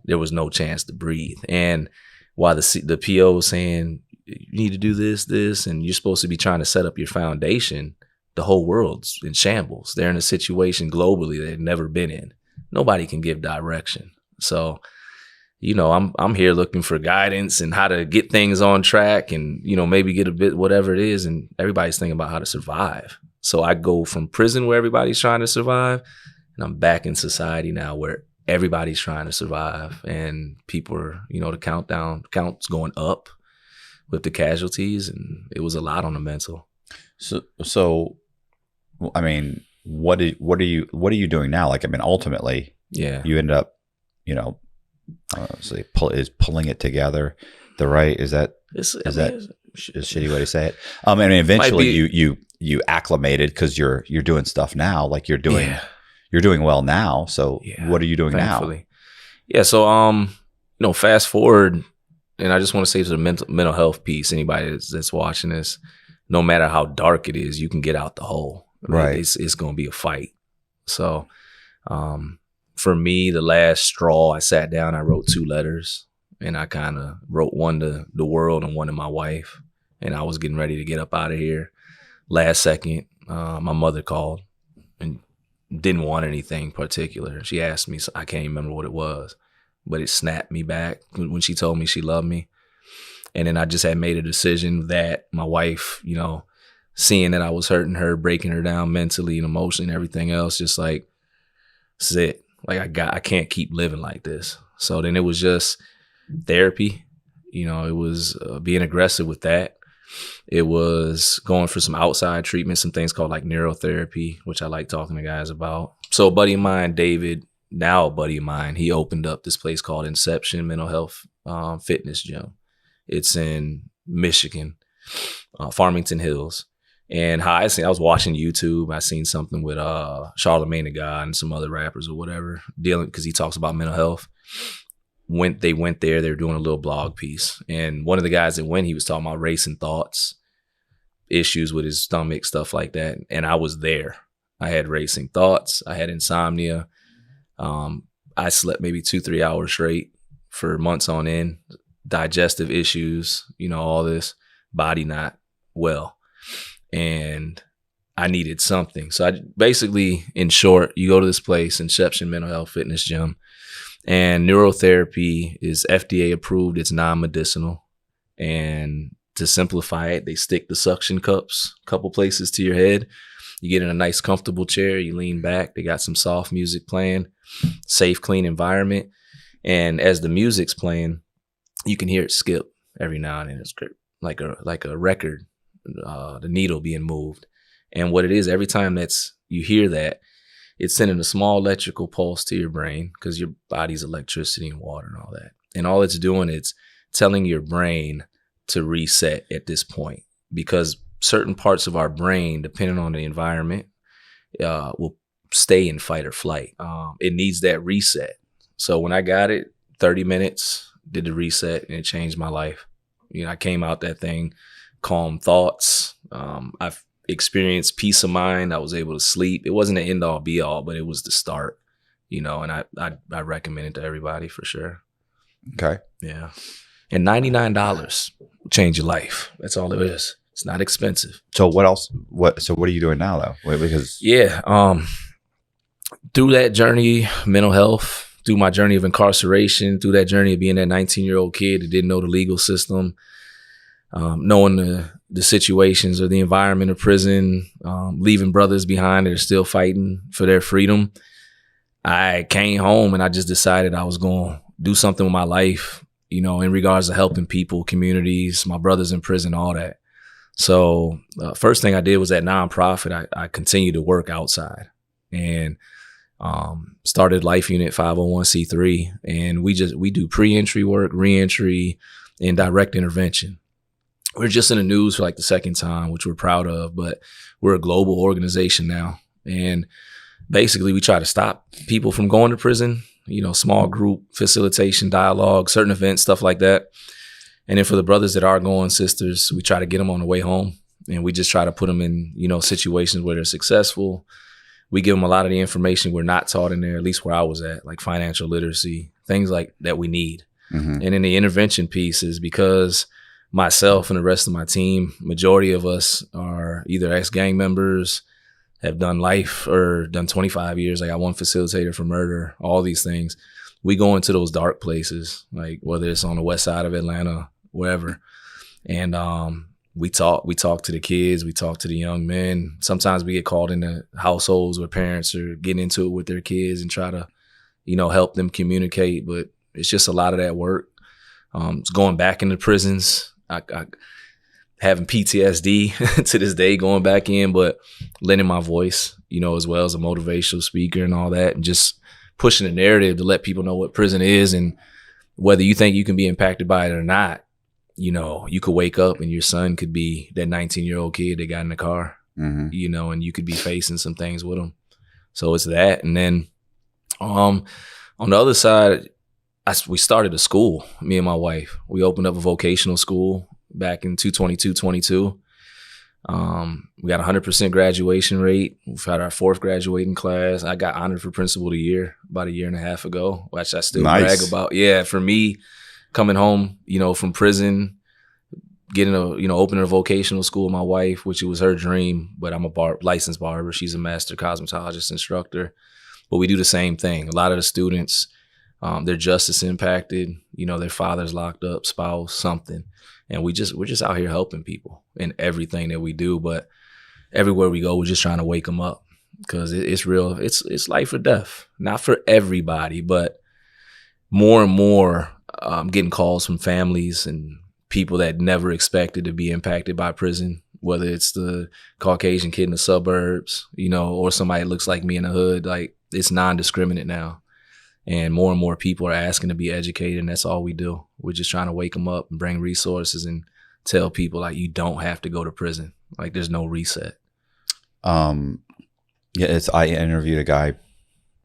there was no chance to breathe. And while the PO was saying, you need to do this, and you're supposed to be trying to set up your foundation, the whole world's in shambles. They're in a situation globally they've never been in. Nobody can give direction. So I'm here looking for guidance and how to get things on track and, maybe get a bit, whatever it is. And everybody's thinking about how to survive. So I go from prison where everybody's trying to survive, and I'm back in society now where everybody's trying to survive, and people are, the count's going up with the casualties, and it was a lot on the mental. So, I mean, what are you doing now? Like, I mean, ultimately, you end up, is pulling it together. Is that a shitty way to say it? I mean, eventually you acclimated because you're doing stuff now. Like you're doing well now. So what are you doing now? Yeah. So fast forward, and I just want to say to the mental health piece, anybody that's watching this, no matter how dark it is, you can get out the hole. Right. It's going to be a fight. So, for me, the last straw, I sat down, I wrote 2 letters, and I kind of wrote one to the world and one to my wife. And I was getting ready to get up out of here. Last second, my mother called, and didn't want anything particular. She asked me, so I can't even remember what it was, but it snapped me back when she told me she loved me. And then I just had made a decision that my wife, you know, seeing that I was hurting her, breaking her down mentally and emotionally and everything else, just like, this is it. Like I can't keep living like this. So then it was just therapy. You know, it was being aggressive with that. It was going for some outside treatment, some things called like neurotherapy, which I like talking to guys about. So a buddy of mine, David, now a buddy of mine, he opened up this place called Inception Mental Health Fitness Gym. It's in Michigan, Farmington Hills. And I was watching YouTube. I seen something with Charlamagne the God and some other rappers or whatever dealing, because he talks about mental health. They went there, they were doing a little blog piece. And one of the guys that went, he was talking about racing thoughts, issues with his stomach, stuff like that. And I was there. I had racing thoughts. I had insomnia. I slept maybe 2-3 hours straight for months on end, digestive issues, you know, all this, body not well. And I needed something. So I basically, in short, you go to this place, Inception Mental Health Fitness Gym, and neurotherapy is FDA approved. It's non-medicinal. And to simplify it, they stick the suction cups a couple places to your head. You get in a nice, comfortable chair. You lean back. They got some soft music playing, safe, clean environment. And as the music's playing, you can hear it skip every now and then. It's like a record, the needle being moved. And what it is, every time you hear that, it's sending a small electrical pulse to your brain, because your body's electricity and water and all that. And all it's doing, it's telling your brain to reset at this point, because certain parts of our brain, depending on the environment, will stay in fight or flight. It needs that reset. So when I got it, 30 minutes, did the reset, and it changed my life. You know, I came out that thing, calm thoughts. I've experienced peace of mind. I was able to sleep. It wasn't an end all be all, but it was the start, you know, and I recommend it to everybody for sure. Okay. Yeah. And $99 will change your life. That's all it is. It's not expensive. So what else? So what are you doing now though? Because through that journey, mental health, through my journey of incarceration, through that journey of being that 19-year-old kid that didn't know the legal system, knowing the situations or the environment of prison, leaving brothers behind that are still fighting for their freedom, I came home and I just decided I was going to do something with my life, you know, in regards to helping people, communities, my brothers in prison, all that. So first thing I did was that nonprofit. I continued to work outside and started Life Unit 501c3. And we do pre-entry work, re-entry, and direct intervention. We're just in the news for like the second time, which we're proud of, but we're a global organization now. And basically we try to stop people from going to prison, you know, small group facilitation, dialogue, certain events, stuff like that. And then for the brothers that are going, sisters, we try to get them on the way home, and we just try to put them in, you know, situations where they're successful. We give them a lot of the information we're not taught in there, at least where I was at, like financial literacy, things like that we need. Mm-hmm. And then the intervention piece is because myself and the rest of my team, majority of us are either ex-gang members, have done life or done 25 years. I got one facilitator for murder, all these things. We go into those dark places, like whether it's on the west side of Atlanta, wherever. And we talk to the kids, we talk to the young men. Sometimes we get called into households where parents are getting into it with their kids and try to, you know, help them communicate. But it's just a lot of that work. It's going back into prisons. I having PTSD to this day, going back in, but lending my voice, you know, as well as a motivational speaker and all that, and just pushing the narrative to let people know what prison is, and whether you think you can be impacted by it or not, you know, you could wake up and your son could be that 19-year-old kid that got in the car, mm-hmm. you know, and you could be facing some things with him. So it's that. And then on the other side, we started a school, me and my wife. We opened up a vocational school back in 2022. We got 100% graduation rate. We've had our 4th graduating class. I got honored for principal of the year about a year and a half ago, which I still brag about. Yeah, for me, coming home, you know, from prison, getting opening a vocational school with my wife, which it was her dream, but I'm a licensed barber. She's a master cosmetologist instructor. But we do the same thing. A lot of the students, they're justice impacted, their father's locked up, spouse, something. And we're just out here helping people in everything that we do. But everywhere we go, we're just trying to wake them up, because it's real. It's life or death. Not for everybody, but more and more getting calls from families and people that never expected to be impacted by prison, whether it's the Caucasian kid in the suburbs, or somebody that looks like me in the hood. Like, it's non-discriminate now. And more people are asking to be educated, and that's all we do. We're just trying to wake them up and bring resources and tell people, like, you don't have to go to prison. Like, there's no reset. I interviewed a guy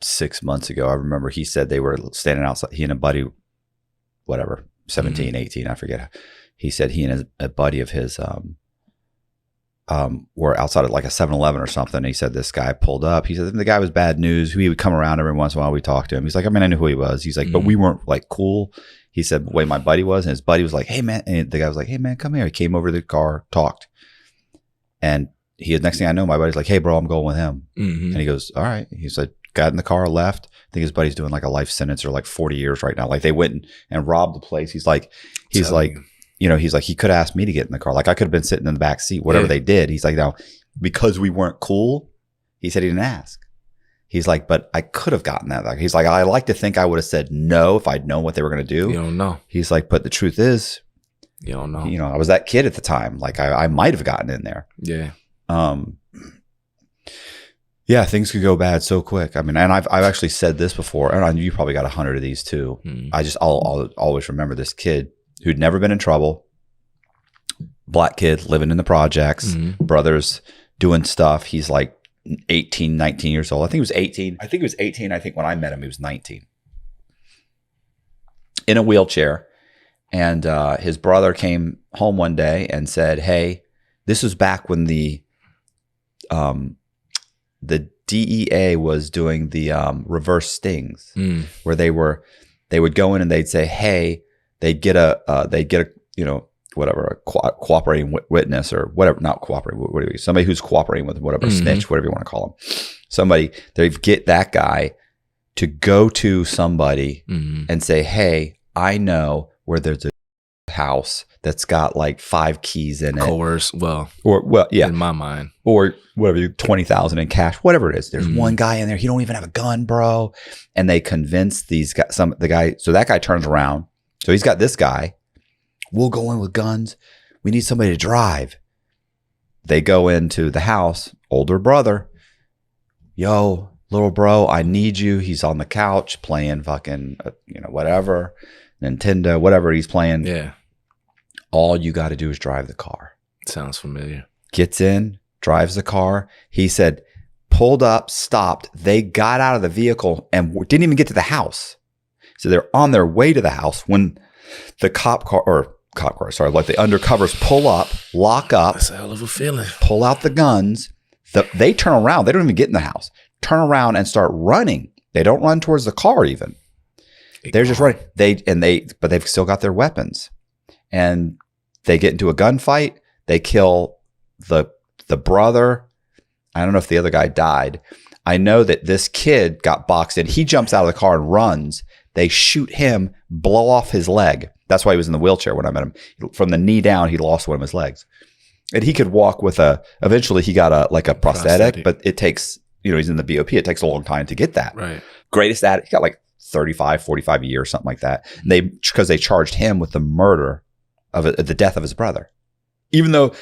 6 months ago. I remember he said they were standing outside, he and a buddy, whatever, 17, 18, I forget. He said he and a buddy of his were outside of like a 7-Eleven or something. He said this guy pulled up. He said the guy was bad news. He would come around every once in a while. We talked to him. He's like, I mean, I knew who he was. He's like, but we weren't like cool. He said the way my buddy was, and his buddy was like, hey man, and the guy was like, hey man, come here. He came over to the car, talked, and next thing I know, my buddy's like, hey bro, I'm going with him. And he goes, all right. He said, got in the car, left. I think his buddy's doing like a life sentence or like 40 years right now. Like, they went and robbed the place. He's like, he's like, he could have asked me to get in the car. Like, I could have been sitting in the back seat, whatever they did. He's like, now, because we weren't cool, he said he didn't ask. He's like, but I could have gotten that. He's like, I like to think I would have said no if I'd known what they were going to do. You don't know. He's like, but the truth is, you don't know. I was that kid at the time. Like, I might have gotten in there. Yeah. Yeah, things could go bad so quick. I mean, and I've actually said this before, and you probably got 100 of these too. I'll always remember this kid who'd never been in trouble. Black kid living in the projects, brothers doing stuff. He's like 18, 19 years old. I think he was 18. I think when I met him, he was 19. In a wheelchair. And his brother came home one day and said, hey, this was back when the DEA was doing the reverse stings, where they would go in and they'd say, hey, they'd get a whatever, a cooperating witness or whatever, not cooperating, somebody who's cooperating with whatever, snitch, whatever you want to call them. Somebody, they'd get that guy to go to somebody and say, hey, I know where there's a house that's got like 5 keys in it. Coerce, yeah, in my mind, or whatever, 20,000 in cash, whatever it is. There's one guy in there. He don't even have a gun, bro. And they convince these guys, so that guy turns around. So he's got this guy. We'll go in with guns. We need somebody to drive. They go into the house. Older brother. Yo, little bro, I need you. He's on the couch playing fucking, whatever, Nintendo, whatever he's playing. Yeah. All you got to do is drive the car. Sounds familiar. Gets in, drives the car. He said, pulled up, stopped. They got out of the vehicle and didn't even get to the house. So they're on their way to the house when the the undercovers pull up, lock up. That's a hell of a feeling. Pull out the guns. They turn around. They don't even get in the house. Turn around and start running. They don't run towards the car even. They're just running. But they've still got their weapons. And they get into a gunfight. They kill the brother. I don't know if the other guy died. I know that this kid got boxed in. He jumps out of the car and runs. They shoot him, blow off his leg. That's why he was in the wheelchair when I met him. From the knee down, he lost one of his legs. And he could walk with eventually he got a prosthetic, but it takes, he's in the BOP. It takes a long time to get that. Right. Greatest at it. He got like 35, 45 a year, something like that. Because they charged him with the murder of the death of his brother. Even though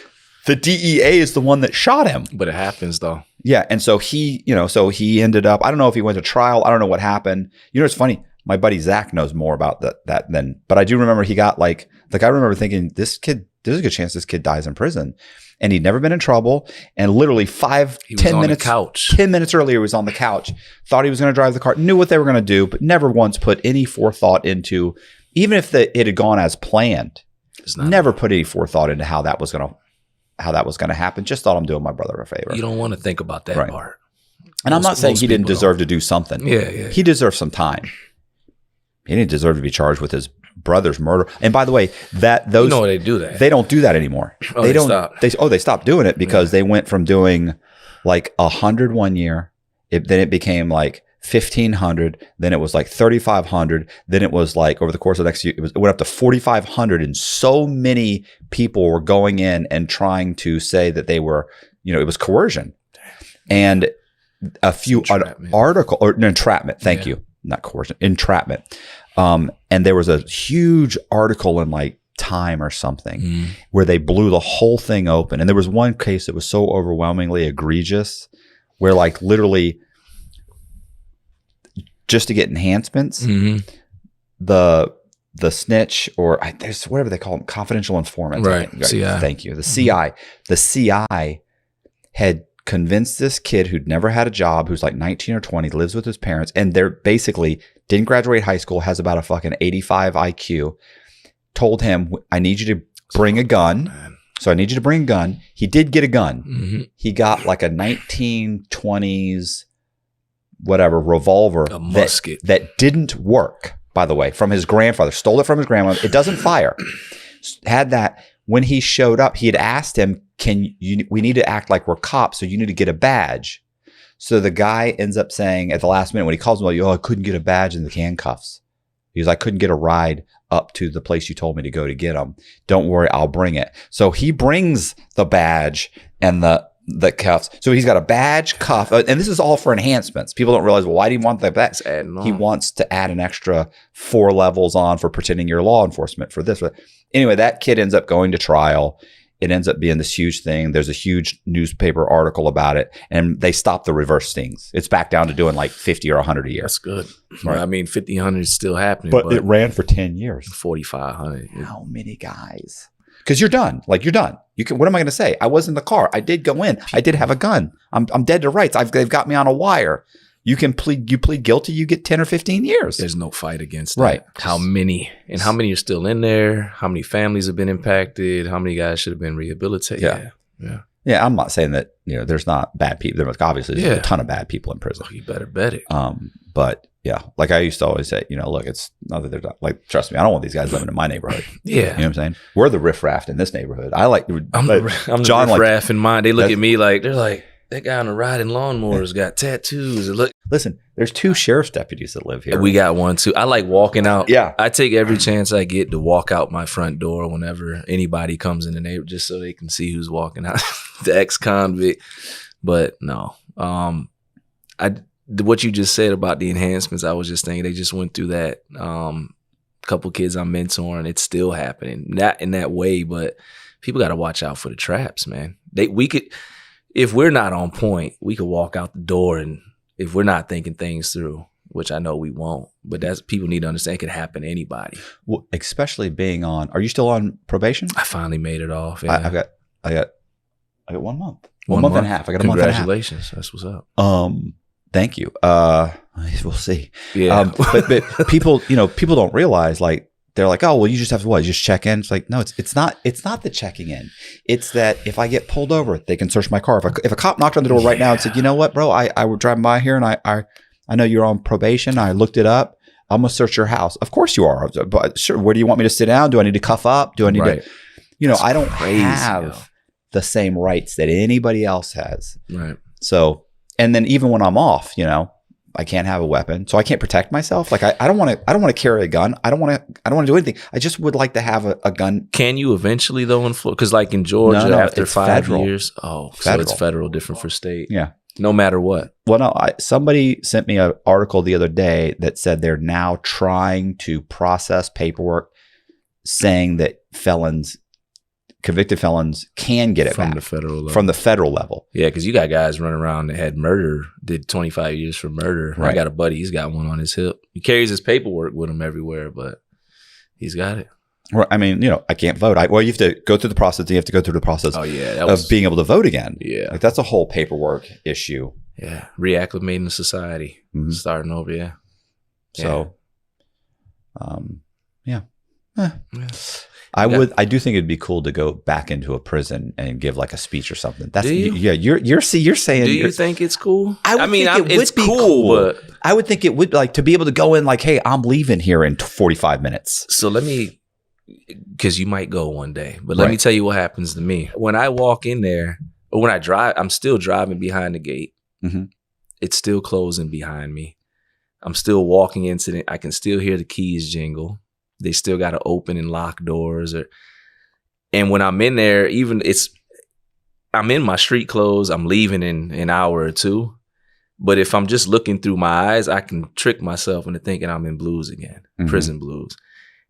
the DEA is the one that shot him. But it happens though. Yeah. And so he ended up, I don't know if he went to trial. I don't know what happened. It's funny. My buddy Zach knows more about that than, but I do remember he got I remember thinking there's a good chance this kid dies in prison, and he'd never been in trouble. And literally 10 minutes earlier, he was on the couch, thought he was going to drive the car, knew what they were going to do, but never once put any forethought into, even if it had gone as planned, never put any forethought into how that was going to happen. Just thought I'm doing my brother a favor. You don't want to think about that part. And I'm not saying he didn't deserve to do something. Yeah. He deserved some time. He didn't deserve to be charged with his brother's murder. And by the way, those you know they do that. They don't do that anymore. Oh, they don't. Stopped. They stopped doing it because they went from doing like 100 one year. Then it became like 1,500. Then it was like 3,500. Then it was like over the course of the next year, it went up to 4,500. And so many people were going in and trying to say that they were, it was coercion. And a few entrapment. Thank you. Not coercion, entrapment. And there was a huge article in like Time or something where they blew the whole thing open. And there was one case that was so overwhelmingly egregious where like literally just to get enhancements, the snitch or there's whatever they call them, confidential informants. Right. CI. Thank you. The CI had convinced this kid who'd never had a job, who's like 19 or 20, lives with his parents, and they're basically didn't graduate high school, has about a fucking 85 IQ, told him, I need you to bring a gun. So I need you to bring a gun. He did get a gun. He got like a 1920s, whatever, revolver. A musket. That didn't work, by the way, from his grandfather. Stole it from his grandmother. It doesn't fire. Had that. When he showed up, he had asked him, we need to act like we're cops, so you need to get a badge. So the guy ends up saying at the last minute when he calls him, like, I couldn't get a badge in the handcuffs. He goes, I couldn't get a ride up to the place you told me to go to get them. Don't worry, I'll bring it. So he brings the badge and the cuffs. So he's got a badge, cuff, and this is all for enhancements. People don't realize, well, why do you want the badge? He wants to add an extra 4 levels on for pretending you're law enforcement for this. Anyway, that kid ends up going to trial. It ends up being this huge thing. There's a huge newspaper article about it, and they stopped the reverse stings. It's back down to doing like 50 or 100 a year. That's good. Right. I mean, 1,500 is still happening. But it ran for 10 years. 4,500. How many guys? Because you're done. Like, you're done. What am I going to say? I was in the car. I did go in. I did have a gun. I'm dead to rights. They've got me on a wire. You plead guilty, you get 10 or 15 years. There's no fight against that. Right. How many are still in there? How many families have been impacted? How many guys should have been rehabilitated? Yeah. I'm not saying that, there's not bad people. There's obviously a ton of bad people in prison. Oh, you better bet it. But yeah, like I used to always say, look, it's not that they're not, like, trust me, I don't want these guys living in my neighborhood. Yeah. You know what I'm saying? We're the riffraff in this neighborhood. I'm the John, riffraff in mine. They look at me like, they're like, that guy on the riding lawnmower's got tattoos. Listen, there's 2 sheriff's deputies that live here. We got one too. I like walking out. Yeah. I take every chance I get to walk out my front door whenever anybody comes in the neighborhood, just so they can see who's walking out. The ex-convict. But no. What you just said about the enhancements, I was just thinking they just went through that. Couple kids I'm mentoring, it's still happening. Not in that way, but people got to watch out for the traps, man. If we're not on point, we could walk out the door, and if we're not thinking things through, which I know we won't, but that's people need to understand it could happen to anybody. Well, especially being on. Are you still on probation? I finally made it off. Yeah. I got 1 month. 1 month and a half. I got a month and a half. Congratulations. That's what's up. Thank you. We'll see. Yeah. But people, people don't realize, like, they're like, oh, well, you just have to just check in. It's like, no, it's not the checking in. It's that if I get pulled over, they can search my car. If a cop knocked on the door right now and said, you know what, bro, I was driving by here and I know you're on probation. I looked it up. I'm going to search your house. Of course you are. But sure. Where do you want me to sit down? Do I need to cuff up? Do I need to, That's I don't have the same rights that anybody else has. Right. So, and then even when I'm off, I can't have a weapon, so I can't protect myself. Like I don't want to carry a gun. I don't want to do anything. I just would like to have a gun. Can you eventually though in Florida? Because like in Georgia, no, after 5 federal. years, so it's federal, different for state. Yeah, no matter what. Well, no, somebody sent me an article the other day that said they're now trying to process paperwork saying that convicted felons can get it from back the federal level. From the federal level. Yeah, because you got guys running around that had murder, did 25 years for murder. Right. I got a buddy, he's got one on his hip. He carries his paperwork with him everywhere, but he's got it. Right. I mean, I can't vote. You have to go through the process. You have to go through the process of being able to vote again. Yeah. Like, that's a whole paperwork issue. Yeah. Reacclimating to society. Mm-hmm. Starting over, yeah. So, yeah. I do think it'd be cool to go back into a prison and give like a speech or something. That's Do you? Yeah. You're saying. Do you think it's cool? I mean, it would be cool, but I would think it would, like, to be able to go in like, hey, I'm leaving here in 45 minutes. So let me, because you might go one day, but let me tell you what happens to me when I walk in there, or when I drive. I'm still driving behind the gate. Mm-hmm. It's still closing behind me. I'm still walking into it. I can still hear the keys jingle. They still got to open and lock doors. And when I'm in there, I'm in my street clothes. I'm leaving in an hour or two. But if I'm just looking through my eyes, I can trick myself into thinking I'm in blues again, prison blues.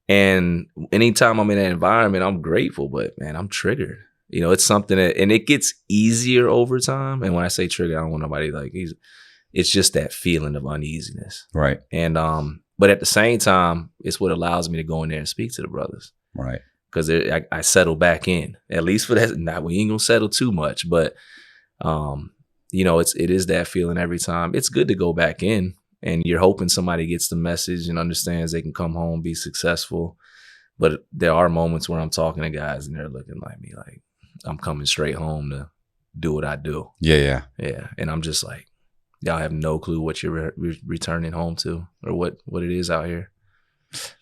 And anytime I'm in that environment, I'm grateful, but man, I'm triggered. You know, it's something and it gets easier over time. And when I say trigger, I don't want nobody it's just that feeling of uneasiness. Right. And, but at the same time, it's what allows me to go in there and speak to the brothers. Right. Because I settle back in, at least for that. Now, we ain't gonna settle too much, but, you know, it is that feeling every time. It's good to go back in, and you're hoping somebody gets the message and understands they can come home, be successful. But there are moments where I'm talking to guys and they're looking like me, like I'm coming straight home to do what I do. Yeah. And I'm just like, y'all have no clue what you're returning home to, or what it is out here.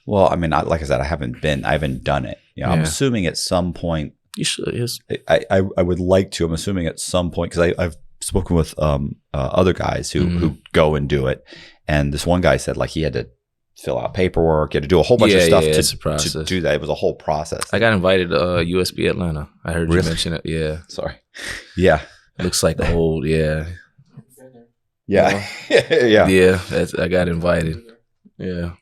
Well, I mean, like I said, I haven't done it. You know, I'm assuming at some point you should. Yes. I would like to. I'm assuming at some point, because I've spoken with other guys who go and do it, and this one guy said like he had to fill out paperwork, he had to do a whole bunch of stuff to do that. It was a whole process. I got invited to USB Atlanta. I heard you mention it. Yeah. Sorry. Yeah. Looks like the old. Yeah. Yeah. I got invited. Yeah.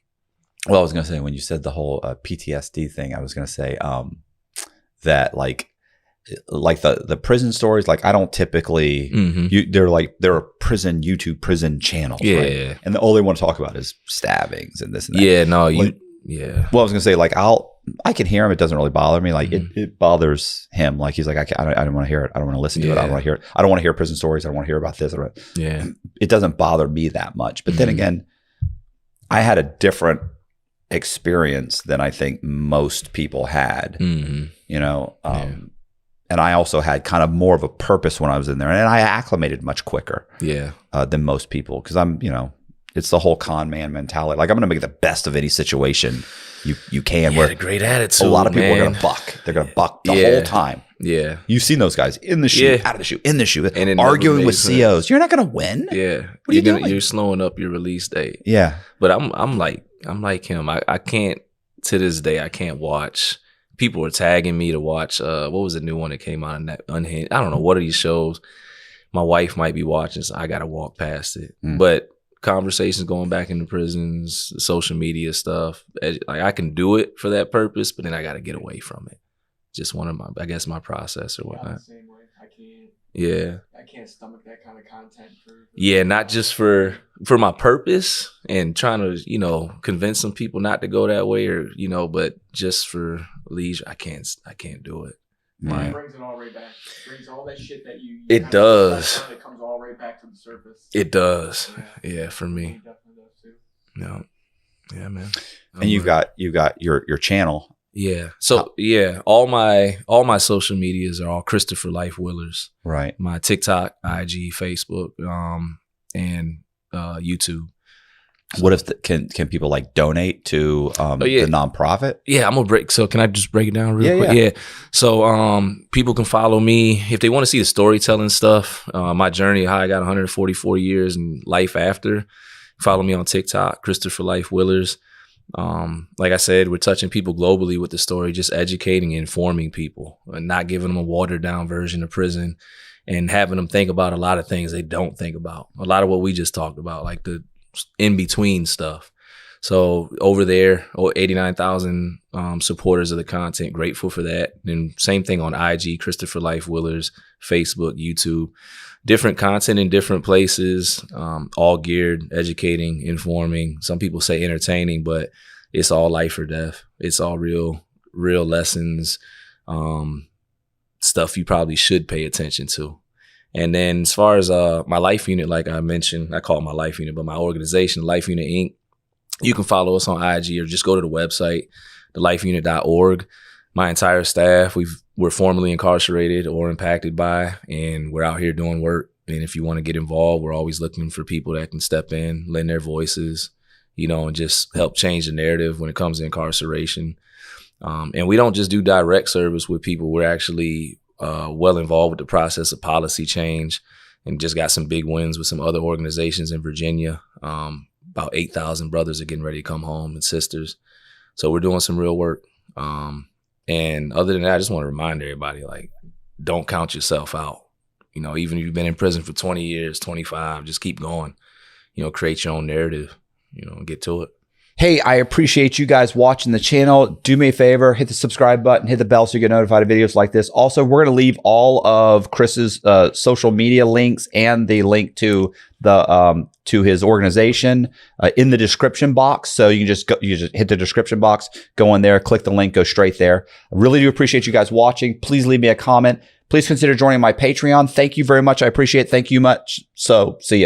Well, I was going to say, when you said the whole PTSD thing, I was going to say that like the prison stories, like I don't typically, there are prison YouTube channels, right? And all they want to talk about is stabbings and this and that. Yeah, no, Well, I was going to say, like, I can hear him. It doesn't really bother me. Like it bothers him. Like he's like, I don't want to hear it. I don't want to listen to it. I don't want to hear it. I don't want to hear prison stories. I don't want to hear about this. It doesn't bother me that much. But then again, I had a different experience than I think most people had, you know, and I also had kind of more of a purpose when I was in there, and I acclimated much quicker than most people, because I'm, you know, it's the whole con man mentality. Like, I'm going to make the best of any situation you can. Where a great attitude. A lot of people are going to buck. They're going to buck the whole time. Yeah. You've seen those guys in the shoe, out of the shoe, in the shoe, and arguing with COs. You're not going to win. Yeah. What are you doing? You're slowing up your release date. Yeah. But I'm like him. I can't, to this day, I can't watch. People were tagging me to watch, what was the new one that came out on that Unhinged? I don't know. What are these shows? My wife might be watching, so I got to walk past it. But conversations going back into prisons, social media stuff, like I can do it for that purpose, but then I got to get away from it. Just one of my process or whatnot. Same way. I can't. Yeah. I can't stomach that kind of content. Not just for my purpose and trying to, you know, convince some people not to go that way, or, you know, but just for leisure, I can't do it. It brings it all right back. It brings all that shit that you it does. It comes all right back to the surface. It does. Yeah, for me. It definitely does too. No. Yeah, man. And you've got your channel. Yeah. So all my social medias are all Christopher Life Willars. Right. My TikTok, IG, Facebook, and YouTube. What if can people like donate to the nonprofit? Yeah, I'm gonna break. So can I just break it down real quick? Yeah. So people can follow me if they want to see the storytelling stuff. My journey, how I got 144 years and life after. Follow me on TikTok, Christopher Life Willars. Like I said, we're touching people globally with the story, just educating and informing people, and not giving them a watered down version of prison, and having them think about a lot of things they don't think about. A lot of what we just talked about, like the in-between stuff. So over there, 89,000 supporters of the content. Grateful for that. And same thing on IG, Christopher Life Willars, Facebook, YouTube. Different content in different places, all geared, educating, informing. Some people say entertaining, but it's all life or death. It's all real lessons, stuff you probably should pay attention to. And then as far as my life unit, like I mentioned, I call it my life unit, but my organization, Life Unit Inc., you can follow us on IG or just go to the website, thelifeunit.org. my entire staff, we're formerly incarcerated or impacted by, and we're out here doing work. And if you want to get involved, we're always looking for people that can step in, lend their voices, and just help change the narrative when it comes to incarceration. And we don't just do direct service with people. We're actually well involved with the process of policy change, and just got some big wins with some other organizations in Virginia. About 8,000 brothers are getting ready to come home, and sisters. So we're doing some real work. And other than that, I just want to remind everybody, like, don't count yourself out. Even if you've been in prison for 20 years, 25, just keep going. Create your own narrative, and get to it. Hey, I appreciate you guys watching the channel. Do me a favor, hit the subscribe button, hit the bell so you get notified of videos like this. Also, we're going to leave all of Chris's social media links and the link to the to his organization in the description box. So you just hit the description box, go in there, click the link, go straight there. I really do appreciate you guys watching. Please leave me a comment. Please consider joining my Patreon. Thank you very much. I appreciate it. Thank you much. So see ya.